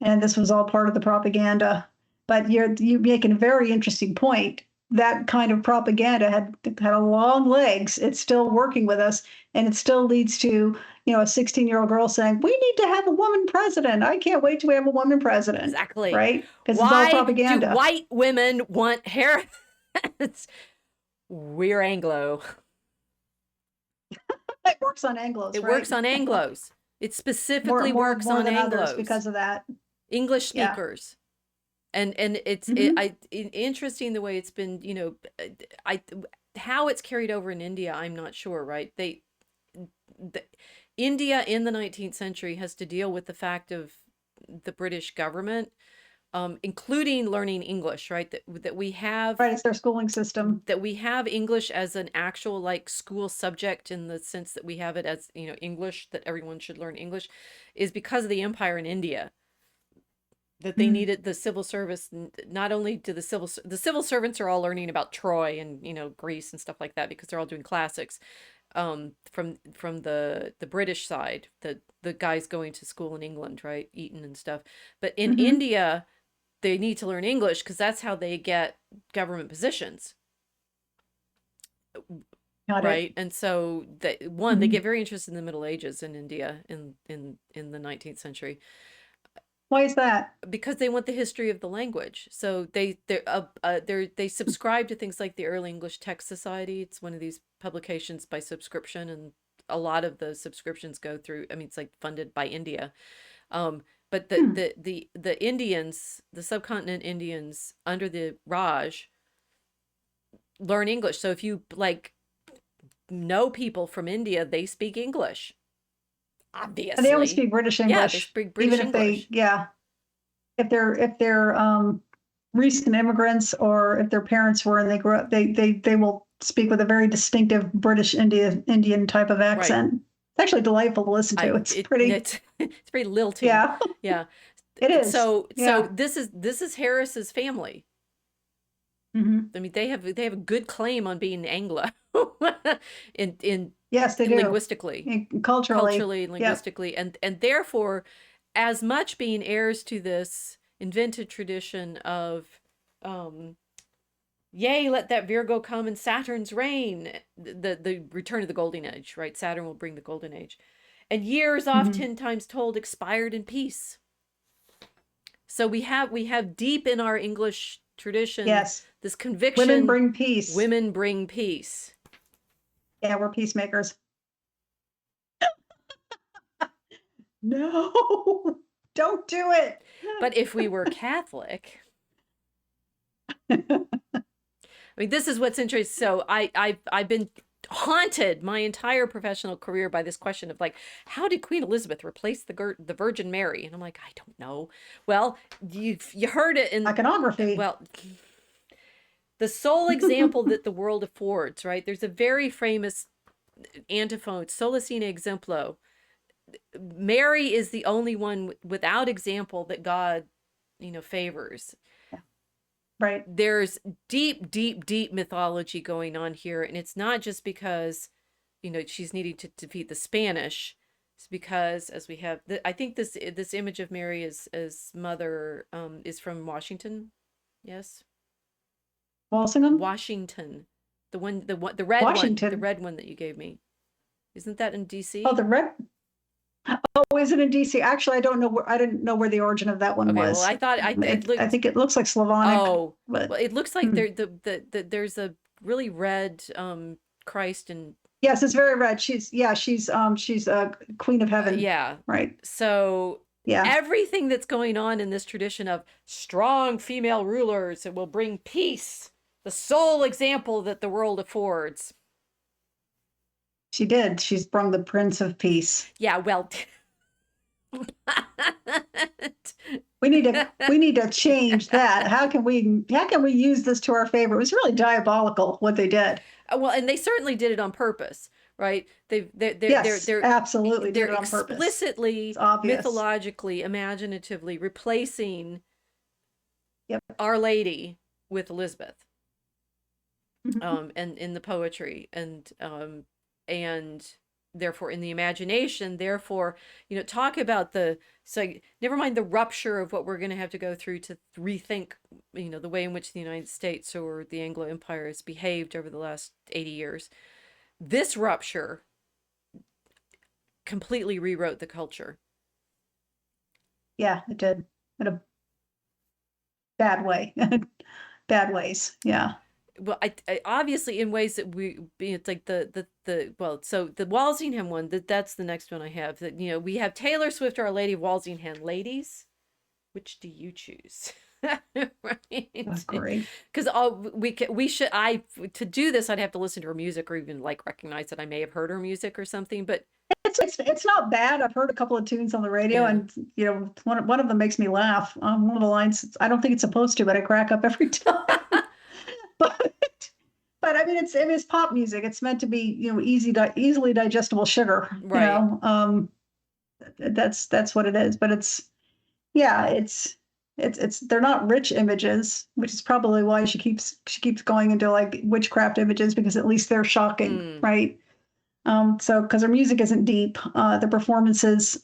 And this was all part of the propaganda. But you make a very interesting point that kind of propaganda had a long legs. It's still working with us, and it still leads to, a 16-year-old girl saying, "We need to have a woman president. I can't wait till we have a woman president."
Exactly.
Right? Because it's all
Why do
propaganda.
white women want Harris? We're Anglo.
It works on Anglos,
It
right?
works on Anglos. It specifically
more
works on
than
Anglos
others because of that.
English
Yeah.
speakers. And it's interesting the way it's been, how it's carried over in India, I'm not sure, right? India in the 19th century has to deal with the fact of the British government, including learning English, right? That we have,
Right, it's their schooling system.
that we have English as an actual like school subject in the sense that we have it as, English, that everyone should learn English, is because of the empire in India. That they needed the civil service. Not only do the civil servants are all learning about Troy and Greece and stuff like that because they're all doing classics, from the British side, the guys going to school in England, right, Eton and stuff. But in India, they need to learn English because that's how they get government positions.
Got
right.
it.
And so they get very interested in the Middle Ages in India in the 19th century.
Why is that?
Because they want the history of the language. So they subscribe to things like the Early English Text Society. It's one of these publications by subscription, and a lot of the subscriptions go through. I mean, it's like funded by India. But the Indians, the subcontinent Indians under the Raj, learn English. So if you like know people from India, they speak English. Obviously.
And they only speak British English.
Yeah, they speak British
even if
English.
if they're recent immigrants, or if their parents were and they grew up, they will speak with a very distinctive British Indian type of accent. Right. It's actually delightful to listen to. It's
pretty lilting.
Yeah.
Yeah.
It is.
So this is Harris's family. I mean, they have a good claim on being Anglo in
yes, they
linguistically,
do. Culturally,
linguistically, and therefore, as much being heirs to this invented tradition of, yay, let that Virgo come and Saturn's reign, the return of the golden age, right? Saturn will bring the golden age, and years oftentimes told expired in peace. So we have deep in our English tradition, this conviction,
women bring peace.
Women bring peace.
Yeah, we're peacemakers. No, don't do it.
But if we were Catholic, I mean, this is what's interesting. So I've been haunted my entire professional career by this question of like, how did Queen Elizabeth replace the Virgin Mary? And I'm like, I don't know. Well, you heard it in
iconography.
Well, the sole example that the world affords, right? There's a very famous antiphon, Solacine exemplo. Mary is the only one without example that God, favors.
Yeah. Right.
There's deep, deep, deep mythology going on here. And it's not just because, she's needing to defeat the Spanish. It's because, as we have, I think this image of Mary as mother is from Washington. Yes.
Walsingham?
Washington. The red
Washington.
one. The red one that you gave me. Isn't that in DC?
Oh, the red. Oh, is it in DC? Actually, I don't know where. I didn't know where the origin of that one was.
Well, I thought I
think it looks like Slavonic.
Oh, but well, it looks like there's a really red Christ and.
Yes, it's very red. She's a Queen of Heaven.
Yeah.
Right.
So everything that's going on in this tradition of strong female rulers that will bring peace, the sole example that the world affords.
She did. She's brung the Prince of Peace.
Yeah, well,
we need to change that. How can we use this to our favor? It was really diabolical what they did.
Well, and they certainly did it on purpose, right? They're
absolutely
did
it on purpose.
Explicitly, mythologically, imaginatively replacing Our Lady with Elizabeth, and in the poetry and therefore in the imagination, therefore, talk about so never mind the rupture of what we're going to have to go through to rethink, the way in which the United States or the Anglo Empire has behaved over the last 80 years. This rupture completely rewrote the culture.
Yeah, it did, in a bad way. Bad ways. Yeah.
Well, I obviously in ways that it's like so the Walsingham one, that's the next one I have. That we have Taylor Swift or Our Lady of Walsingham. Ladies, which do you choose? Right?
That's great.
Because we should to do this, I'd have to listen to her music or even like recognize that I may have heard her music or something. But
it's not bad. I've heard a couple of tunes on the radio,
Yeah.
and one of them makes me laugh. One of the lines, I don't think it's supposed to, but I crack up every time. But I mean, it's pop music. It's meant to be, easily digestible sugar.
Right.
That's what it is. But it's they're not rich images, which is probably why she keeps going into like witchcraft images, because at least they're shocking, right? So because her music isn't deep, the performances,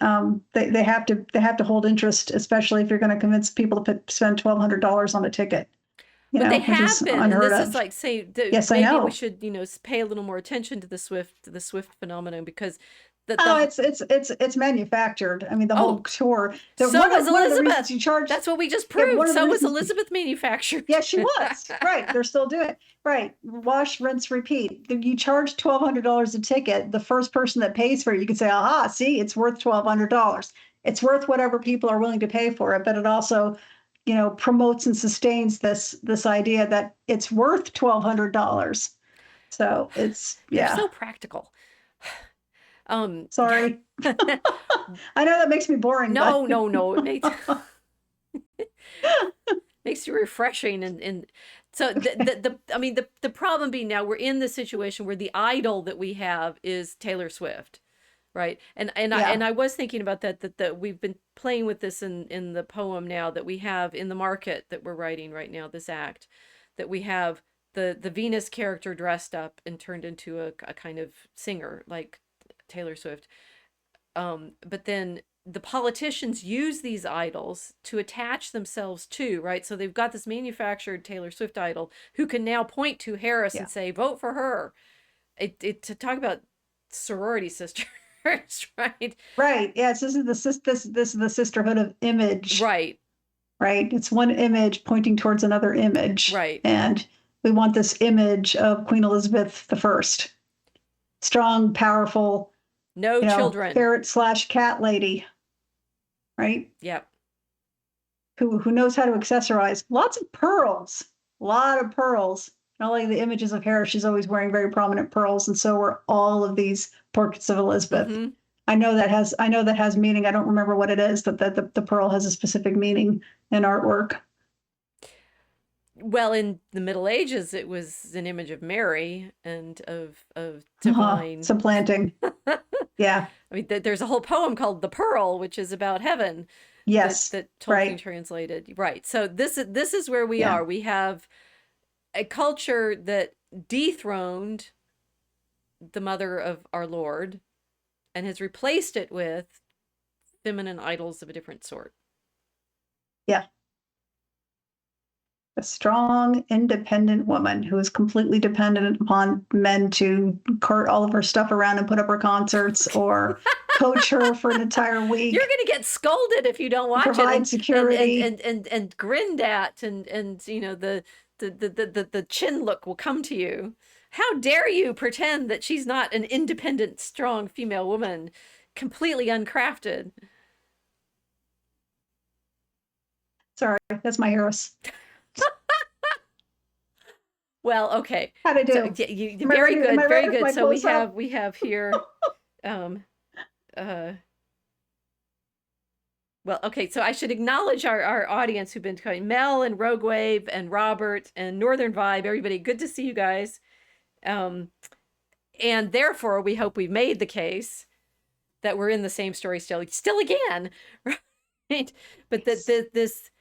they have to hold interest, especially if you're going to convince people to spend $1,200 on a ticket.
But they have been, and this is like
yes,
maybe
I know.
we should pay a little more attention to the Swift phenomenon, because
it's manufactured. I mean, the whole tour.
So was Elizabeth.
You charge.
That's what we just proved. So was Elizabeth manufactured.
Yeah, she was. Right. They're still doing it. Right. Wash, rinse, repeat. You charge $1,200 a ticket. The first person that pays for it, you can say, aha, see, it's worth $1,200. It's worth whatever people are willing to pay for it. But it also, promotes and sustains this idea that it's worth $1,200. So it's,
They're so practical.
Sorry. I know that makes me boring.
No. It makes you refreshing. And so the problem being, now we're in the situation where the idol that we have is Taylor Swift. Right. And I was thinking about that we've been playing with this in the poem now that we have in the market that we're writing right now, this act, that we have the Venus character dressed up and turned into a kind of singer like Taylor Swift. But then the politicians use these idols to attach themselves to, right? So they've got this manufactured Taylor Swift idol who can now point to Harris and say, vote for her. To talk about sorority sisters. Right.
Yes, this is the sisterhood of image.
Right.
It's one image pointing towards another image.
Right.
And we want this image of Queen Elizabeth I, strong, powerful,
no children,
ferret/cat lady. Right.
Yep.
Who knows how to accessorize? Lots of pearls. A lot of pearls. Not like the images of Harris, she's always wearing very prominent pearls, and so were all of these portraits of Elizabeth.
Mm-hmm.
I know that has meaning. I don't remember what it is, but the pearl has a specific meaning in artwork.
Well, in the Middle Ages, it was an image of Mary and of divine
supplanting. Yeah.
I mean, there's a whole poem called "The Pearl," which is about heaven.
Yes.
That Tolkien translated. Right. So this is where we are. We have a culture that dethroned the mother of our Lord and has replaced it with feminine idols of a different sort.
Yeah. A strong, independent woman who is completely dependent upon men to cart all of her stuff around and put up her concerts or coach her for an entire week.
You're going to get scolded if you don't watch
provide security
and grinned at, and the chin look will come to you. How dare you pretend that she's not an independent, strong female woman, completely uncrafted.
Sorry, that's my Harris.
Well, okay.
How'd I do?
So, very good. So we have here, well, okay, so I should acknowledge our audience who've been coming. Mel and Rogue Wave and Robert and Northern Vibe, everybody, good to see you guys. And therefore, we hope we've made the case that we're in the same story still again. Right? But this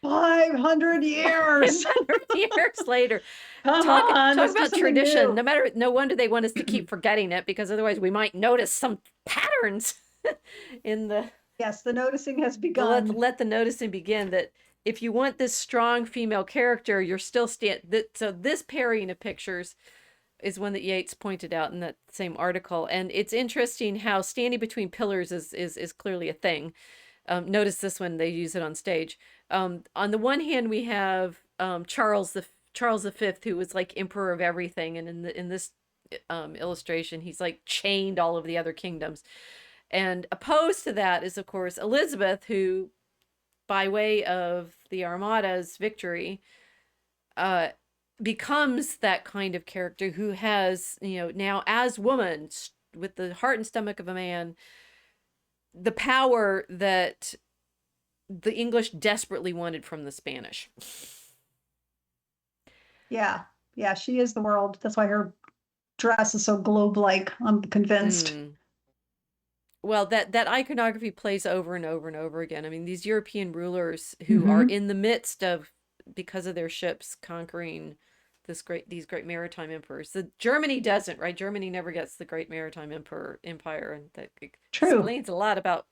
500 years.
500 years later,
Come
talk
on, let's do
about
something
tradition.
new.
No wonder they want us to keep forgetting it, because otherwise we might notice some patterns in the
Yes, the noticing has
let
begun.
let the noticing begin. That if you want this strong female character, you're still so this pairing of pictures is one that Yates pointed out in that same article. And it's interesting how standing between pillars is clearly a thing. Notice this one, they use it on stage. On the one hand, we have Charles V, who was like emperor of everything, and in this illustration, he's like chained all of the other kingdoms. And opposed to that is, of course, Elizabeth, who, by way of the Armada's victory, becomes that kind of character who has, now as woman, with the heart and stomach of a man, the power that the English desperately wanted from the Spanish.
Yeah. Yeah, she is the world. That's why her dress is so globe-like, I'm convinced.
Well, that iconography plays over and over and over again. I mean, these European rulers who are in the midst of, because of their ships, conquering these great maritime emperors. Germany doesn't, right? Germany never gets the great maritime empire, and that explains a lot about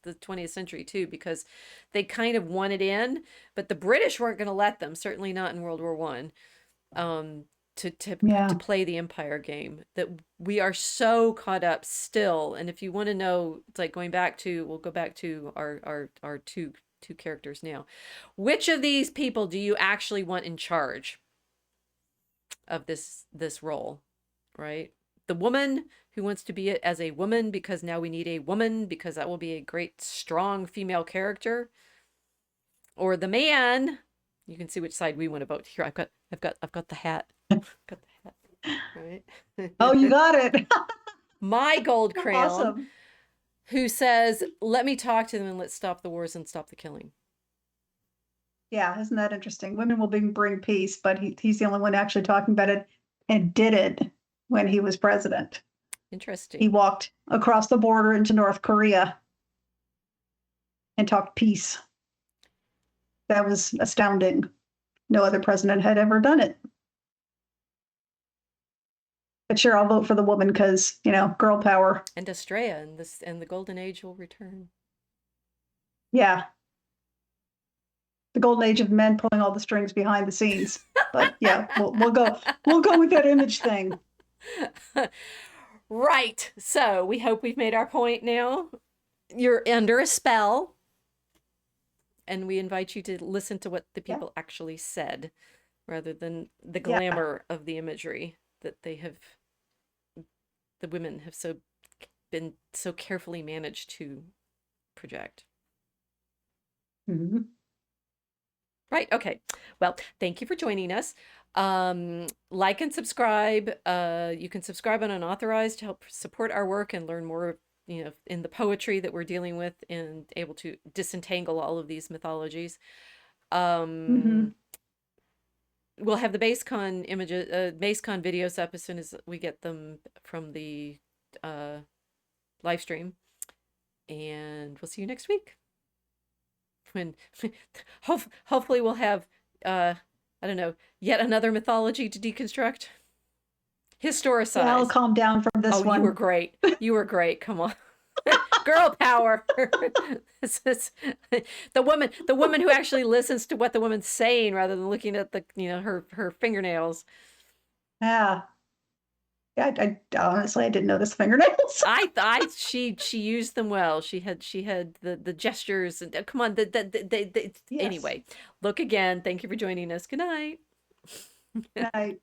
the 20th century too, because they kind of wanted in, but the British weren't going to let them. Certainly not in World War One. To play the empire game, that we are so caught up still. And if you want to know, it's like we'll go back to our two characters now. Which of these people do you actually want in charge of this role, right? The woman who wants to be it as a woman because now we need a woman because that will be a great strong female character, or the man? You can see which side we want to vote here. I've got the hat. Got the hat, right?
Oh, you got it.
My gold crown.
Awesome.
Who says, let me talk to them and let's stop the wars and stop the killing.
Yeah, isn't that interesting? Women will bring peace, but he's the only one actually talking about it and did it when he was president.
Interesting.
He walked across the border into North Korea and talked peace. That was astounding. No other president had ever done it. But sure, I'll vote for the woman because, girl power.
And Estrella and the golden age will return.
Yeah. The golden age of men pulling all the strings behind the scenes. But yeah, we'll go with that image thing.
Right. So we hope we've made our point now. You're under a spell. And we invite you to listen to what the people actually said, rather than the glamour of the imagery that the women have been so carefully managed to project.
Mm-hmm.
Right. Okay. Well, thank you for joining us. Like and subscribe. You can subscribe on Unauthorized to help support our work and learn more, in the poetry that we're dealing with and able to disentangle all of these mythologies. We'll have the BaseCon images, BaseCon videos up as soon as we get them from the live stream. And we'll see you next week. When hopefully we'll have I don't know, yet another mythology to deconstruct. Historicize.
Yeah, I'll calm down from this one.
You were great. You were great. Come on. Girl power. The woman who actually listens to what the woman's saying rather than looking at her fingernails.
Yeah. I honestly, I didn't notice fingernails.
She used them well. She had the gestures and come on. Yes. Anyway, look again. Thank you for joining us. Good night.
Good night.